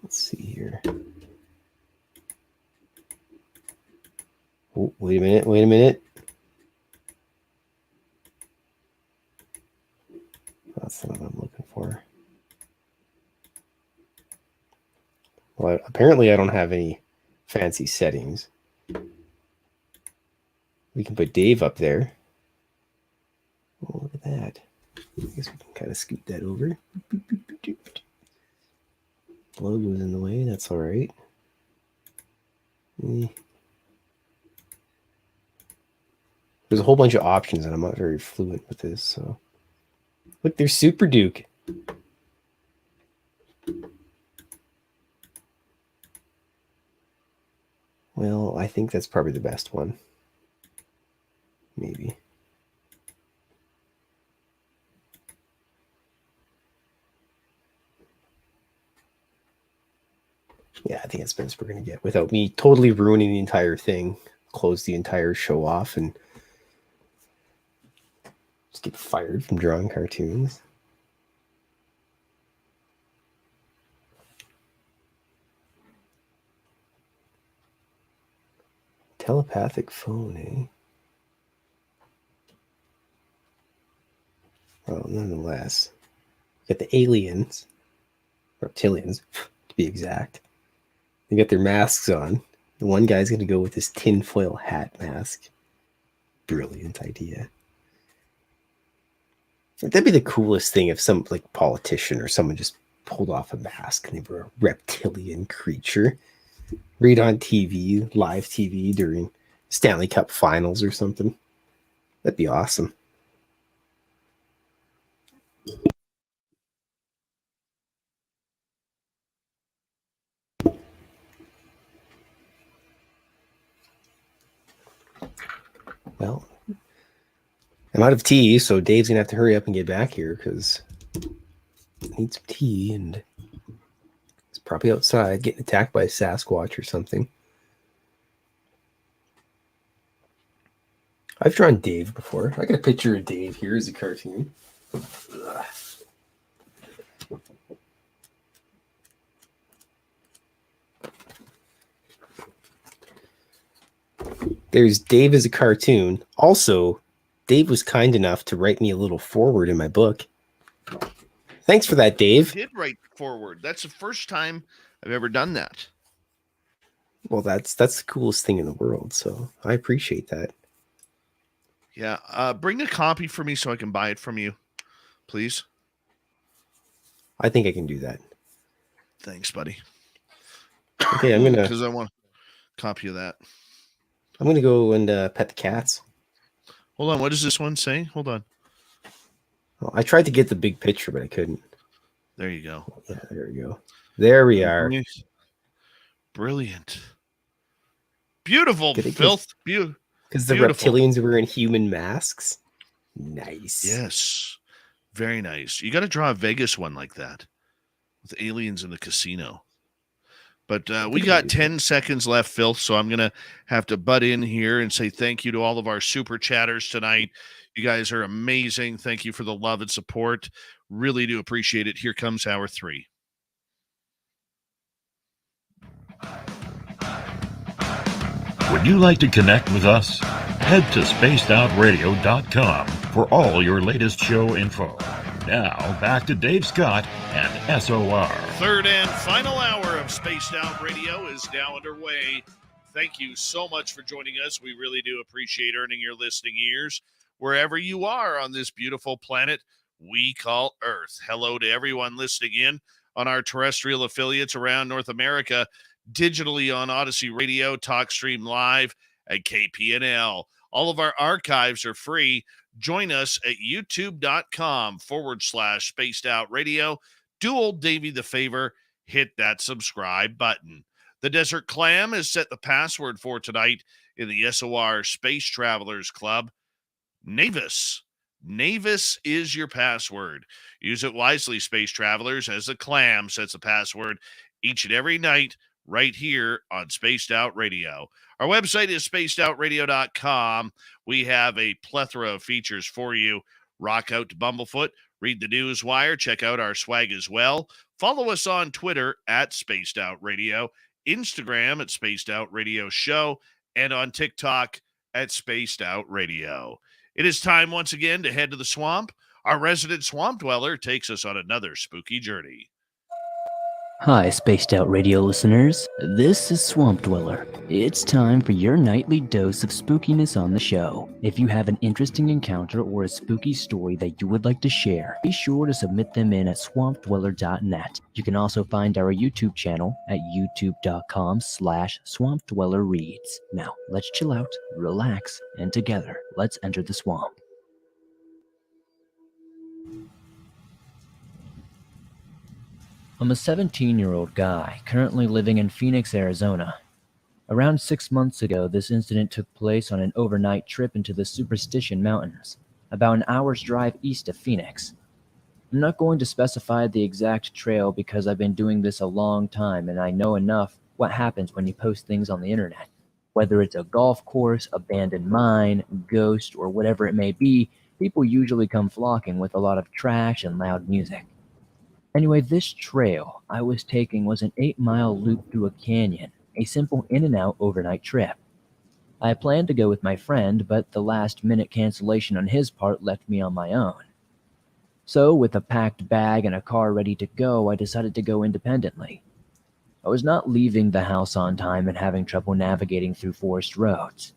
Let's see here. Oh, wait a minute. That's not what I'm looking for. Well, apparently I don't have any fancy settings. We can put Dave up there. Oh, look at that. I guess we can kind of scoot that over. Logo's in the way. That's all right. There's a whole bunch of options, and I'm not very fluent with this. So, look, there's Super Duke. Well, I think that's probably the best one. Maybe. Yeah, I think that's the best we're going to get without me totally ruining the entire thing. Close the entire show off and just get fired from drawing cartoons. Telepathic phone, eh? Well, nonetheless, got the aliens, reptilians, to be exact. They got their masks on. The one guy's going to go with his tinfoil hat mask. Brilliant idea. That'd be the coolest thing if some like politician or someone just pulled off a mask and they were a reptilian creature. Read on TV, live TV during Stanley Cup finals or something. That'd be awesome. Well, I'm out of tea, so Dave's gonna have to hurry up and get back here because I need some tea, and he's probably outside getting attacked by a Sasquatch or something. I've drawn Dave before. I got a picture of Dave here as a cartoon. Ugh. There's Dave as a cartoon. Also, Dave was kind enough to write me a little foreword in my book. Thanks for that, Dave. I did write forward. That's the first time I've ever done that. Well, that's the coolest thing in the world, so I appreciate that. Yeah, bring a copy for me so I can buy it from you, please. I think I can do that. Thanks, buddy. Okay, I'm gonna because I want a copy of that. I'm gonna go and pet the cats. Hold on, what does this one say? Hold on. Well, I tried to get the big picture, but I couldn't. There you go. Yeah, there we go. There we are. Brilliant. Beautiful filth. Because the reptilians were in human masks. Nice. Yes. Very nice. You got to draw a Vegas one like that with aliens in the casino. But we got 10 seconds left, Phil, so I'm going to have to butt in here and say thank you to all of our super chatters tonight. You guys are amazing. Thank you for the love and support. Really do appreciate it. Here comes hour 3. Would you like to connect with us? Head to spacedoutradio.com for all your latest show info. Now, back to Dave Scott and SOR. Third and final hour of Spaced Out Radio is now underway. Thank you so much for joining us. We really do appreciate earning your listening ears wherever you are on this beautiful planet we call Earth. Hello to everyone listening in on our terrestrial affiliates around North America, digitally on Odyssey Radio, TalkStream Live, at KPNL. All of our archives are free. Join us at youtube.com/Spaced Out Radio. Do old Davey the favor, hit that subscribe button. The Desert Clam has set the password for tonight in the SOR Space Travelers Club. Navis. Navis is your password. Use it wisely, Space Travelers, as the Clam sets the password each and every night right here on Spaced Out Radio. Our website is spacedoutradio.com. We have a plethora of features for you. Rock out to Bumblefoot, read the news wire, check out our swag as well. Follow us on Twitter at Spaced Out Radio, Instagram at Spaced Out Radio Show, and on TikTok at Spaced Out Radio. It is time once again to head to the swamp. Our resident swamp dweller takes us on another spooky journey. Hi, Spaced Out Radio listeners. This is Swamp Dweller. It's time for your nightly dose of spookiness on the show. If you have an interesting encounter or a spooky story that you would like to share, be sure to submit them in at swampdweller.net. You can also find our YouTube channel at youtube.com/swampdwellerreads. Now, let's chill out, relax, and together, let's enter the swamp. I'm a 17-year-old guy currently living in Phoenix, Arizona. Around 6 months ago, this incident took place on an overnight trip into the Superstition Mountains, about an hour's drive east of Phoenix. I'm not going to specify the exact trail because I've been doing this a long time and I know enough what happens when you post things on the internet. Whether it's a golf course, abandoned mine, ghost, or whatever it may be, people usually come flocking with a lot of trash and loud music. Anyway, this trail I was taking was an 8-mile loop through a canyon, a simple in-and-out overnight trip. I planned to go with my friend, but the last-minute cancellation on his part left me on my own. So, with a packed bag and a car ready to go, I decided to go independently. I was not leaving the house on time and having trouble navigating through forest roads.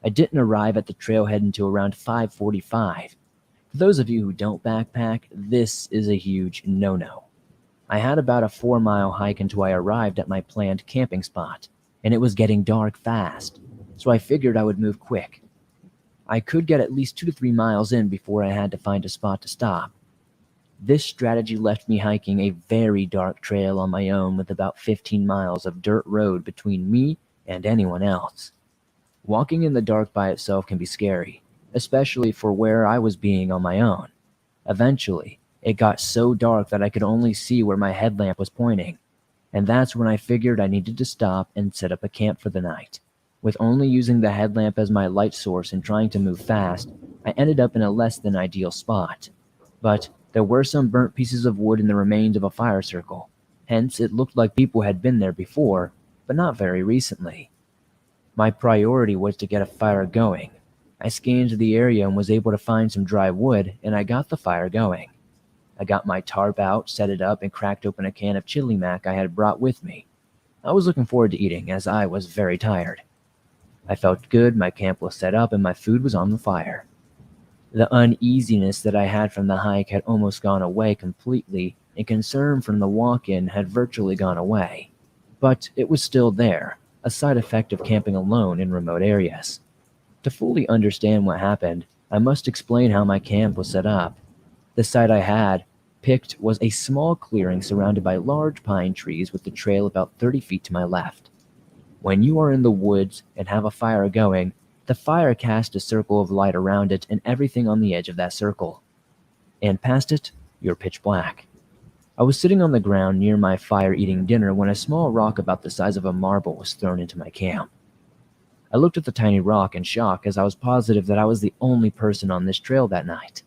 I didn't arrive at the trailhead until around 5:45. For those of you who don't backpack, this is a huge no-no. I had about a 4-mile hike until I arrived at my planned camping spot, and it was getting dark fast, so I figured I would move quick. I could get at least 2 to 3 miles in before I had to find a spot to stop. This strategy left me hiking a very dark trail on my own with about 15 miles of dirt road between me and anyone else. Walking in the dark by itself can be scary, especially for where I was being on my own. Eventually, it got so dark that I could only see where my headlamp was pointing, and that's when I figured I needed to stop and set up a camp for the night. With only using the headlamp as my light source and trying to move fast, I ended up in a less than ideal spot. But there were some burnt pieces of wood in the remains of a fire circle, hence it looked like people had been there before, but not very recently. My priority was to get a fire going. I scanned the area and was able to find some dry wood, and I got the fire going. I got my tarp out, set it up, and cracked open a can of chili mac I had brought with me. I was looking forward to eating, as I was very tired. I felt good, my camp was set up, and my food was on the fire. The uneasiness that I had from the hike had almost gone away completely, and concern from the walk-in had virtually gone away. But it was still there, a side effect of camping alone in remote areas. To fully understand what happened, I must explain how my camp was set up. The site I had picked was a small clearing surrounded by large pine trees with the trail about 30 feet to my left. When you are in the woods and have a fire going, the fire casts a circle of light around it and everything on the edge of that circle. And past it, you're pitch black. I was sitting on the ground near my fire eating dinner when a small rock about the size of a marble was thrown into my camp. I looked at the tiny rock in shock as I was positive that I was the only person on this trail that night.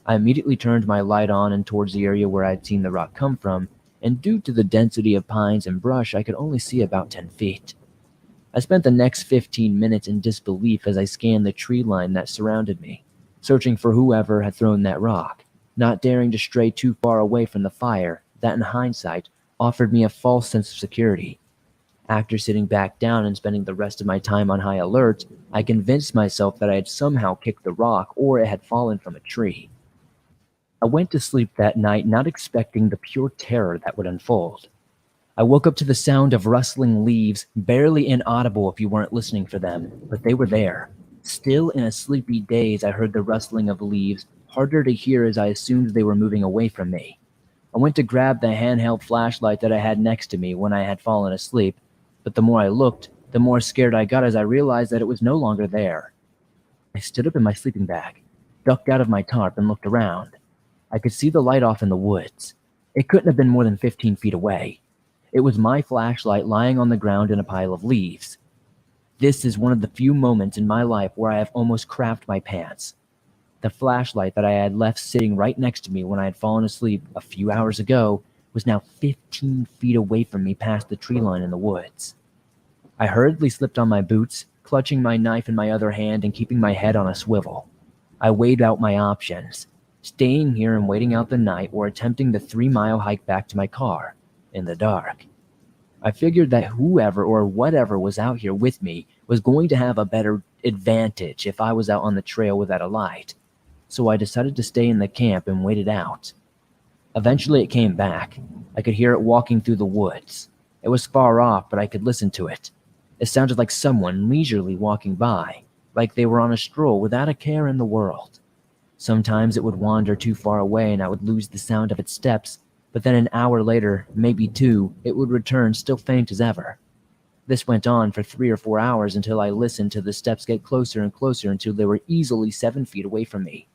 I immediately turned my light on and towards the area where I'd seen the rock come from, and due to the density of pines and brush, I could only see about 10 feet. I spent the next 15 minutes in disbelief as I scanned the tree line that surrounded me, searching for whoever had thrown that rock, not daring to stray too far away from the fire that, in hindsight, offered me a false sense of security. After sitting back down and spending the rest of my time on high alert, I convinced myself that I had somehow kicked the rock or it had fallen from a tree. I went to sleep that night not expecting the pure terror that would unfold. I woke up to the sound of rustling leaves, barely inaudible if you weren't listening for them, but they were there. Still in a sleepy daze, I heard the rustling of leaves, harder to hear as I assumed they were moving away from me. I went to grab the handheld flashlight that I had next to me when I had fallen asleep, but the more I looked, the more scared I got as I realized that it was no longer there. I stood up in my sleeping bag, ducked out of my tarp, and looked around. I could see the light off in the woods. It couldn't have been more than 15 feet away. It was my flashlight lying on the ground in a pile of leaves. This is one of the few moments in my life where I have almost crapped my pants. The flashlight that I had left sitting right next to me when I had fallen asleep a few hours ago was now 15 feet away from me past the tree line in the woods. I hurriedly slipped on my boots, clutching my knife in my other hand and keeping my head on a swivel. I weighed out my options, staying here and waiting out the night or attempting the 3-mile hike back to my car in the dark. I figured that whoever or whatever was out here with me was going to have a better advantage if I was out on the trail without a light, so I decided to stay in the camp and wait it out. Eventually it came back. I could hear it walking through the woods. It was far off, but I could listen to it. It sounded like someone leisurely walking by, like they were on a stroll without a care in the world. Sometimes it would wander too far away and I would lose the sound of its steps, but then an hour later, maybe 2, it would return still faint as ever. This went on for 3 or 4 hours until I listened to the steps get closer and closer until they were easily 7 feet away from me.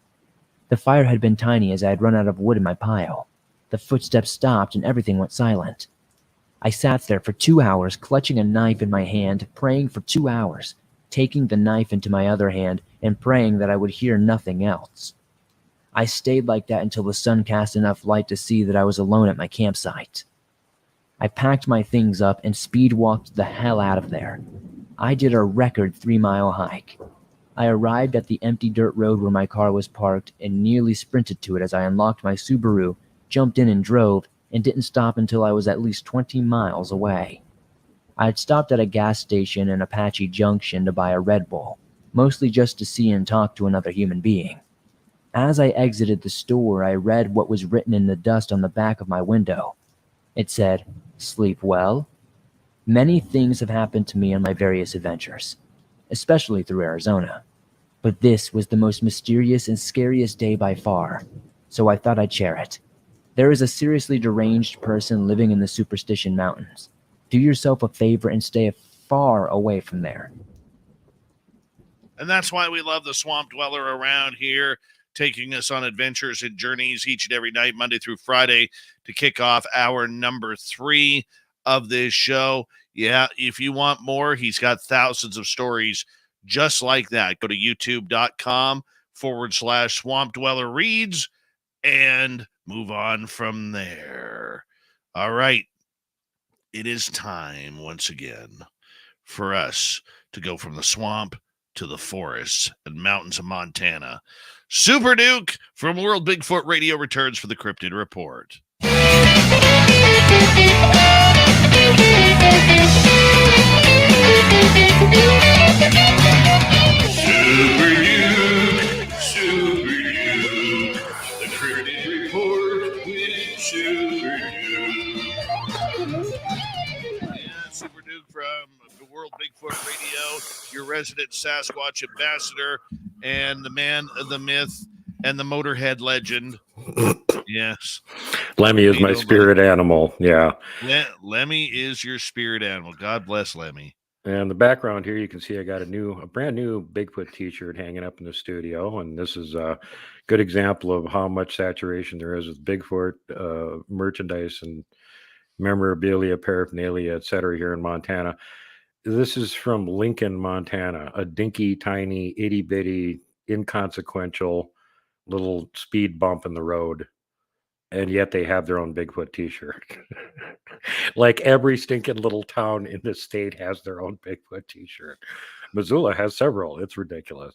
The fire had been tiny as I had run out of wood in my pile. The footsteps stopped and everything went silent. I sat there for 2 hours, clutching a knife in my hand, praying for 2 hours, taking the knife into my other hand and praying that I would hear nothing else. I stayed like that until the sun cast enough light to see that I was alone at my campsite. I packed my things up and speed walked the hell out of there. I did a record 3-mile hike. I arrived at the empty dirt road where my car was parked and nearly sprinted to it as I unlocked my Subaru, jumped in and drove, and didn't stop until I was at least 20 miles away. I had stopped at a gas station in Apache Junction to buy a Red Bull, mostly just to see and talk to another human being. As I exited the store, I read what was written in the dust on the back of my window. It said, "Sleep well." Many things have happened to me on my various adventures, especially through Arizona, but this was the most mysterious and scariest day by far, so I thought I'd share it. There is a seriously deranged person living in the Superstition Mountains. Do yourself a favor and stay far away from there. And that's why we love the Swamp Dweller around here, taking us on adventures and journeys each and every night, Monday through Friday, to kick off hour number 3 of this show. Yeah, if you want more, he's got thousands of stories just like that. Go to youtube.com/Swamp Dweller Reads and move on from there. All right. It is time once again for us to go from the swamp to the forests and mountains of Montana. Super Duke from World Bigfoot Radio returns for the Cryptid Report. Super Duke, the Cryptid Report with Super Duke. Yeah, Super Duke from the World Bigfoot Radio, your resident Sasquatch ambassador, and the man, the myth, and the Motorhead legend. Yes. Lemmy is my spirit animal. Yeah. Lemmy is your spirit animal. God bless Lemmy. And the background here, you can see I got a brand new Bigfoot t-shirt hanging up in the studio. And this is a good example of how much saturation there is with Bigfoot merchandise and memorabilia, paraphernalia, etc. here in Montana. This is from Lincoln, Montana, a dinky, tiny, itty bitty, inconsequential little speed bump in the road. And yet they have their own Bigfoot t-shirt. Like every stinking little town in the state has their own Bigfoot t-shirt. Missoula has several. It's ridiculous.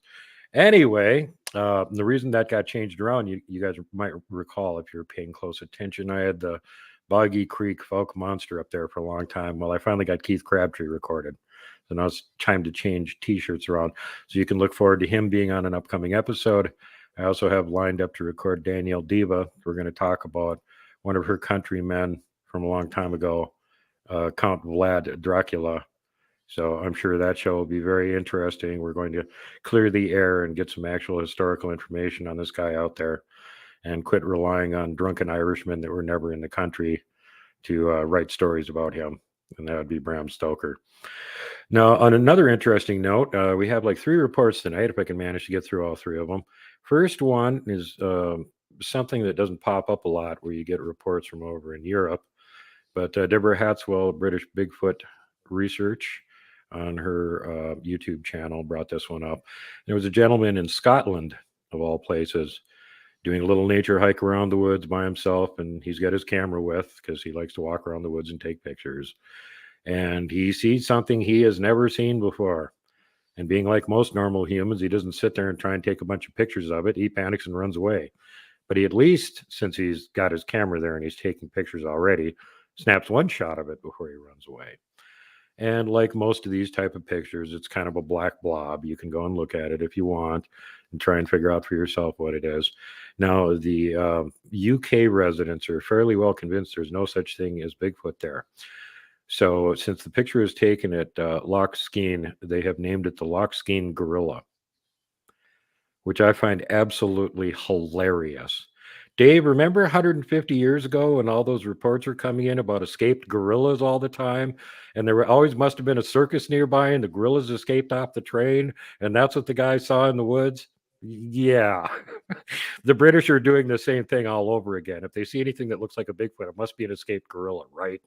Anyway, the reason that got changed around, you guys might recall if you're paying close attention, I had the Boggy Creek Folk Monster up there for a long time. Well, I finally got Keith Crabtree recorded. So now it's time to change t-shirts around. So you can look forward to him being on an upcoming episode. I also have lined up to record Danielle Diva. We're going to talk about one of her countrymen from a long time ago, Count Vlad Dracula. So I'm sure that show will be very interesting. We're going to clear the air and get some actual historical information on this guy out there and quit relying on drunken Irishmen that were never in the country to write stories about him. And that would be Bram Stoker. Now, on another interesting note, we have like 3 reports tonight, if I can manage to get through all 3 of them. First one is something that doesn't pop up a lot where you get reports from over in Europe. But Deborah Hatswell, British Bigfoot Research, on her YouTube channel brought this one up. There was a gentleman in Scotland, of all places, doing a little nature hike around the woods by himself, and he's got his camera with because he likes to walk around the woods and take pictures. And he sees something he has never seen before. And being like most normal humans, he doesn't sit there and try and take a bunch of pictures of it. He panics and runs away. But he at least, since he's got his camera there and he's taking pictures already, snaps one shot of it before he runs away. And like most of these type of pictures, it's kind of a black blob. You can go and look at it if you want and try and figure out for yourself what it is. Now, the UK residents are fairly well convinced there's no such thing as Bigfoot there. So since the picture is taken at Loch Skeen, they have named it the Loch Skeen Gorilla, which I find absolutely hilarious. Dave, remember 150 years ago when all those reports were coming in about escaped gorillas all the time? And there always must have been a circus nearby and the gorillas escaped off the train. And that's what the guy saw in the woods. Yeah. The British are doing the same thing all over again. If they see anything that looks like a Bigfoot, it must be an escaped gorilla, right?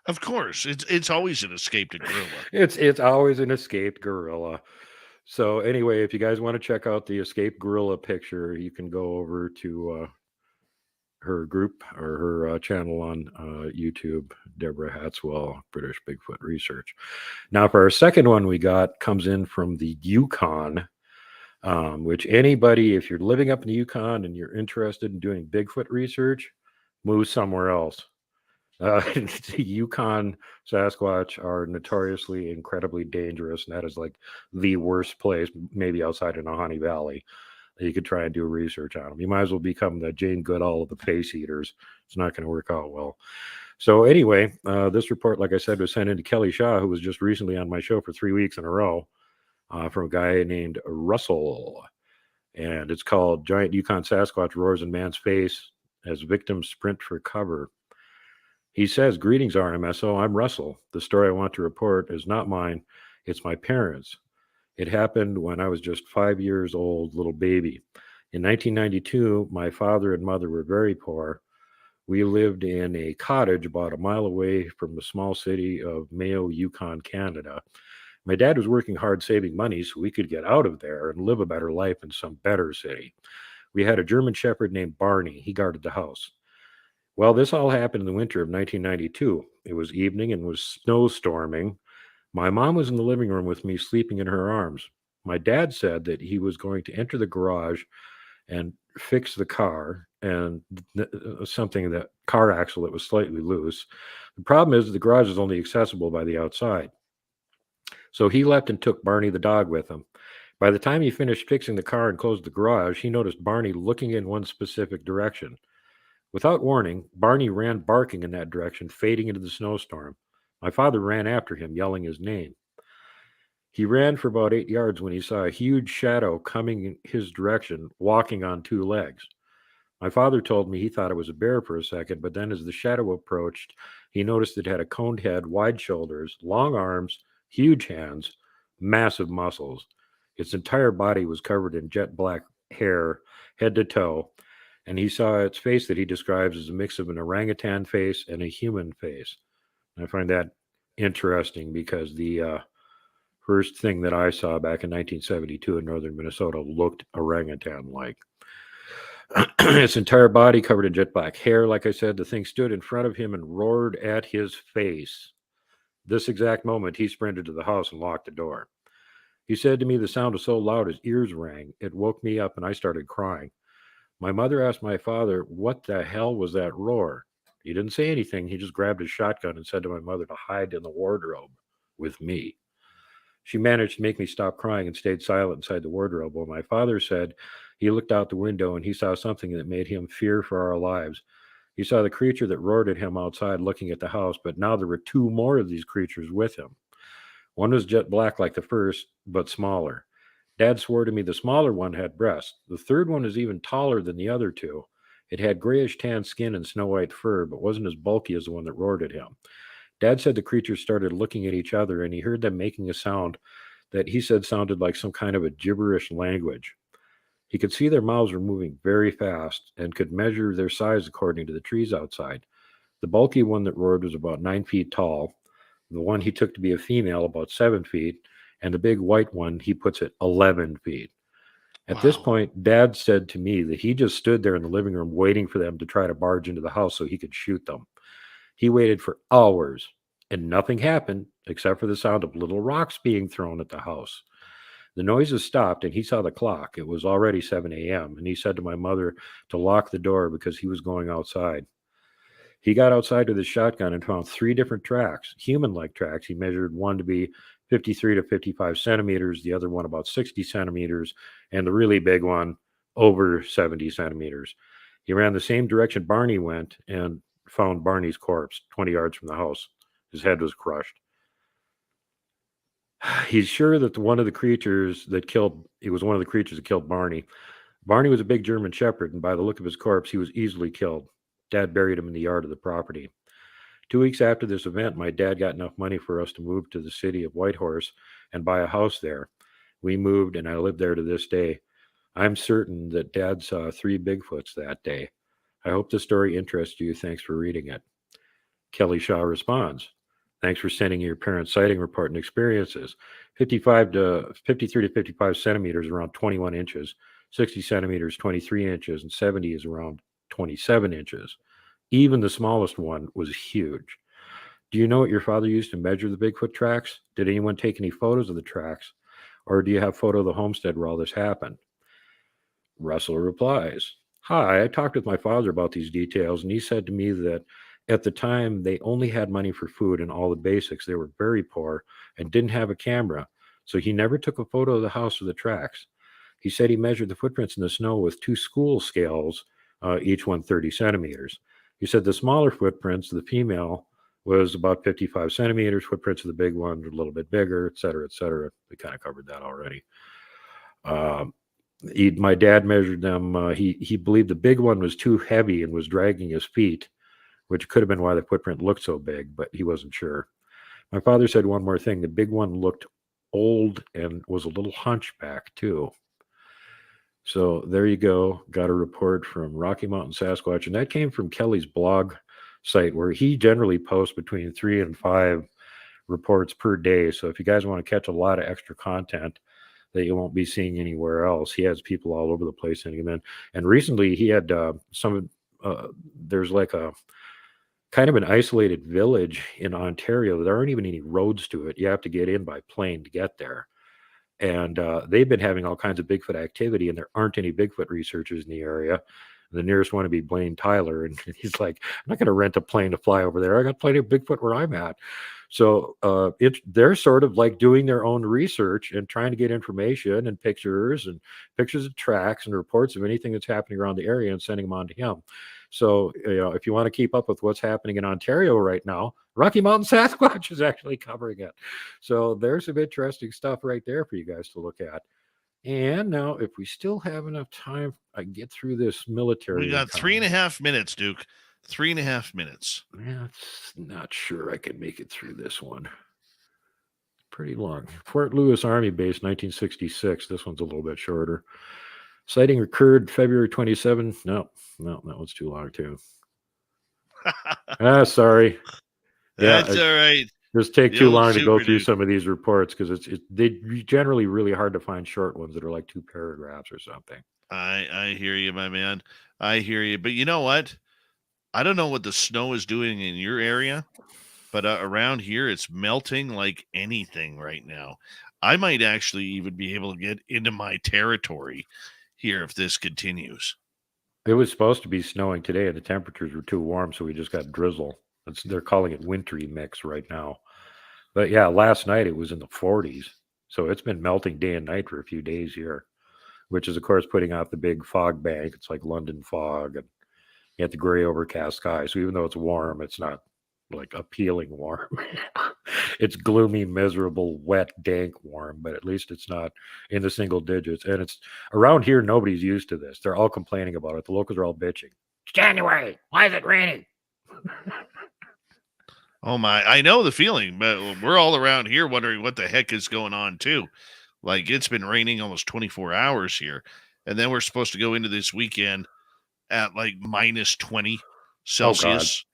Of course, it's always an escaped gorilla. It's always an escaped gorilla. So anyway, if you guys want to check out the escaped gorilla picture, you can go over to her group or her channel on YouTube, Deborah Hatswell, British Bigfoot Research. Now, for our second one, we got comes in from the Yukon, which anybody, if you're living up in the Yukon and you're interested in doing Bigfoot research, move somewhere else. The Yukon Sasquatch are notoriously incredibly dangerous, and that is like the worst place, maybe outside of Nahanni Valley, that you could try and do research on them. You might as well become the Jane Goodall of the face eaters. It's not going to work out well. So anyway, this report, like I said, was sent in to Kelly Shaw, who was just recently on my show for 3 weeks in a row, from a guy named Russell. And it's called Giant Yukon Sasquatch Roars in Man's Face as Victims Sprint for Cover. He says, "Greetings, RMSO. I'm Russell. The story I want to report is not mine. It's my parents. It happened when I was just 5 years old, little baby. In 1992, my father and mother were very poor. We lived in a cottage about a mile away from the small city of Mayo, Yukon, Canada. My dad was working hard saving money so we could get out of there and live a better life in some better city. We had a German Shepherd named Barney. He guarded the house. Well, this all happened in the winter of 1992. It was evening and was snowstorming. My mom was in the living room with me, sleeping in her arms. My dad said that he was going to enter the garage and fix the car and something, that car axle that was slightly loose. The problem is the garage is only accessible by the outside. So he left and took Barney the dog with him. By the time he finished fixing the car and closed the garage, he noticed Barney looking in one specific direction. Without warning, Barney ran barking in that direction, fading into the snowstorm. My father ran after him, yelling his name. He ran for about 8 yards when he saw a huge shadow coming in his direction, walking on 2 legs. My father told me he thought it was a bear for a second, but then as the shadow approached, he noticed it had a coned head, wide shoulders, long arms, huge hands, massive muscles. Its entire body was covered in jet black hair, head to toe, and he saw its face that he describes as a mix of an orangutan face and a human face. And I find that interesting because the first thing that I saw back in 1972 in northern Minnesota looked orangutan-like. Its entire body covered in jet black hair. Like I said, the thing stood in front of him and roared at his face. This exact moment, he sprinted to the house and locked the door. He said to me the sound was so loud his ears rang. It woke me up and I started crying. My mother asked my father, what the hell was that roar? He didn't say anything. He just grabbed his shotgun and said to my mother to hide in the wardrobe with me. She managed to make me stop crying and stayed silent inside the wardrobe. While my father said he looked out the window and he saw something that made him fear for our lives. He saw the creature that roared at him outside looking at the house, but now there were two more of these creatures with him. One was jet black like the first, but smaller. Dad swore to me the smaller one had breasts. The third one is even taller than the other two. It had grayish tan skin and snow white fur, but wasn't as bulky as the one that roared at him. Dad said the creatures started looking at each other, and he heard them making a sound that he said sounded like some kind of a gibberish language. He could see their mouths were moving very fast and could measure their size according to the trees outside. The bulky one that roared was about 9 feet tall. The one he took to be a female about 7 feet, and the big white one he puts at 11 feet. At this point, Dad said to me that he just stood there in the living room waiting for them to try to barge into the house so he could shoot them. He waited for hours, and nothing happened except for the sound of little rocks being thrown at the house. The noises stopped, and he saw the clock. It was already 7 a.m., and he said to my mother to lock the door because he was going outside. He got outside with his shotgun and found 3 different tracks, human-like tracks. He measured one to be 53 to 55 centimeters, the other one about 60 centimeters, and the really big one over 70 centimeters. He ran the same direction Barney went and found Barney's corpse 20 yards from the house. His head was crushed. He's sure that one of the creatures that killed Barney. Barney was a big German shepherd, and by the look of his corpse, he was easily killed. Dad buried him in the yard of the property. 2 weeks after this event, my dad got enough money for us to move to the city of Whitehorse and buy a house there. We moved, and I live there to this day. I'm certain that Dad saw 3 Bigfoots that day. I hope the story interests you. Thanks for reading it. Kelly Shaw responds, thanks for sending your parents' sighting report and experiences. 53 to 55 centimeters, around 21 inches. 60 centimeters, 23 inches, and 70 is around 27 inches. Even the smallest one was huge. Do you know what your father used to measure the Bigfoot tracks? Did anyone take any photos of the tracks? Or do you have a photo of the homestead where all this happened? Russell replies, hi, I talked with my father about these details, and he said to me that at the time they only had money for food and all the basics. They were very poor and didn't have a camera, so he never took a photo of the house or the tracks. He said he measured the footprints in the snow with 2 school scales, each one 30 centimeters. He said the smaller footprints, the female was about 55 centimeters, footprints of the big one were a little bit bigger, et cetera, et cetera. We kind of covered that already. My dad measured them. He believed the big one was too heavy and was dragging his feet, which could have been why the footprint looked so big, but he wasn't sure. My father said one more thing. The big one looked old and was a little hunchback too. So there you go. Got a report from Rocky Mountain Sasquatch, and that came from Kelly's blog site, where he generally posts between 3 and 5 reports per day. So if you guys want to catch a lot of extra content that you won't be seeing anywhere else, he has people all over the place sending him in. And recently he had there's like a kind of an isolated village in Ontario. There aren't even any roads to it. You have to get in by plane to get there. And they've been having all kinds of Bigfoot activity, and there aren't any Bigfoot researchers in the area. The nearest one would be Blaine Tyler, and he's like, I'm not going to rent a plane to fly over there. I got plenty of Bigfoot where I'm at. So they're sort of like doing their own research and trying to get information and pictures of tracks and reports of anything that's happening around the area and sending them on to him. So, if you want to keep up with what's happening in Ontario right now, Rocky Mountain Sasquatch is actually covering it. So there's some interesting stuff right there for you guys to look at. And now, if we still have enough time, I can get through this military. We got 3.5 minutes, Duke. 3.5 minutes. That's not sure I can make it through this one. Pretty long. Fort Lewis Army Base, 1966. This one's a little bit shorter. Sighting occurred February 27. No, that one's too long too. Sorry. That's all right. Just take The too old long to go Super through Duke. some of these reports because they generally really hard to find short ones that are like 2 paragraphs or something. I hear you, my man. I hear you. But you know what? I don't know what the snow is doing in your area, but around here it's melting like anything right now. I might actually even be able to get into my territory here if this continues. It was supposed to be snowing today, and the temperatures were too warm, so we just got drizzle. They're calling it wintry mix right now. But yeah, last night it was in the 40s. So it's been melting day and night for a few days here, which is, of course, putting out the big fog bank. It's like London fog, and you have the gray overcast sky. So even though it's warm, it's not like appealing warm. It's gloomy, miserable, wet, dank warm, but at least it's not in the single digits. And it's around here, nobody's used to this. They're all complaining about it. The locals are all bitching. It's January. Why is it raining? Oh my, I know the feeling, but we're all around here wondering what the heck is going on too. Like it's been raining almost 24 hours here. And then we're supposed to go into this weekend at like minus 20 Celsius.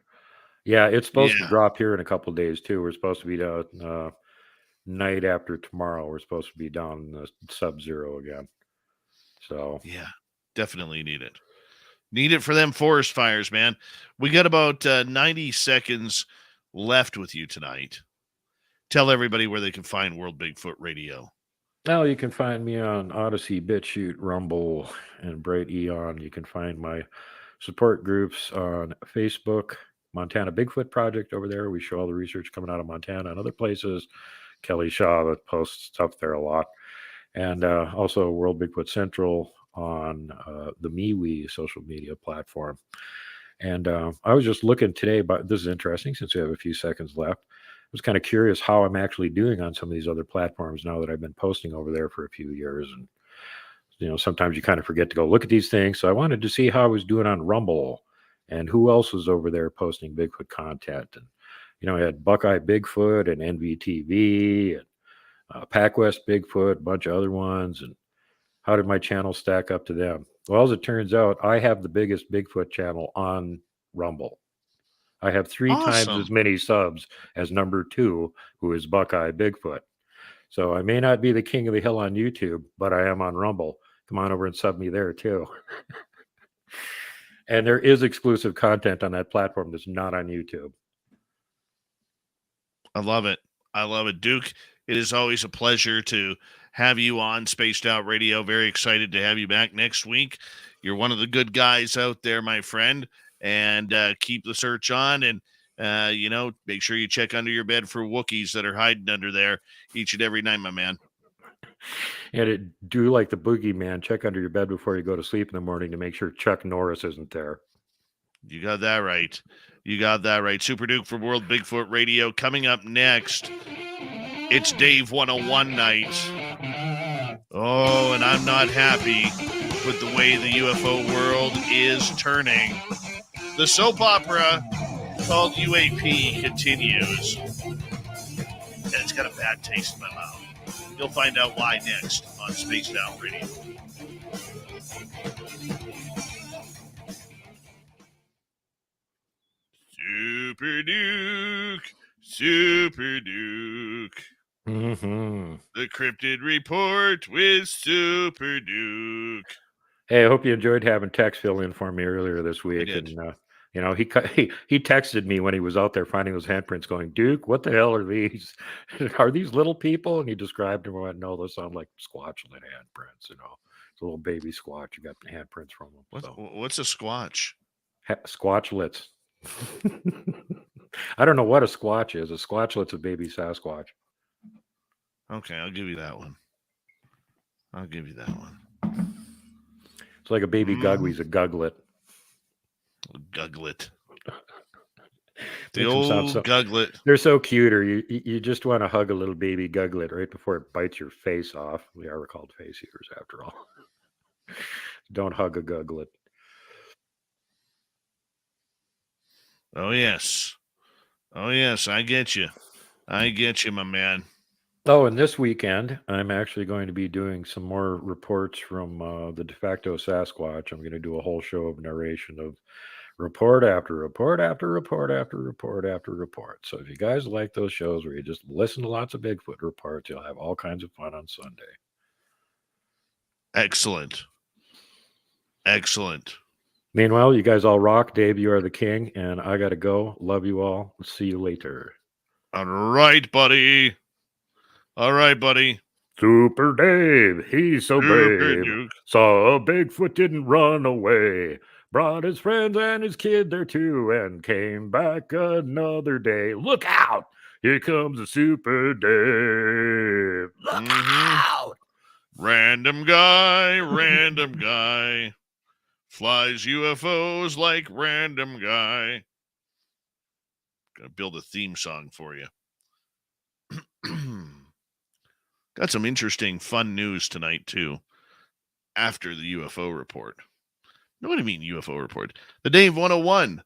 Yeah, it's supposed to drop here in a couple of days too. We're supposed to be down night after tomorrow. We're supposed to be down in the sub-zero again. So yeah, definitely need it. Need it for them forest fires, man. We got about 90 seconds left with you tonight. Tell everybody where they can find World Bigfoot Radio. Now you can find me on Odyssey, BitChute, Rumble, and Bright Eon. You can find my support groups on Facebook, Montana Bigfoot Project over there. We show all the research coming out of Montana and other places. Kelly Shaw that posts stuff there a lot. And also World Bigfoot Central on the MeWe social media platform. And I was just looking today, but this is interesting since we have a few seconds left. I was kind of curious how I'm actually doing on some of these other platforms now that I've been posting over there for a few years. And, you know, sometimes you kind of forget to go look at these things. So I wanted to see how I was doing on Rumble and who else was over there posting Bigfoot content. And, you know, I had Buckeye Bigfoot and NVTV and PacWest Bigfoot, a bunch of other ones. And how did my channel stack up to them? Well, as it turns out, I have the biggest Bigfoot channel on Rumble. I have 3 times as many subs as number 2, who is Buckeye Bigfoot. So I may not be the king of the hill on YouTube, but I am on Rumble. Come on over and sub me there too. And there is exclusive content on that platform that's not on YouTube. I love it. I love it. Duke, it is always a pleasure to have you on Spaced Out Radio. Very excited to have you back next week. You're one of the good guys out there, my friend. And keep the search on, and you know, make sure you check under your bed for Wookiees that are hiding under there each and every night, my man. And do like the boogeyman, check under your bed before you go to sleep in the morning to make sure Chuck Norris isn't there. You got that right. You got that right. Super Duke for World Bigfoot Radio. Coming up next, it's Dave 101 night. Oh, and I'm not happy with the way the UFO world is turning. The soap opera called UAP continues, and it's got a bad taste in my mouth. You'll find out why next on Spaced Out Radio. Super Duke, Super Duke. Mm-hmm. The Cryptid Report with Super Duke. Hey, I hope you enjoyed having Tex fill in for me earlier this week. And, you know, he texted me when he was out there finding those handprints going, Duke, what the hell are these? Are these little people? And he described them and went, no, those sound like squatchlet handprints, you know. It's a little baby squatch. You got handprints from them. What's a squatch? Squatchlets. I don't know what a squatch is. A squatchlet's a baby Sasquatch. Okay, I'll give you that one. It's like a baby Gugwie's a guglet. Guglet. The old Guglet. They're so cute, or you just want to hug a little baby Guglet right before it bites your face off. We are called face eaters after all. Don't hug a Guglet. Oh, yes. Oh, yes. I get you. I get you, my man. Oh, and this weekend, I'm actually going to be doing some more reports from the de facto Sasquatch. I'm going to do a whole show of narration of report after report after report after report after report. So if you guys like those shows where you just listen to lots of Bigfoot reports, you'll have all kinds of fun on Sunday. Excellent. Excellent. Meanwhile, you guys all rock. Dave, you are the king, and I got to go. Love you all. See you later. All right, buddy. All right, buddy. Super Dave, he's so brave. Duke. Saw Bigfoot, didn't run away. Brought his friends and his kid there too, and came back another day. Look out! Here comes a Super Dave. Look out! Random guy. Flies UFOs like random guy. Gonna build a theme song for you. Got some interesting, fun news tonight, too, after the UFO report. No, what do you mean UFO report? The Dave 101.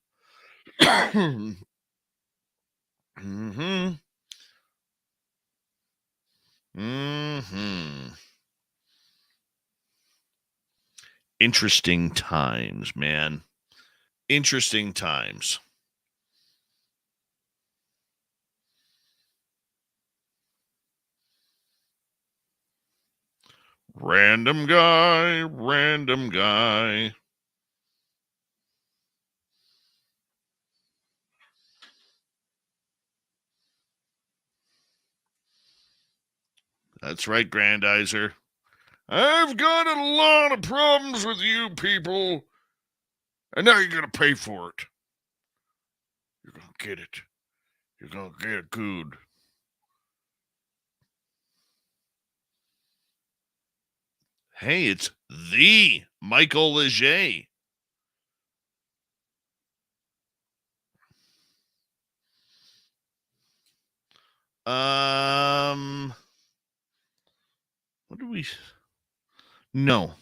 Interesting times, man. Interesting times. Random guy. That's right, Grandizer. I've got a lot of problems with you people, and now you're going to pay for it. You're going to get it. You're going to get it good. Hey, it's the Michael Leger. What do we... No,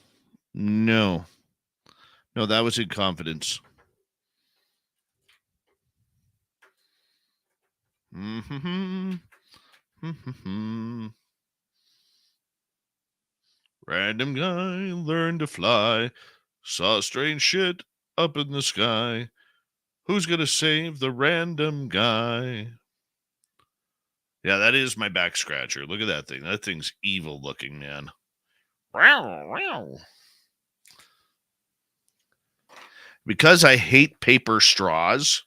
that was in confidence. Random guy learned to fly, saw strange shit up in the sky. Who's gonna save the random guy? Yeah, that is my back scratcher. Look at that thing. That thing's evil looking, man. Because I hate paper straws,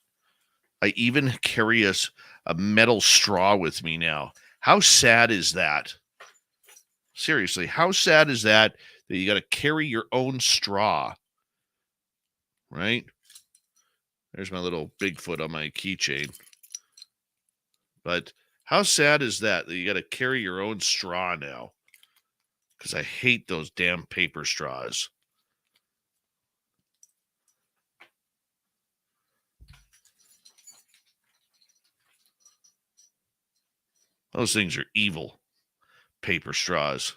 I even carry a metal straw with me now. How sad is that? Seriously, how sad is that you got to carry your own straw? Right? There's my little Bigfoot on my keychain. But how sad is that you got to carry your own straw now? Because I hate those damn paper straws. Those things are evil. Paper straws.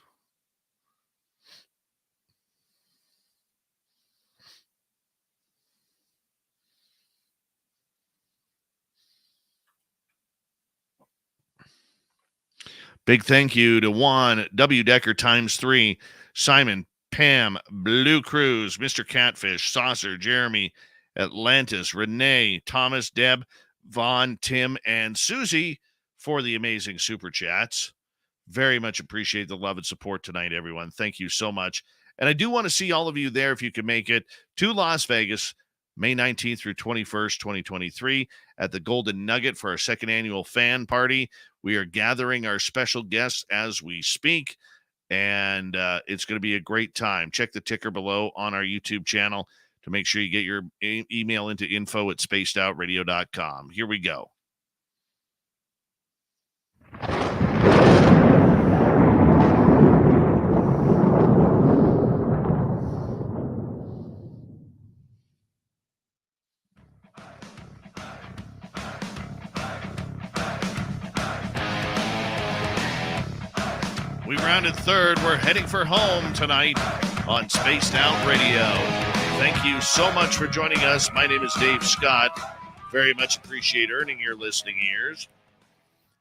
Big thank you to Juan W. Decker ×3, Simon, Pam, Blue Cruise, Mr. Catfish, Saucer, Jeremy, Atlantis, Renee, Thomas, Deb, Vaughn, Tim, and Susie for the amazing super chats. Very much appreciate the love and support tonight, everyone. Thank you so much. And I do want to see all of you there if you can make it to Las Vegas, May 19th through 21st, 2023, at the Golden Nugget for our second annual fan party. We are gathering our special guests as we speak, and it's going to be a great time. Check the ticker below on our YouTube channel to make sure you get your email into info@spacedoutradio.com. Here we go. We rounded third. We're heading for home tonight on Spaced Out Radio. Thank you so much for joining us. My name is Dave Scott. Very much appreciate earning your listening ears.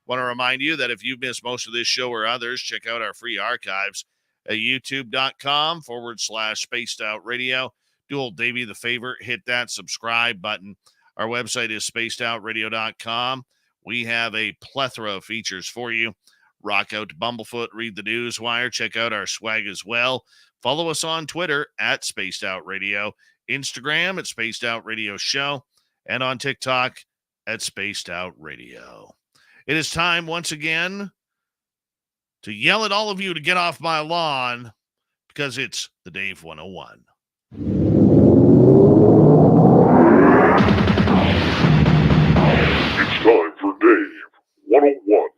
Want to remind you that if you've missed most of this show or others, check out our free archives at youtube.com/Spaced Out Radio. Do old Davey the favor, hit that subscribe button. Our website is spacedoutradio.com. We have a plethora of features for you. Rock out to Bumblefoot, read the news wire, check out our swag as well. Follow us on Twitter at Spaced Out Radio, Instagram at Spaced Out Radio Show, and on TikTok at Spaced Out Radio. It is time once again to yell at all of you to get off my lawn because it's the Dave 101. It's time for Dave 101.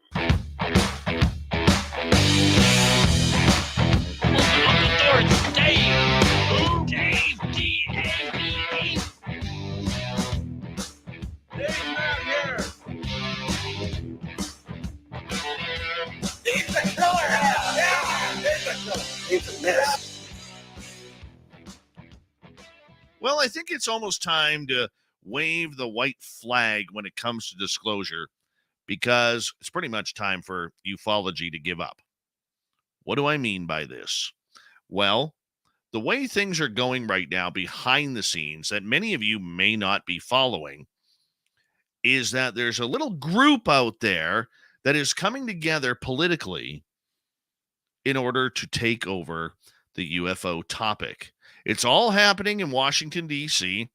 Well, I think it's almost time to wave the white flag when it comes to disclosure because it's pretty much time for ufology to give up. What do I mean by this? Well, the way things are going right now behind the scenes that many of you may not be following is that there's a little group out there that is coming together politically in order to take over the UFO topic. It's all happening in Washington, D.C.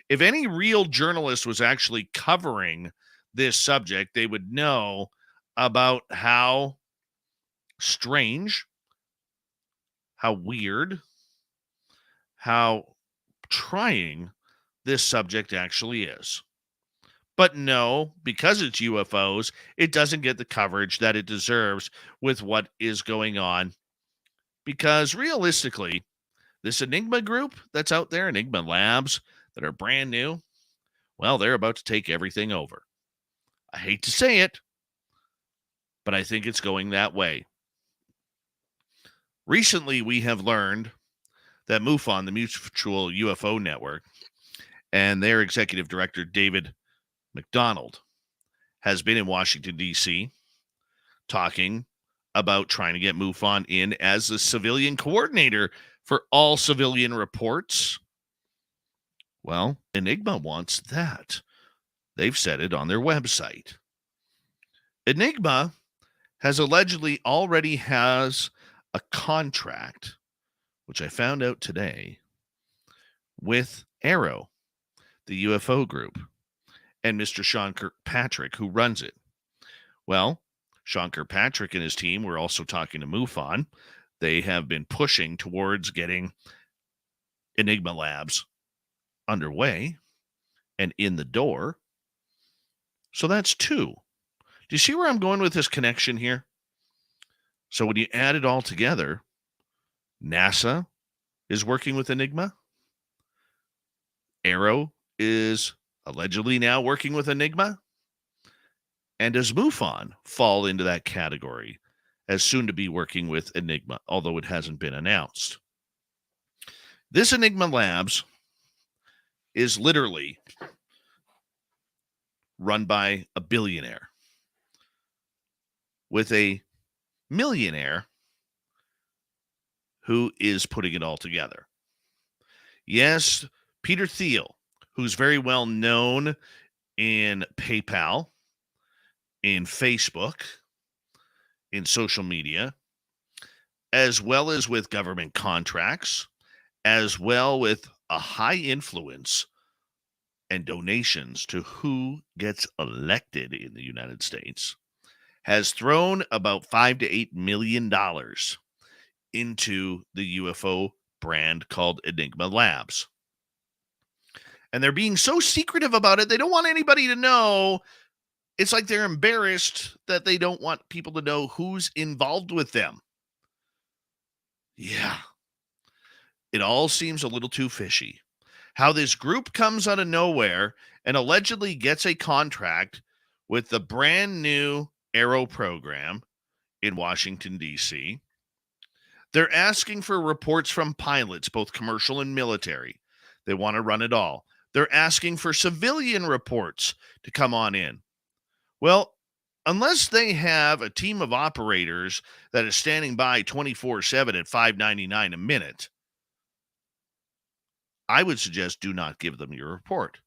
If any real journalist was actually covering this subject, they would know about how strange, how weird, how trying this subject actually is. But no, because it's UFOs, it doesn't get the coverage that it deserves with what is going on. Because realistically, this Enigma group that's out there, Enigma Labs, that are brand new, well, they're about to take everything over. I hate to say it, but I think it's going that way. Recently, we have learned that MUFON, the Mutual UFO Network, and their executive director, David McDonald, has been in Washington, D.C., talking about trying to get MUFON in as the civilian coordinator for all civilian reports. Well, Enigma wants that. They've said it on their website. Enigma has allegedly already has a contract, which I found out today, with Arrow, the UFO group, and Mr. Sean Kirkpatrick, who runs it. Well, Sean Kirkpatrick and his team were also talking to MUFON. They have been pushing towards getting Enigma Labs underway and in the door. So that's two. Do you see where I'm going with this connection here? So when you add it all together, NASA is working with Enigma. Arrow is allegedly now working with Enigma. And does MUFON fall into that category as soon to be working with Enigma, although it hasn't been announced? This Enigma Labs is literally run by a billionaire with a millionaire who is putting it all together. Yes, Peter Thiel, who's very well known in PayPal, in Facebook, in social media, as well as with government contracts, as well with a high influence and donations to who gets elected in the United States, has thrown about $5 to $8 million into the UFO brand called Enigma Labs. And they're being so secretive about it, they don't want anybody to know. It's like they're embarrassed that they don't want people to know who's involved with them. Yeah. It all seems a little too fishy. How this group comes out of nowhere and allegedly gets a contract with the brand new Arrow program in Washington, D.C., They're asking for reports from pilots, both commercial and military. They want to run it all. They're asking for civilian reports to come on in. Well, unless they have a team of operators that is standing by 24/7 at $5.99 a minute, I would suggest do not give them your report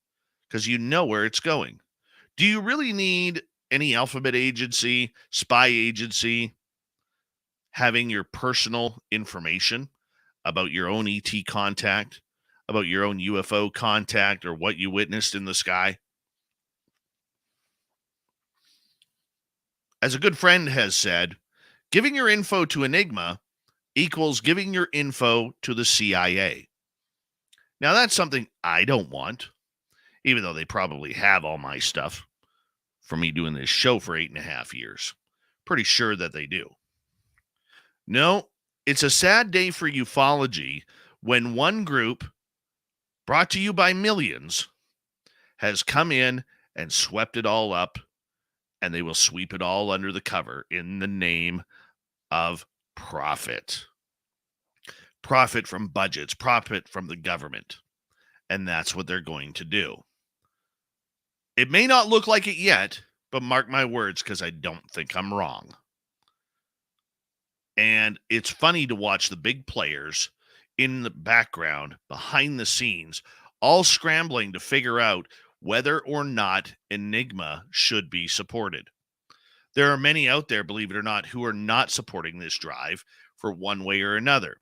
because you know where it's going. Do you really need any alphabet agency, spy agency, having your personal information about your own ET contact, about your own UFO contact, or what you witnessed in the sky? As a good friend has said, giving your info to Enigma equals giving your info to the CIA. Now, that's something I don't want, even though they probably have all my stuff for me doing this show for 8.5 years. Pretty sure that they do. No, it's a sad day for ufology when one group, brought to you by millions, has come in and swept it all up, and they will sweep it all under the cover in the name of profit. Profit from budgets, profit from the government. And that's what they're going to do. It may not look like it yet, but mark my words, because I don't think I'm wrong. And it's funny to watch the big players in the background, behind the scenes, all scrambling to figure out whether or not Enigma should be supported. There are many out there, believe it or not, who are not supporting this drive for one way or another.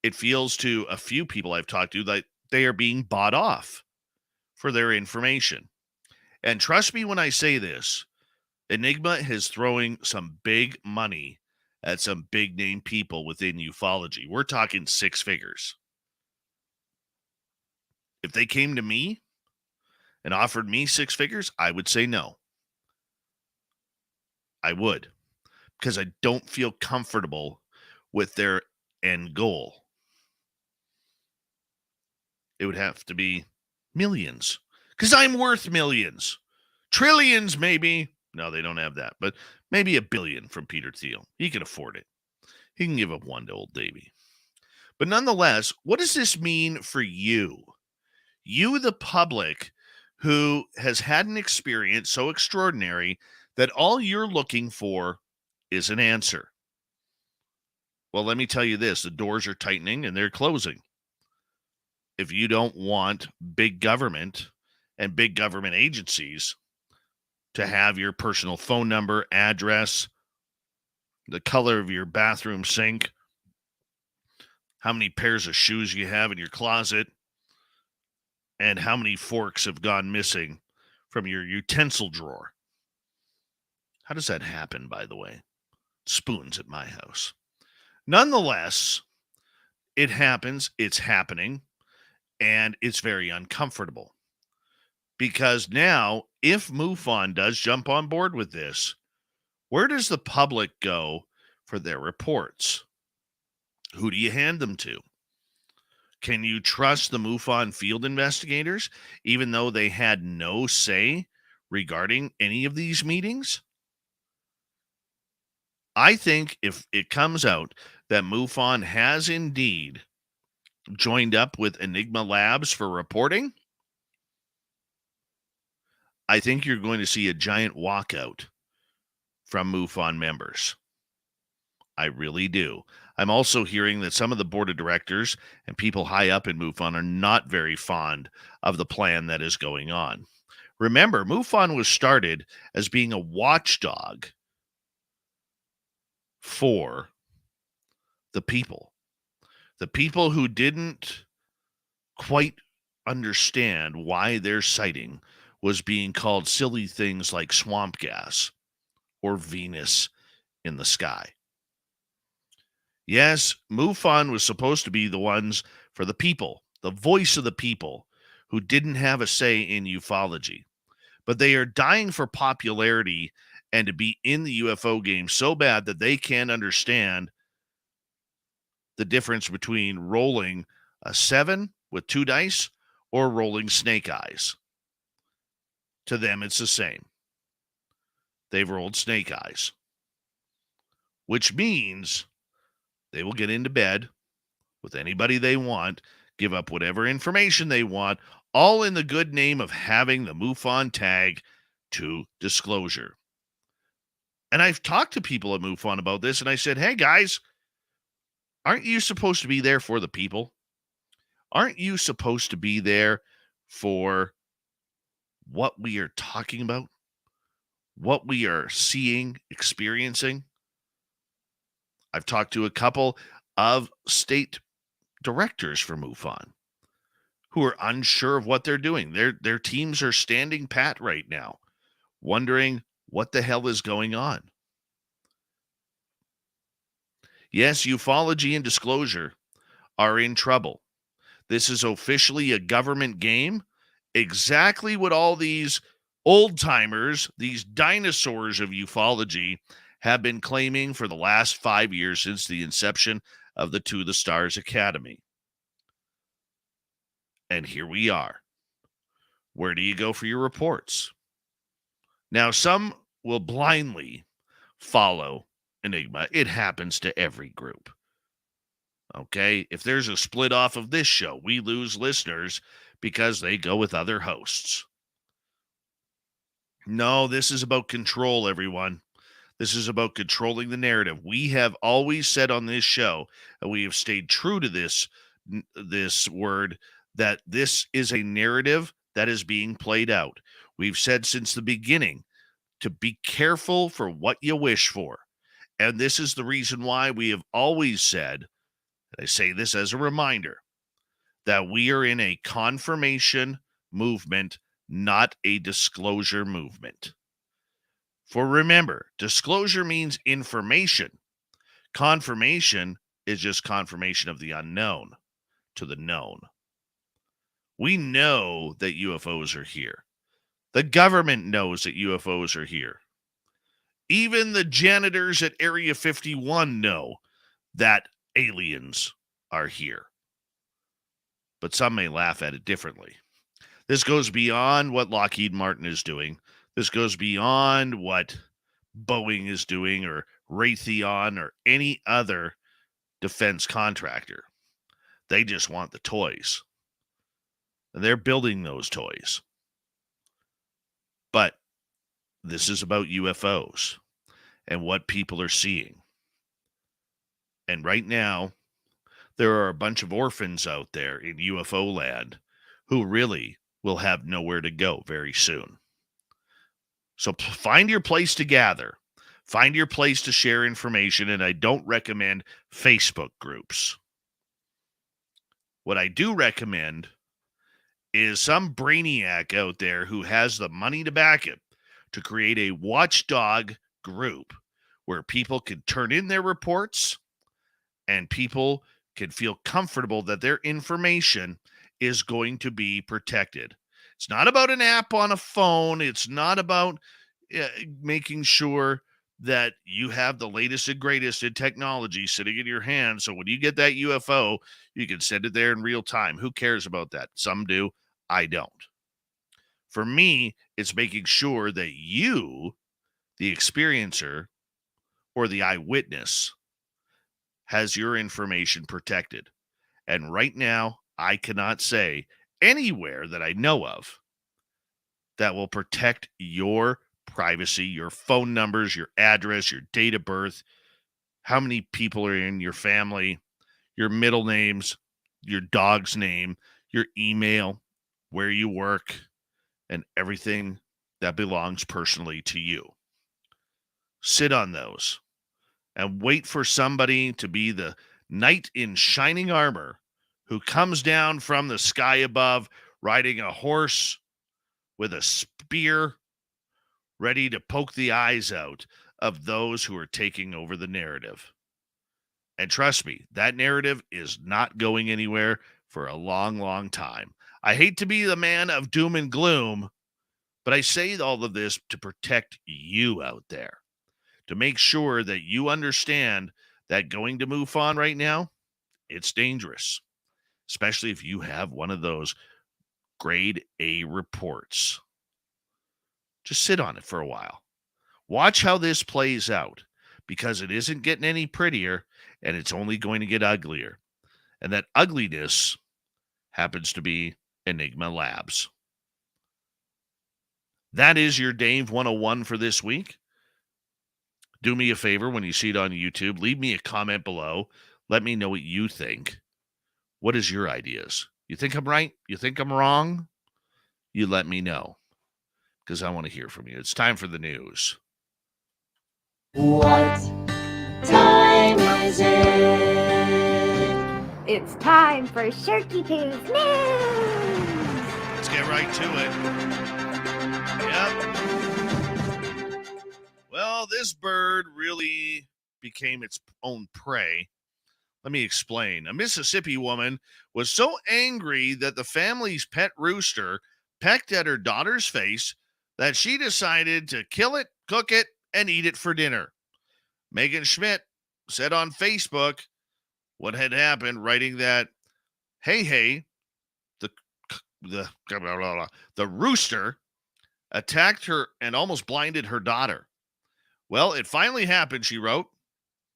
It feels to a few people I've talked to that they are being bought off for their information. And trust me when I say this, Enigma is throwing some big money at some big name people within ufology. We're talking 6 figures. If they came to me and offered me 6 figures, I would say no. I would, because I don't feel comfortable with their end goal. It would have to be millions, because I'm worth millions. Trillions, maybe. No, they don't have that, but maybe $1 billion from Peter Thiel. He can afford it. He can give up one to old Davy. But nonetheless, what does this mean for you? You, the public, who has had an experience so extraordinary that all you're looking for is an answer. Well, let me tell you this. The doors are tightening and they're closing. If you don't want big government and big government agencies to have your personal phone number, address, the color of your bathroom sink, how many pairs of shoes you have in your closet, and how many forks have gone missing from your utensil drawer. How does that happen, by the way? Spoons at my house. Nonetheless, it happens, it's happening, and it's very uncomfortable. Because now, if MUFON does jump on board with this, where does the public go for their reports? Who do you hand them to? Can you trust the MUFON field investigators, even though they had no say regarding any of these meetings? I think if it comes out that MUFON has indeed joined up with Enigma Labs for reporting, I think you're going to see a giant walkout from MUFON members. I really do. I'm also hearing that some of the board of directors and people high up in MUFON are not very fond of the plan that is going on. Remember, MUFON was started as being a watchdog for the people who didn't quite understand why their sighting was being called silly things like swamp gas or Venus in the sky. Yes, MUFON was supposed to be the ones for the people, the voice of the people who didn't have a say in ufology. But they are dying for popularity and to be in the UFO game so bad that they can't understand the difference between rolling a 7 with 2 dice or rolling snake eyes. To them, it's the same. They've rolled snake eyes, which means They will get into bed with anybody they want, give up whatever information they want, all in the good name of having the MUFON tag to disclosure. And I've talked to people at MUFON about this, and I said, hey, guys, aren't you supposed to be there for the people? Aren't you supposed to be there for what we are talking about? What we are seeing, experiencing? I've talked to a couple of state directors for MUFON who are unsure of what they're doing. Their teams are standing pat right now, wondering what the hell is going on. Yes, ufology and disclosure are in trouble. This is officially a government game. Exactly what all these old-timers, these dinosaurs of ufology, have been claiming for the last 5 years since the inception of the To the Stars Academy. And here we are. Where do you go for your reports? Now, some will blindly follow Enigma. It happens to every group. Okay? If there's a split off of this show, we lose listeners because they go with other hosts. No, this is about control, everyone. This is about controlling the narrative. We have always said on this show, and we have stayed true to this word, that this is a narrative that is being played out. We've said since the beginning to be careful for what you wish for. And this is the reason why we have always said, and I say this as a reminder, that we are in a confirmation movement, not a disclosure movement. For remember, disclosure means information. Confirmation is just confirmation of the unknown to the known. We know that UFOs are here. The government knows that UFOs are here. Even the janitors at Area 51 know that aliens are here. But some may laugh at it differently. This goes beyond what Lockheed Martin is doing. This goes beyond what Boeing is doing or Raytheon or any other defense contractor. They just want the toys. And they're building those toys. But this is about UFOs and what people are seeing. And right now, there are a bunch of orphans out there in UFO land who really will have nowhere to go very soon. So find your place to gather. Find your place to share information, and I don't recommend Facebook groups. What I do recommend is some brainiac out there who has the money to back it to create a watchdog group where people can turn in their reports and people can feel comfortable that their information is going to be protected. It's not about an app on a phone. It's not about making sure that you have the latest and greatest in technology sitting in your hand. So when you get that UFO, you can send it there in real time. Who cares about that? Some do. I don't. For me, it's making sure that you, the experiencer or the eyewitness, has your information protected. And right now, I cannot say anywhere that I know of that will protect your privacy, your phone numbers, your address, your date of birth, how many people are in your family, your middle names, your dog's name, your email, where you work, and everything that belongs personally to you. Sit on those and wait for somebody to be the knight in shining armor who comes down from the sky above riding a horse with a spear, ready to poke the eyes out of those who are taking over the narrative. And trust me, that narrative is not going anywhere for a long, long time. I hate to be the man of doom and gloom, but I say all of this to protect you out there, to make sure that you understand that going to MUFON right now, it's dangerous, especially if you have one of those grade A reports. Just sit on it for a while. Watch how this plays out, because it isn't getting any prettier, and it's only going to get uglier. And that ugliness happens to be Enigma Labs. That is your Dave 101 for this week. Do me a favor when you see it on YouTube, leave me a comment below. Let me know what you think. What is your ideas? You think I'm right? You think I'm wrong? You let me know, because I want to hear from you. It's time for the news. What time is it? It's time for Shirky Poo's news! Let's get right to it. Yep. Well, this bird really became its own prey. Let me explain. A Mississippi woman was so angry that the family's pet rooster pecked at her daughter's face that she decided to kill it, cook it, and eat it for dinner. Megan Schmidt said on Facebook what had happened, writing that, hey, the rooster attacked her and almost blinded her daughter. Well, it finally happened, she wrote.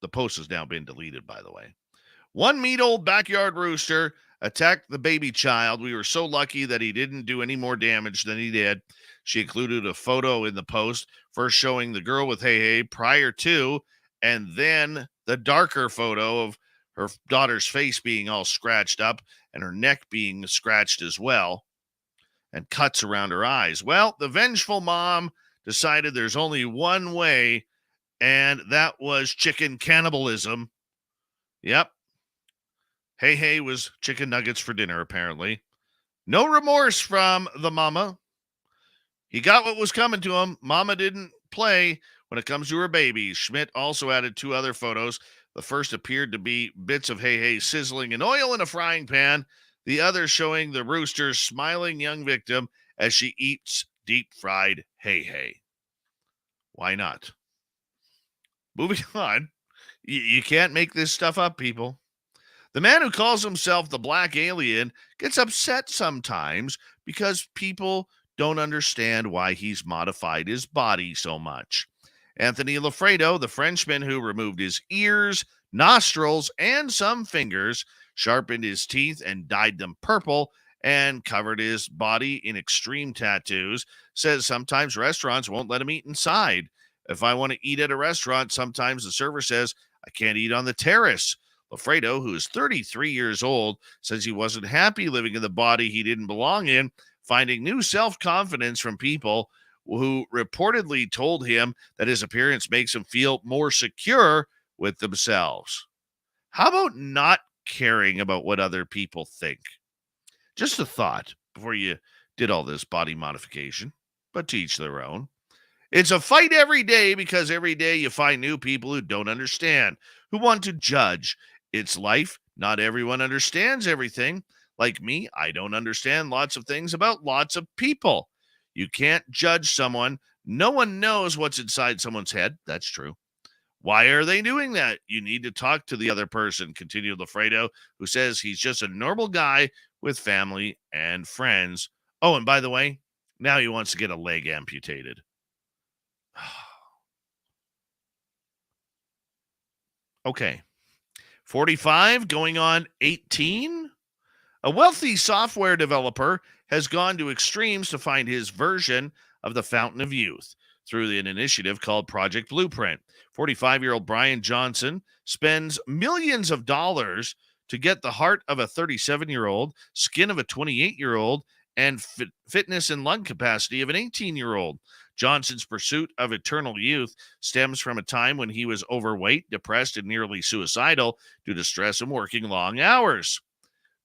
The post has now been deleted, by the way. One meat-old backyard rooster attacked the baby child. We were so lucky that he didn't do any more damage than he did. She included a photo in the post, first showing the girl with Hey prior to, and then the darker photo of her daughter's face being all scratched up and her neck being scratched as well, and cuts around her eyes. Well, the vengeful mom decided there's only one way, and that was chicken cannibalism. Yep. Hey was chicken nuggets for dinner, apparently. No remorse from the mama. He got what was coming to him. Mama didn't play when it comes to her babies. Schmidt also added two other photos. The first appeared to be bits of Hey sizzling in oil in a frying pan. The other showing the rooster's smiling young victim as she eats deep-fried Hey. Why not? Moving on. You can't make this stuff up, people. The man who calls himself the Black Alien gets upset sometimes because people don't understand why he's modified his body so much. Anthony Lafredo, the Frenchman who removed his ears, nostrils, and some fingers, sharpened his teeth and dyed them purple, and covered his body in extreme tattoos, says sometimes restaurants won't let him eat inside. If I want to eat at a restaurant, sometimes the server says, I can't eat on the terrace. Lafredo, who is 33 years old, says he wasn't happy living in the body he didn't belong in, finding new self-confidence from people who reportedly told him that his appearance makes him feel more secure with themselves. How about not caring about what other people think? Just a thought before you did all this body modification, but to each their own. It's a fight every day because every day you find new people who don't understand, who want to judge. It's life. Not everyone understands everything. Like me, I don't understand lots of things about lots of people. You can't judge someone. No one knows what's inside someone's head. That's true. Why are they doing that? You need to talk to the other person, continued Lafredo, who says he's just a normal guy with family and friends. Oh, and by the way, now he wants to get a leg amputated. Okay. 45 going on 18. A wealthy software developer has gone to extremes to find his version of the Fountain of Youth through an initiative called Project Blueprint. 45-year-old Brian Johnson spends millions of dollars to get the heart of a 37-year-old, skin of a 28-year-old, and fitness and lung capacity of an 18-year-old. Johnson's pursuit of eternal youth stems from a time when he was overweight, depressed, and nearly suicidal due to stress and working long hours.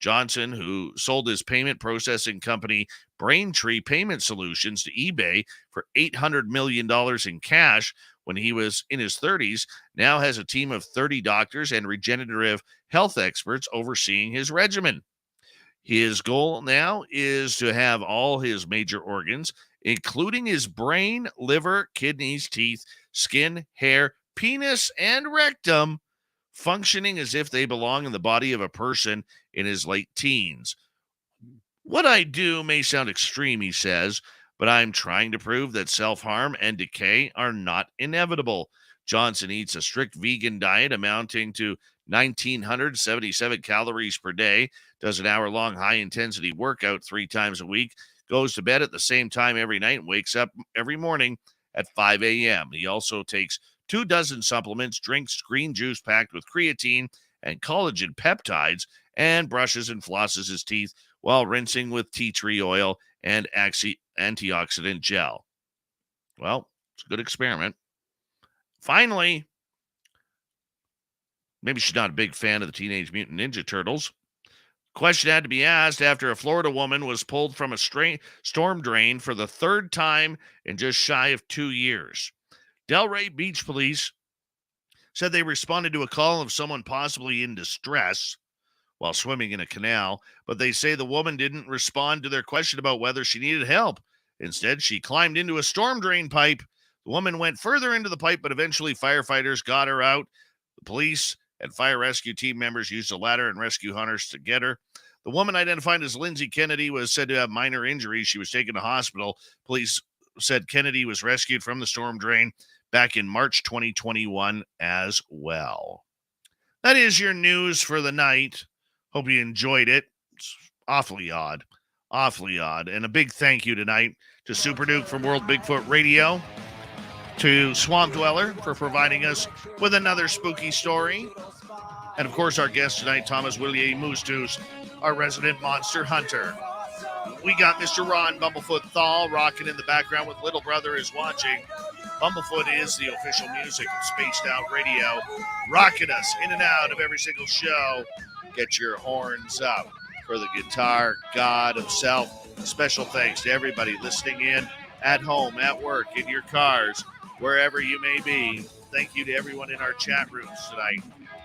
Johnson, who sold his payment processing company Braintree Payment Solutions to eBay for $800 million in cash when he was in his 30s, now has a team of 30 doctors and regenerative health experts overseeing his regimen. His goal now is to have all his major organs, including his brain, liver, kidneys, teeth, skin, hair, penis, and rectum, functioning as if they belong in the body of a person in his late teens. What I do may sound extreme, he says, but I'm trying to prove that self-harm and decay are not inevitable. Johnson eats a strict vegan diet amounting to 1,977 calories per day, does an hour-long high-intensity workout 3 times a week, goes to bed at the same time every night, and wakes up every morning at 5 a.m. He also takes 2 dozen supplements, drinks green juice packed with creatine and collagen peptides, and brushes and flosses his teeth while rinsing with tea tree oil and antioxidant gel. Well, it's a good experiment. Finally, maybe she's not a big fan of the Teenage Mutant Ninja Turtles. Question had to be asked after a Florida woman was pulled from a storm drain for the 3rd time in just shy of 2 years. Delray Beach Police said they responded to a call of someone possibly in distress while swimming in a canal, but they say the woman didn't respond to their question about whether she needed help. Instead, she climbed into a storm drain pipe. The woman went further into the pipe, but eventually firefighters got her out. The police and fire rescue team members used a ladder and rescue hunters to get her. The woman, identified as Lindsay Kennedy, was said to have minor injuries. She was taken to hospital. Police said Kennedy was rescued from the storm drain back in March 2021 as well. That is your news for the night. Hope you enjoyed it. It's awfully odd. And a big thank you tonight to Super Duke from World Bigfoot Radio, to Swamp Dweller for providing us with another spooky story, and of course our guest tonight, Thomas Willier Moostoos, our resident monster hunter. We got Mr. Ron Bumblefoot Thal rocking in the background with Little Brother is Watching. Bumblefoot is the official music of Spaced Out Radio, rocking us in and out of every single show. Get your horns up for the guitar god himself. Special thanks to everybody listening in at home, at work, in your cars, wherever you may be. Thank you to everyone in our chat rooms tonight.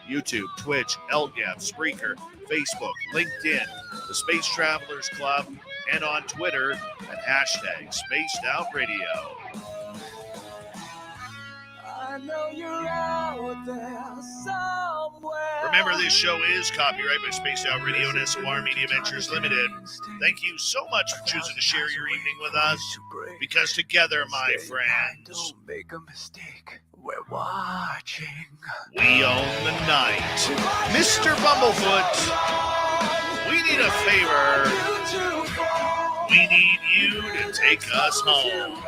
YouTube, Twitch, LGAP, Spreaker, Facebook, LinkedIn, the Space Travelers Club, and on Twitter at hashtag Spaced Out Radio. I know you're out there somewhere. Remember, this show is copyright by Spaced Out Radio and SOR Media Ventures Limited. Thank you so much for choosing to share your evening with us, because together, my friends, don't make a mistake. We're watching. We own the night. Mr. Bumblefoot, we need a favor. We need you to take us home.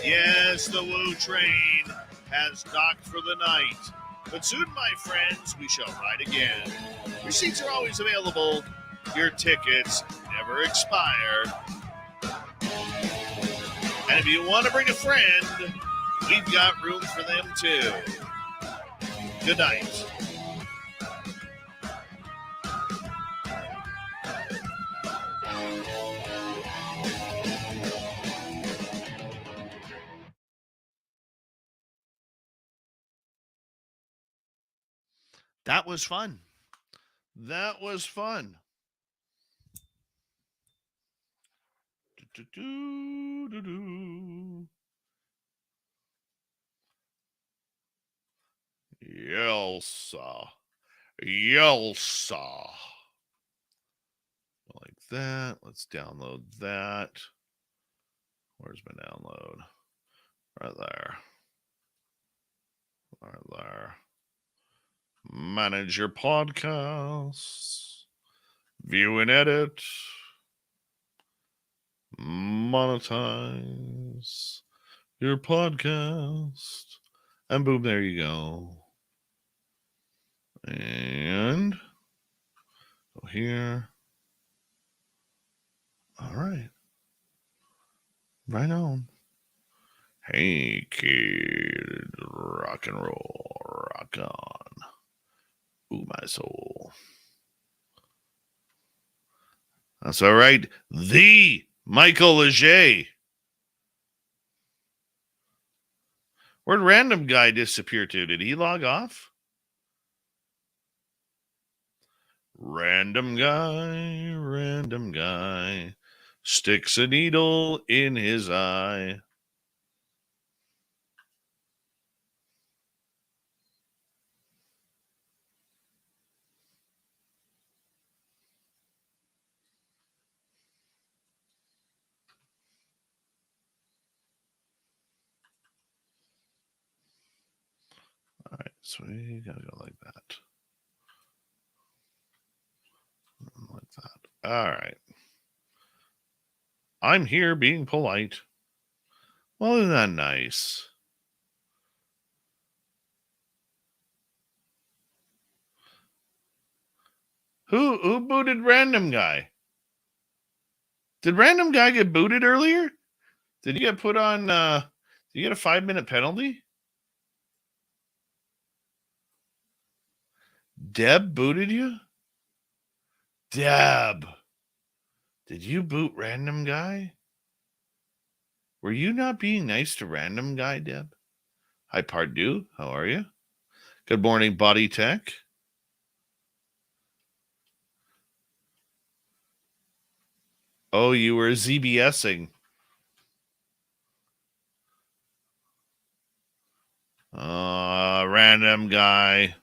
Yes, the Woo train has docked for the night. But soon, my friends, we shall ride again. Receipts are always available. Your tickets never expire. And if you want to bring a friend, we've got room for them too. Good night. That was fun. That was fun. Yelsa. Like that. Let's download that. Where's my download? Right there. Right there. Manage your podcasts. View and edit. Monetize your podcast. And boom, there you go. And go here. All right. Right on. Hey, kid. Rock and roll. Rock on. Ooh, my soul. That's all right. The Michael Leger. Where'd Random Guy disappear to? Did he log off? Random guy sticks a needle in his eye. So you gotta go like that. Like that. All right. I'm here being polite. Well, isn't that nice? Who booted Random Guy? Did Random Guy get booted earlier? Did you get put on did you get a 5-minute penalty? Deb booted you? Deb. Did you boot Random Guy? Were you not being nice to Random Guy, Deb? Hi, Pardue. How are you? Good morning, Body Tech. Oh, you were ZBSing. Random Guy.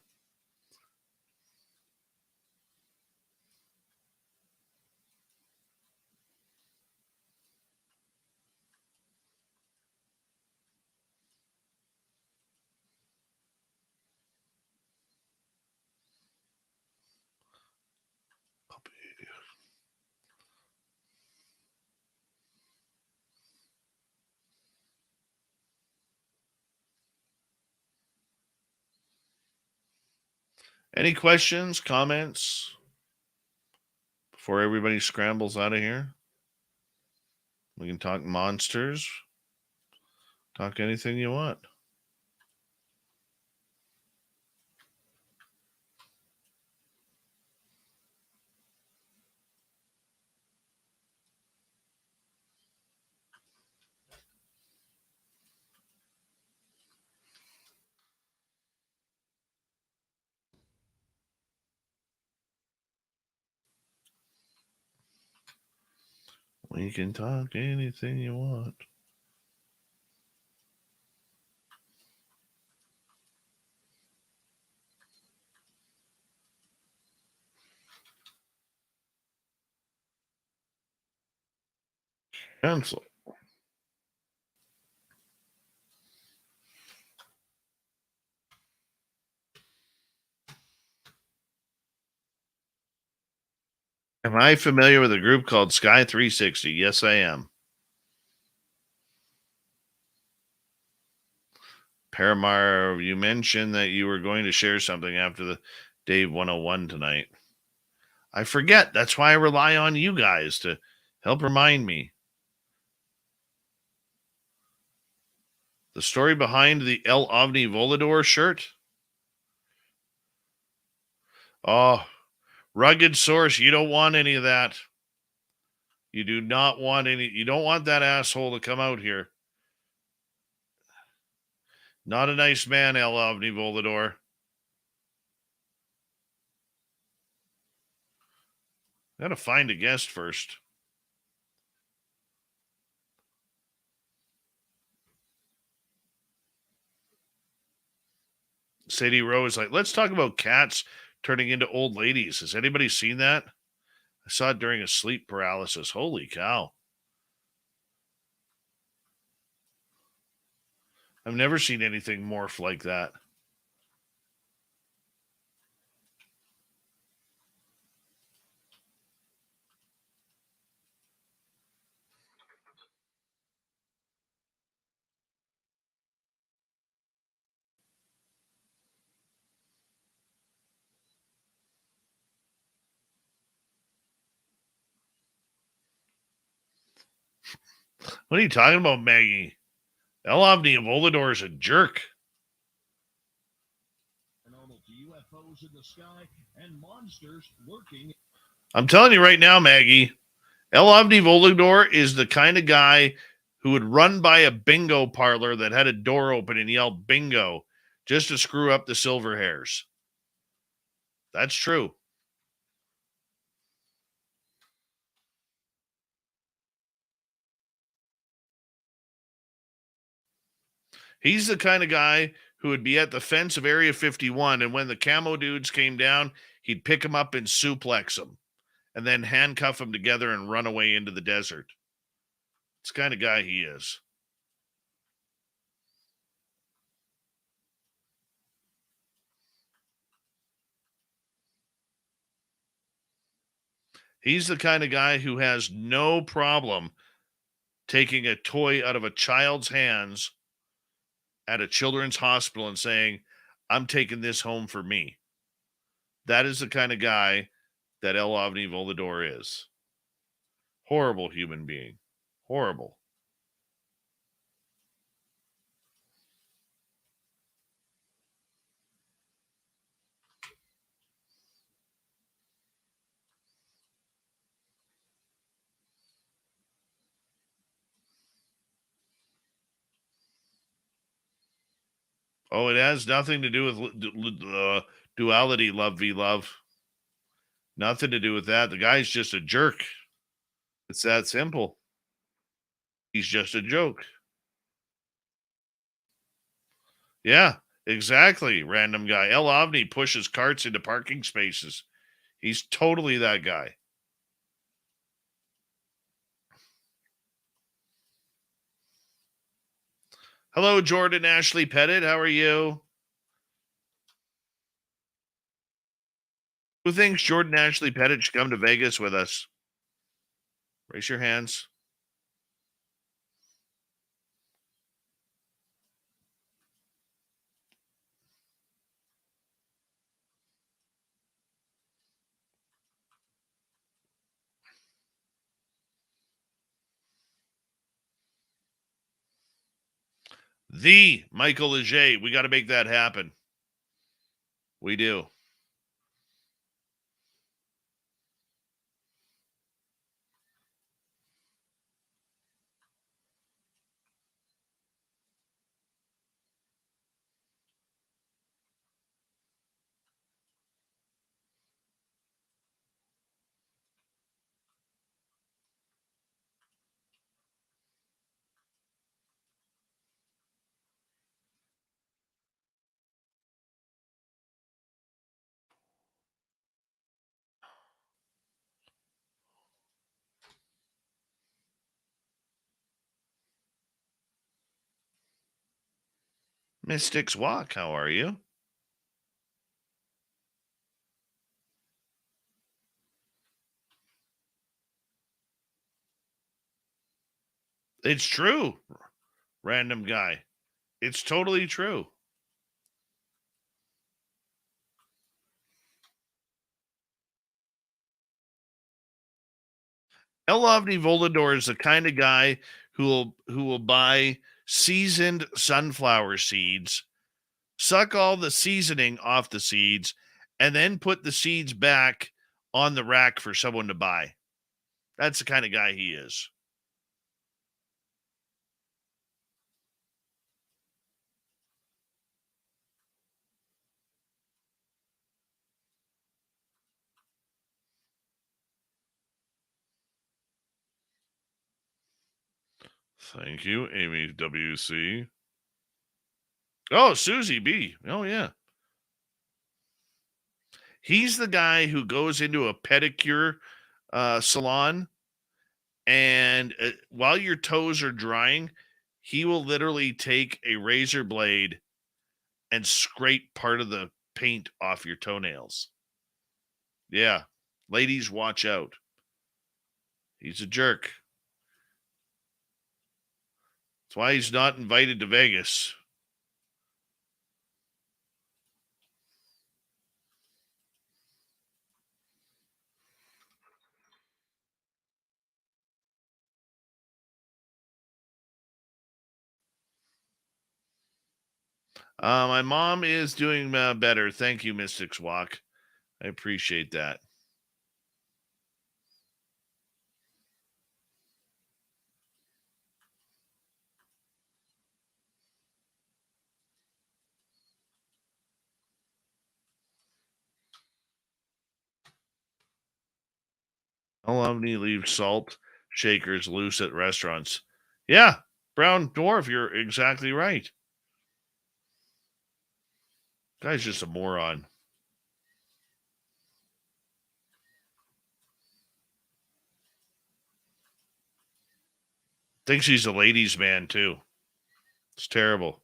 Any questions, comments before everybody scrambles out of here? We can talk monsters. Talk anything you want. We can talk anything you want. Cancel. Am I familiar with a group called Sky 360? Yes, I am. Paramar, you mentioned that you were going to share something after the Dave 101 tonight. I forget. That's why I rely on you guys to help remind me. The story behind the El Ovni Volador shirt? Oh, rugged source. You don't want any of that. You do not want any. You don't want that asshole to come out here. Not a nice man, El Ovni Volador. Gotta find a guest first. Sadie Rowe is like, let's talk about cats turning into old ladies. Has anybody seen that? I saw it during a sleep paralysis. Holy cow. I've never seen anything morph like that. What are you talking about, Maggie? El Ovni Volador is a jerk. I'm telling you right now, Maggie, El Ovni Volador is the kind of guy who would run by a bingo parlor that had a door open and yell bingo just to screw up the silver hairs. That's true. He's the kind of guy who would be at the fence of Area 51, and when the camo dudes came down, he'd pick them up and suplex them, and then handcuff them together and run away into the desert. It's the kind of guy he is. He's the kind of guy who has no problem taking a toy out of a child's hands at a children's hospital and saying, I'm taking this home for me. That is the kind of guy that El Ovni Volador is. Horrible human being. Horrible. Oh, it has nothing to do with duality, love v love. Nothing to do with that. The guy's just a jerk. It's that simple. He's just a joke. Yeah, exactly. Random guy. El Ovni pushes carts into parking spaces. He's totally that guy. Hello, Jordan Ashley Pettit. How are you? Who thinks Jordan Ashley Pettit should come to Vegas with us? Raise your hands. The Michael Leger. We got to make that happen. We do. Mystics Walk, how are you? It's true. Random guy. It's totally true. El Ovni Volador is the kind of guy who will buy seasoned sunflower seeds, suck all the seasoning off the seeds, and then put the seeds back on the rack for someone to buy. That's the kind of guy he is. Thank you, Amy WC. Oh, Susie B. Oh, yeah. He's the guy who goes into a pedicure salon, and while your toes are drying, he will literally take a razor blade and scrape part of the paint off your toenails. Yeah. Ladies, watch out. He's a jerk. That's why he's not invited to Vegas. My mom is doing better. Thank you, Mystics Walk. I appreciate that. How long do you leave salt shakers loose at restaurants? Yeah, Brown Dwarf, you're exactly right. Guy's just a moron. Thinks he's a ladies' man, too. It's terrible.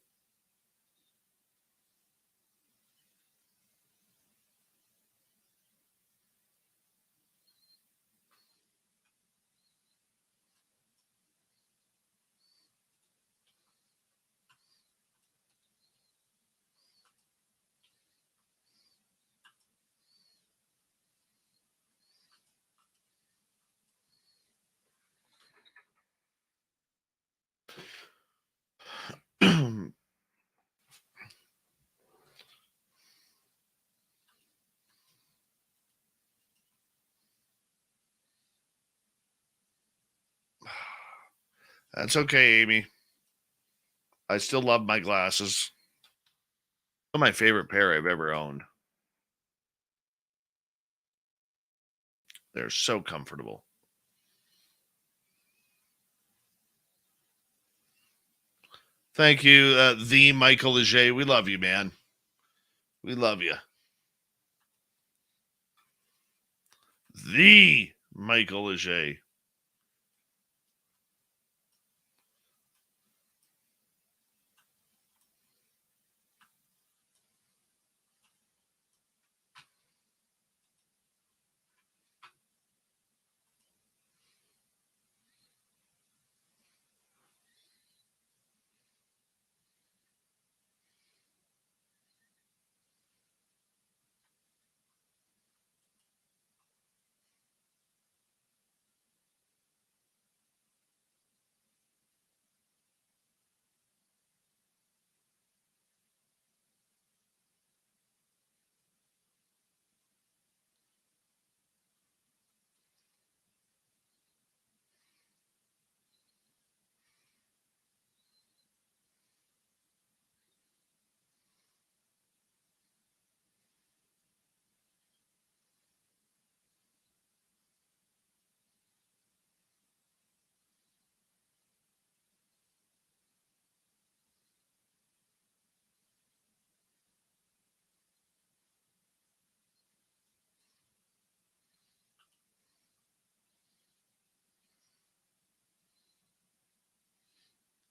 That's okay, Amy. I still love my glasses. They're my favorite pair I've ever owned. They're so comfortable. Thank you, the Michael Leger. We love you, man. We love you. The Michael Leger.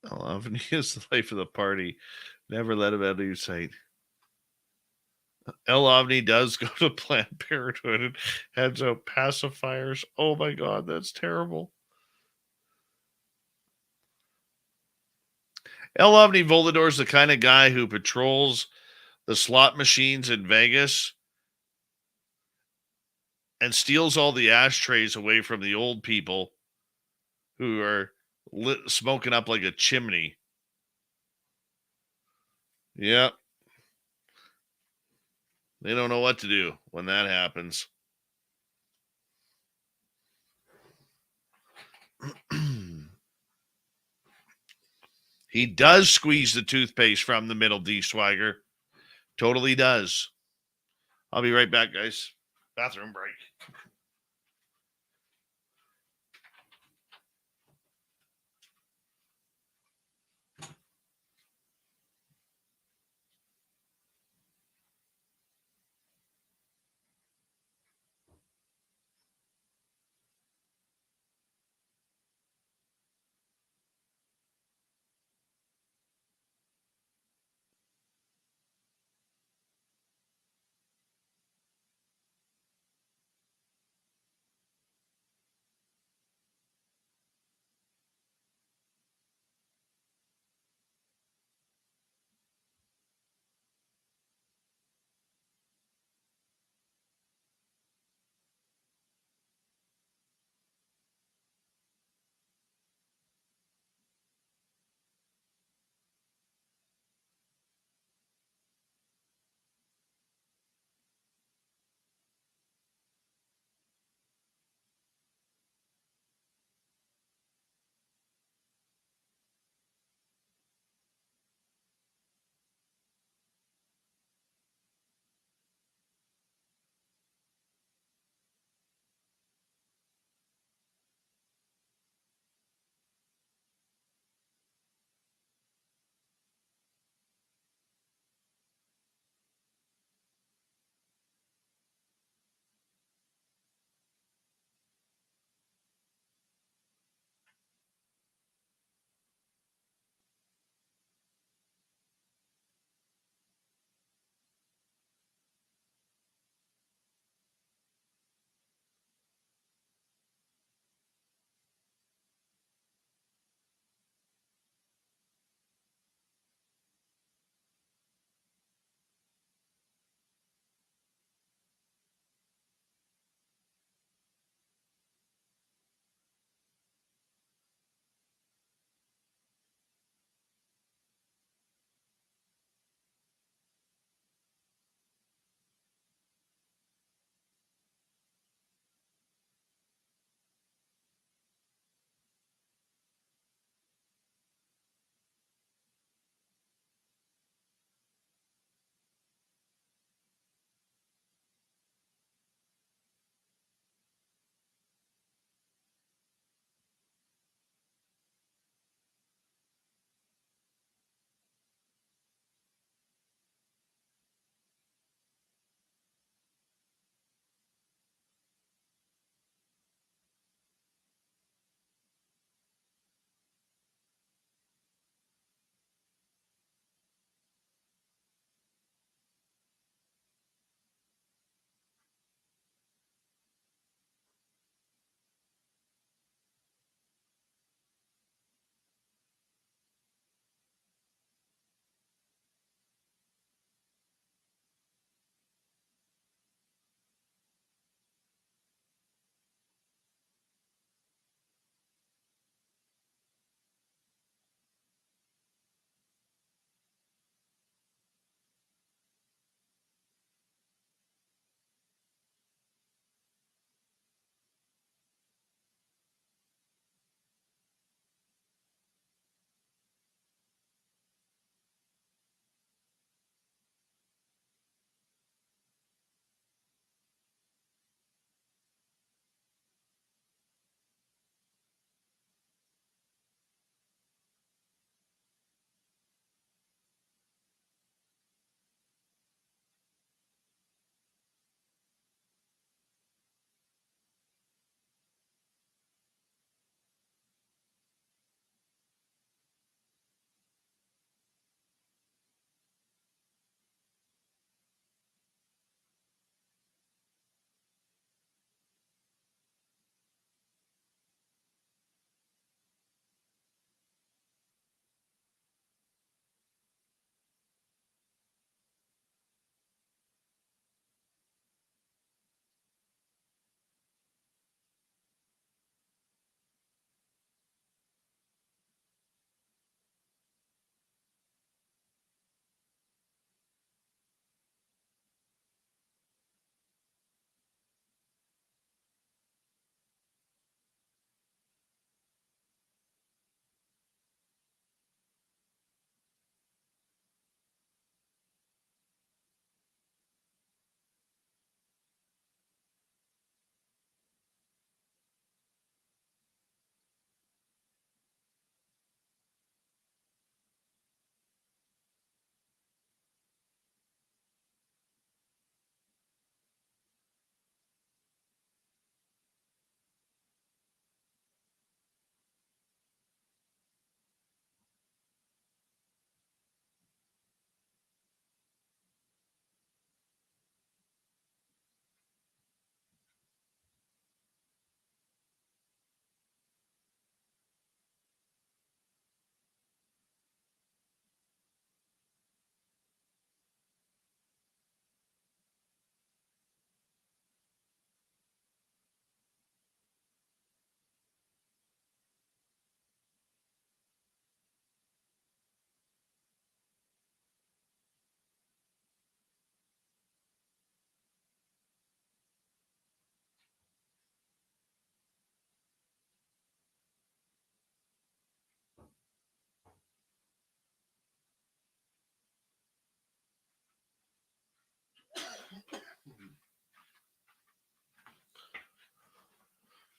Often is the life of the party. Never let him out of your sight. El Omni does go to Planned Parenthood and hands out pacifiers. Oh my God, that's terrible. El Omni Volador is the kind of guy who patrols the slot machines in Vegas and steals all the ashtrays away from the old people who are smoking up like a chimney. Yep. They don't know what to do when that happens. He does squeeze the toothpaste from the middle, D Swagger. Totally does. I'll be right back, guys. Bathroom break.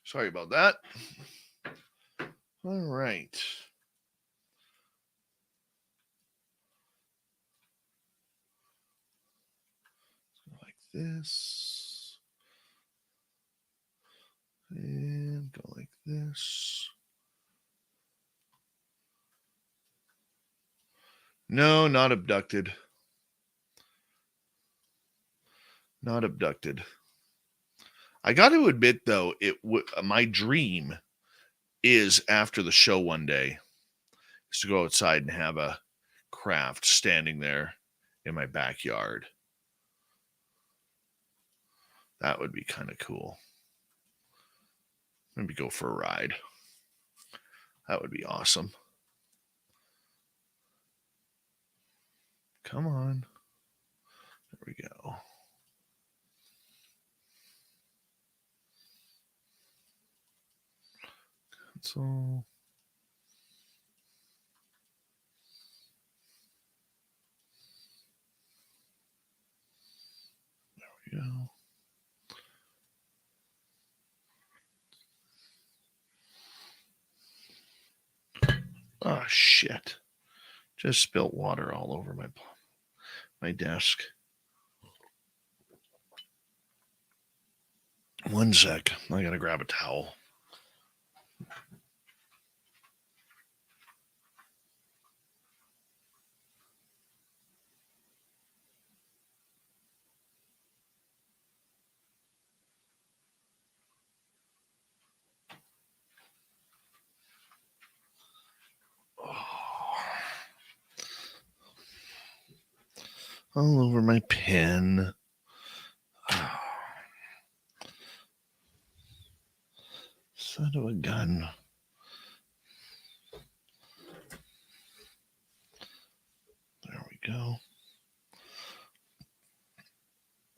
Sorry about that. All right. Like this. And go like this. No, not abducted. Not abducted. I got to admit, though, my dream is after the show one day is to go outside and have a craft standing there in my backyard. That would be kind of cool. Maybe go for a ride. That would be awesome. Come on. There we go. So there we go. Oh shit. Just spilt water all over my desk. One sec. I gotta grab a towel. All over my pen. Son of a gun. There we go.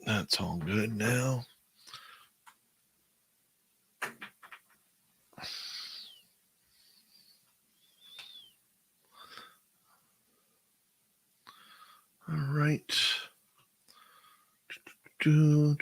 That's all good now. All right. Do.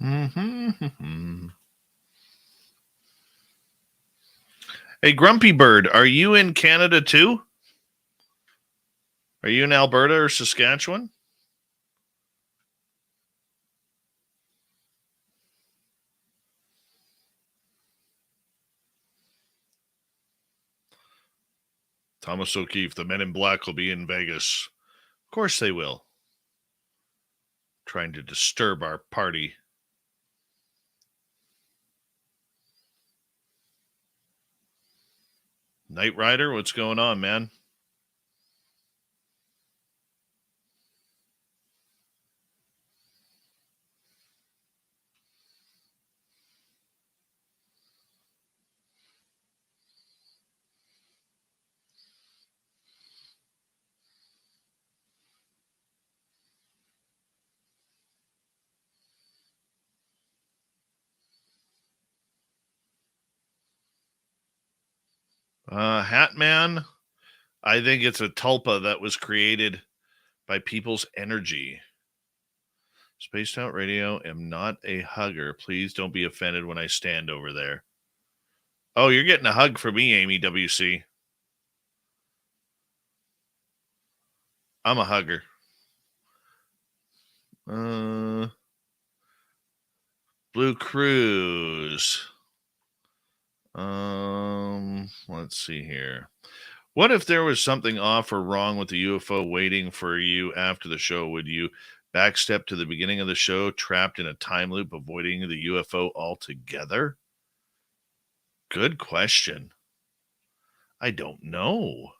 Mm-hmm. Hey, Grumpy Bird, are you in Canada too? Are you in Alberta or Saskatchewan? Thomas O'Keefe, the Men in Black will be in Vegas. Of course they will. Trying to disturb our party. Knight Rider, what's going on, man? Hat Man, I think it's a tulpa that was created by people's energy. Spaced Out Radio, am not a hugger. Please don't be offended when I stand over there. Oh, you're getting a hug from me, Amy WC. I'm a hugger. Blue Cruise. Let's see here. What if there was something off or wrong with the UFO waiting for you after the show? Would you backstep to the beginning of the show, trapped in a time loop, avoiding the UFO altogether? Good question. I don't know.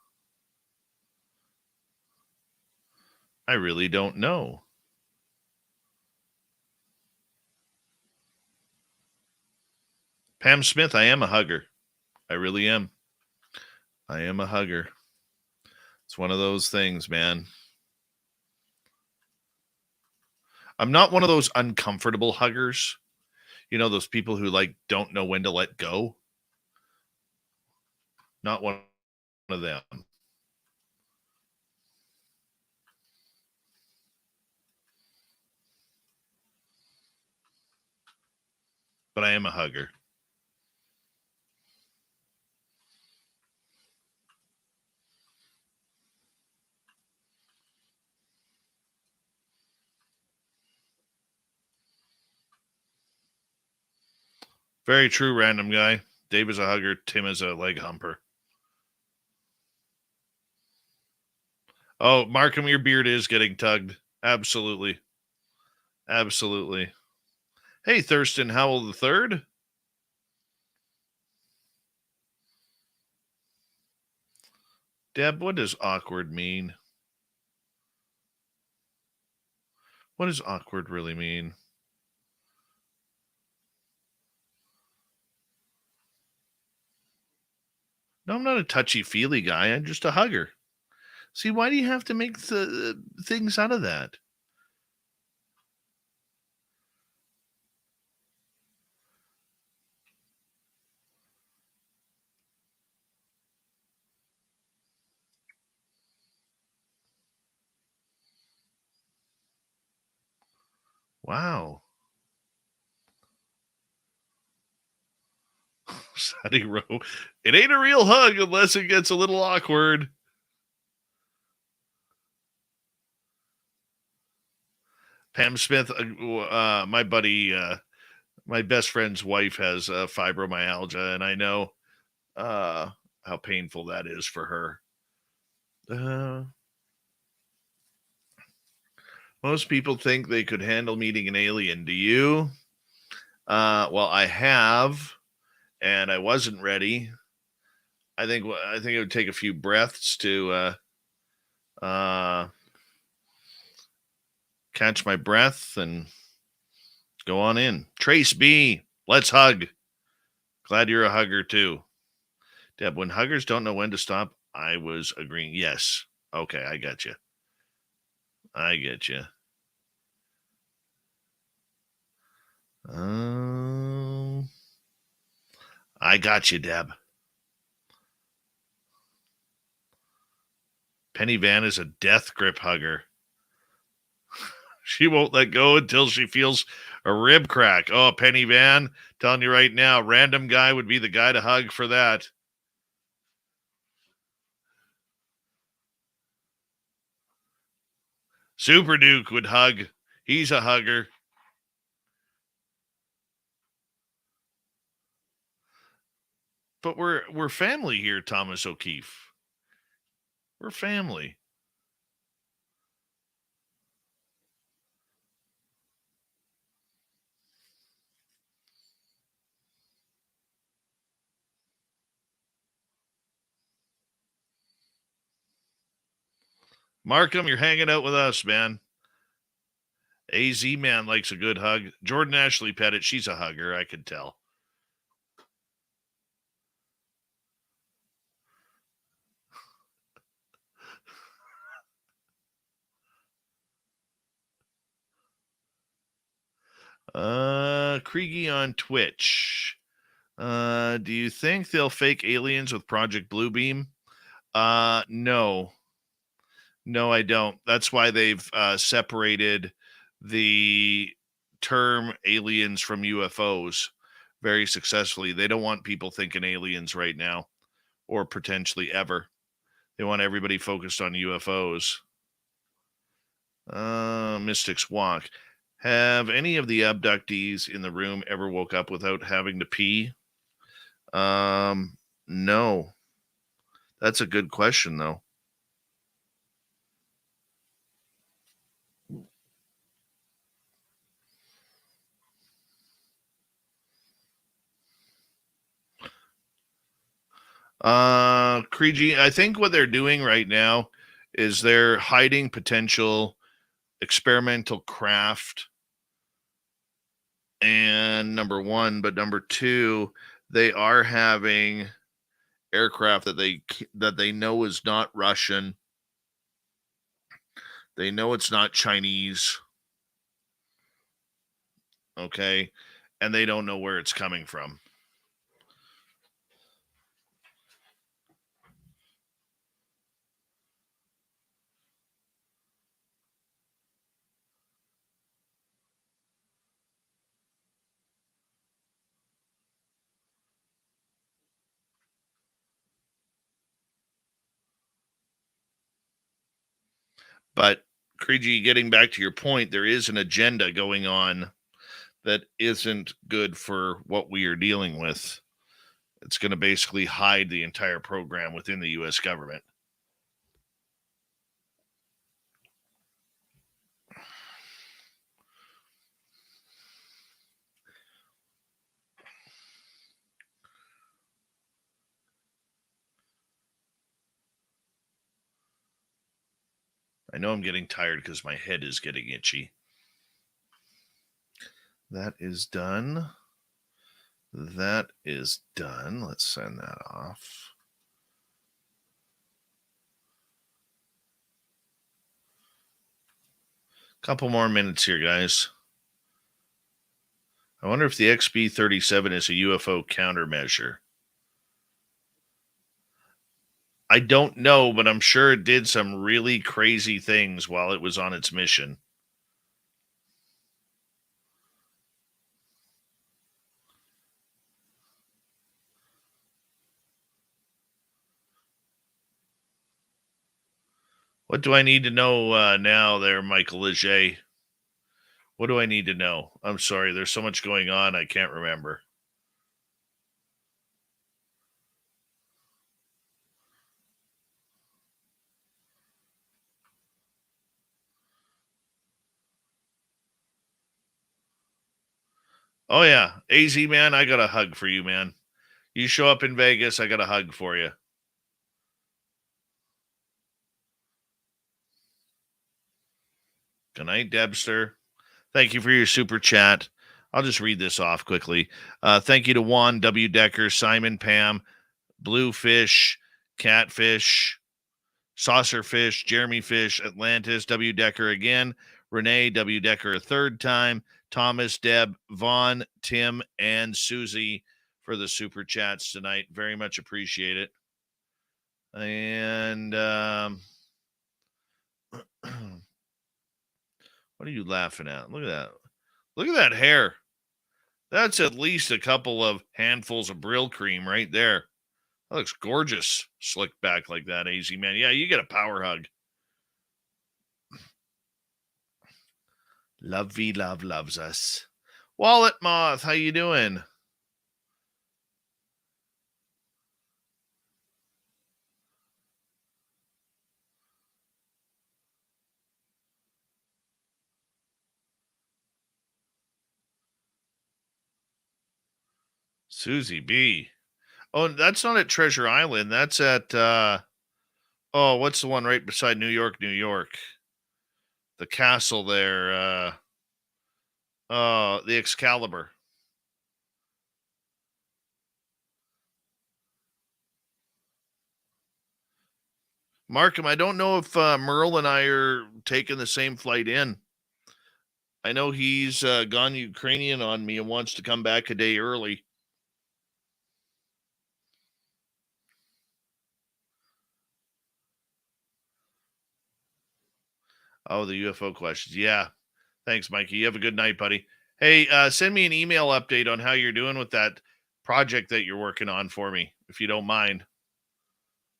I really don't know. Pam Smith, I am a hugger. I really am. I am a hugger. It's one of those things, man. I'm not one of those uncomfortable huggers. You know, those people who like don't know when to let go. Not one of them. But I am a hugger. Very true, random guy. Dave is a hugger. Tim is a leg humper. Oh, Markham, your beard is getting tugged. Absolutely. Absolutely. Hey, Thurston Howell the Third. Deb, what does awkward mean? What does awkward really mean? No, I'm not a touchy-feely guy. I'm just a hugger. See, why do you have to make the things out of that? Wow. Sadie Rowe. It ain't a real hug unless it gets a little awkward. Pam Smith, my buddy, my best friend's wife has fibromyalgia, and I know how painful that is for her. Most people think they could handle meeting an alien. Do you? Well, I have, and I wasn't ready. I think it would take a few breaths to catch my breath and go on in. Trace B, let's hug. Glad you're a hugger too. Deb, when huggers don't know when to stop, I was agreeing. Yes. Okay, I got you. I get you. I got you, Deb. Penny Van is a death grip hugger. She won't let go until she feels a rib crack. Oh, Penny Van, telling you right now, random guy would be the guy to hug for that. Super Duke would hug. He's a hugger. But we're family here, Thomas O'Keefe. We're family. Markham, you're hanging out with us, man. AZ man likes a good hug. Jordan Ashley Pettit, she's a hugger, I can tell. Kriegi on Twitch. Do you think they'll fake aliens with Project Bluebeam? No. No, I don't. That's why they've separated the term aliens from UFOs very successfully. They don't want people thinking aliens right now or potentially ever. They want everybody focused on UFOs. Mystics Walk. Have any of the abductees in the room ever woke up without having to pee? No. That's a good question, though. Cree, I think what they're doing right now is they're hiding potential experimental craft. And number one, but number two, they are having aircraft that they know is not Russian. They know it's not Chinese. Okay. And they don't know where it's coming from. But Cree, getting back to your point, there is an agenda going on that isn't good for what we are dealing with. It's going to basically hide the entire program within the U.S. government. I know I'm getting tired because my head is getting itchy. That is done. That is done. Let's send that off. Couple more minutes here, guys. I wonder if the XB-37 is a UFO countermeasure. I don't know, but I'm sure it did some really crazy things while it was on its mission. What do I need to know now there, Michael Leger? What do I need to know? I'm sorry, there's so much going on, I can't remember. Oh, yeah. AZ, man, I got a hug for you, man. You show up in Vegas, I got a hug for you. Good night, Debster. Thank you for your super chat. I'll just read this off quickly. Thank you to Juan W. Decker, Simon, Pam, Bluefish, Catfish, Saucerfish, Jeremy Fish, Atlantis, W. Decker again, Renee, W. Decker a third time, Thomas, Deb, Vaughn, Tim, and Susie for the super chats tonight. Very much appreciate it. And what are you laughing at? Look at that. Look at that hair. That's at least a couple of handfuls of Brill cream right there. That looks gorgeous. Slicked back like that, AZ, man. Yeah, you get a power hug. Lovey Love loves us. Wallet Moth, how you doing? Susie B. Oh, that's not at Treasure Island. That's at what's the one right beside New York, New York? The castle there. The Excalibur. Markham, I don't know if Merle and I are taking the same flight in. I know he's gone Ukrainian on me and wants to come back a day early. Oh, the UFO questions. Yeah. Thanks, Mikey. You have a good night, buddy. Hey, send me an email update on how you're doing with that project that you're working on for me, if you don't mind.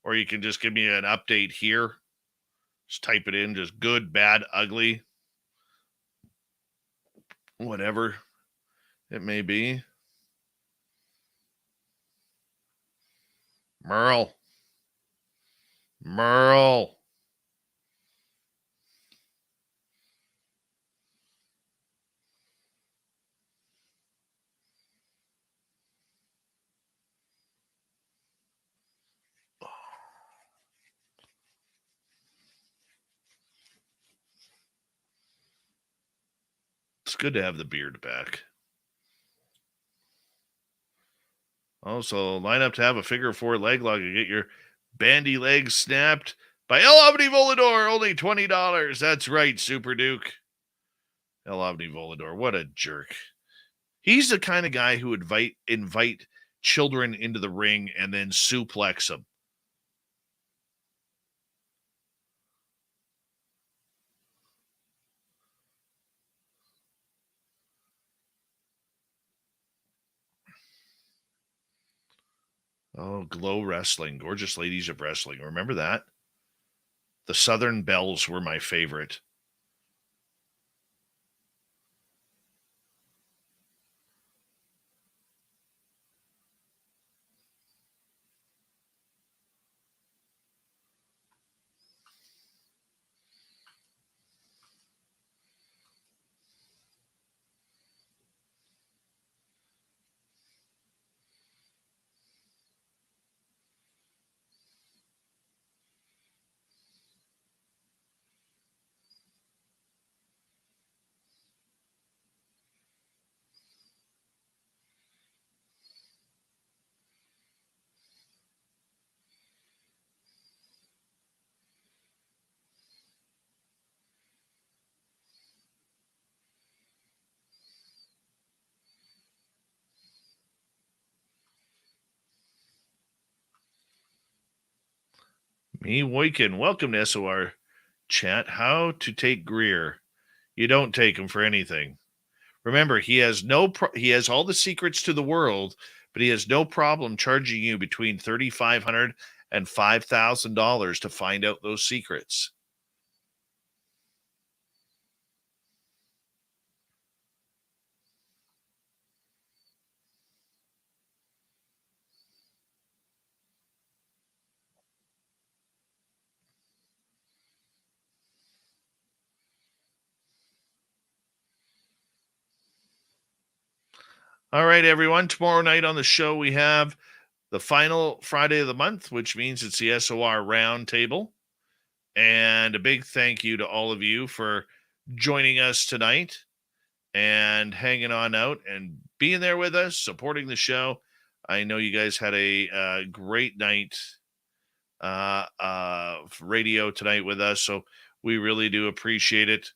Or you can just give me an update here. Just type it in, just good, bad, ugly, whatever it may be. Merle. It's good to have the beard back. Also, line up to have a figure 4 leg lock and get your bandy legs snapped by El Omni Volador. Only $20. That's right, Super Duke. El Omni Volador. What a jerk. He's the kind of guy who would invite children into the ring and then suplex them. Oh, Glow Wrestling. Gorgeous Ladies of Wrestling. Remember that? The Southern Bells were my favorite. Me Woikin, welcome to SOR chat. How to take Greer. You don't take him for anything. Remember, he has he has all the secrets to the world, but he has no problem charging you between $3,500 and $5,000 to find out those secrets. All right, everyone. Tomorrow night on the show, we have the final Friday of the month, which means it's the SOR Roundtable. And a big thank you to all of you for joining us tonight and hanging on out and being there with us, supporting the show. I know you guys had a great night radio tonight with us, so we really do appreciate it.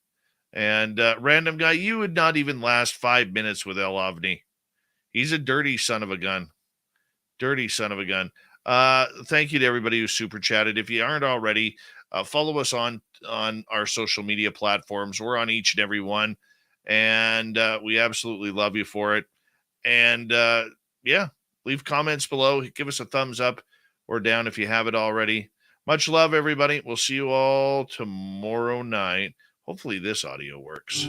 And random guy, you would not even last 5 minutes with El Ovni. He's a dirty son of a gun. Dirty son of a gun. Thank you to everybody who super chatted. If you aren't already, follow us on our social media platforms. We're on each and every one, and we absolutely love you for it. And yeah, leave comments below. Give us a thumbs up or down if you haven't already. Much love, everybody. We'll see you all tomorrow night. Hopefully this audio works.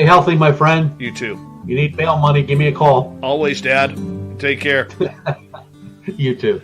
Stay healthy, my friend. You too. You need bail money, give me a call. Always, Dad. Take care. You too.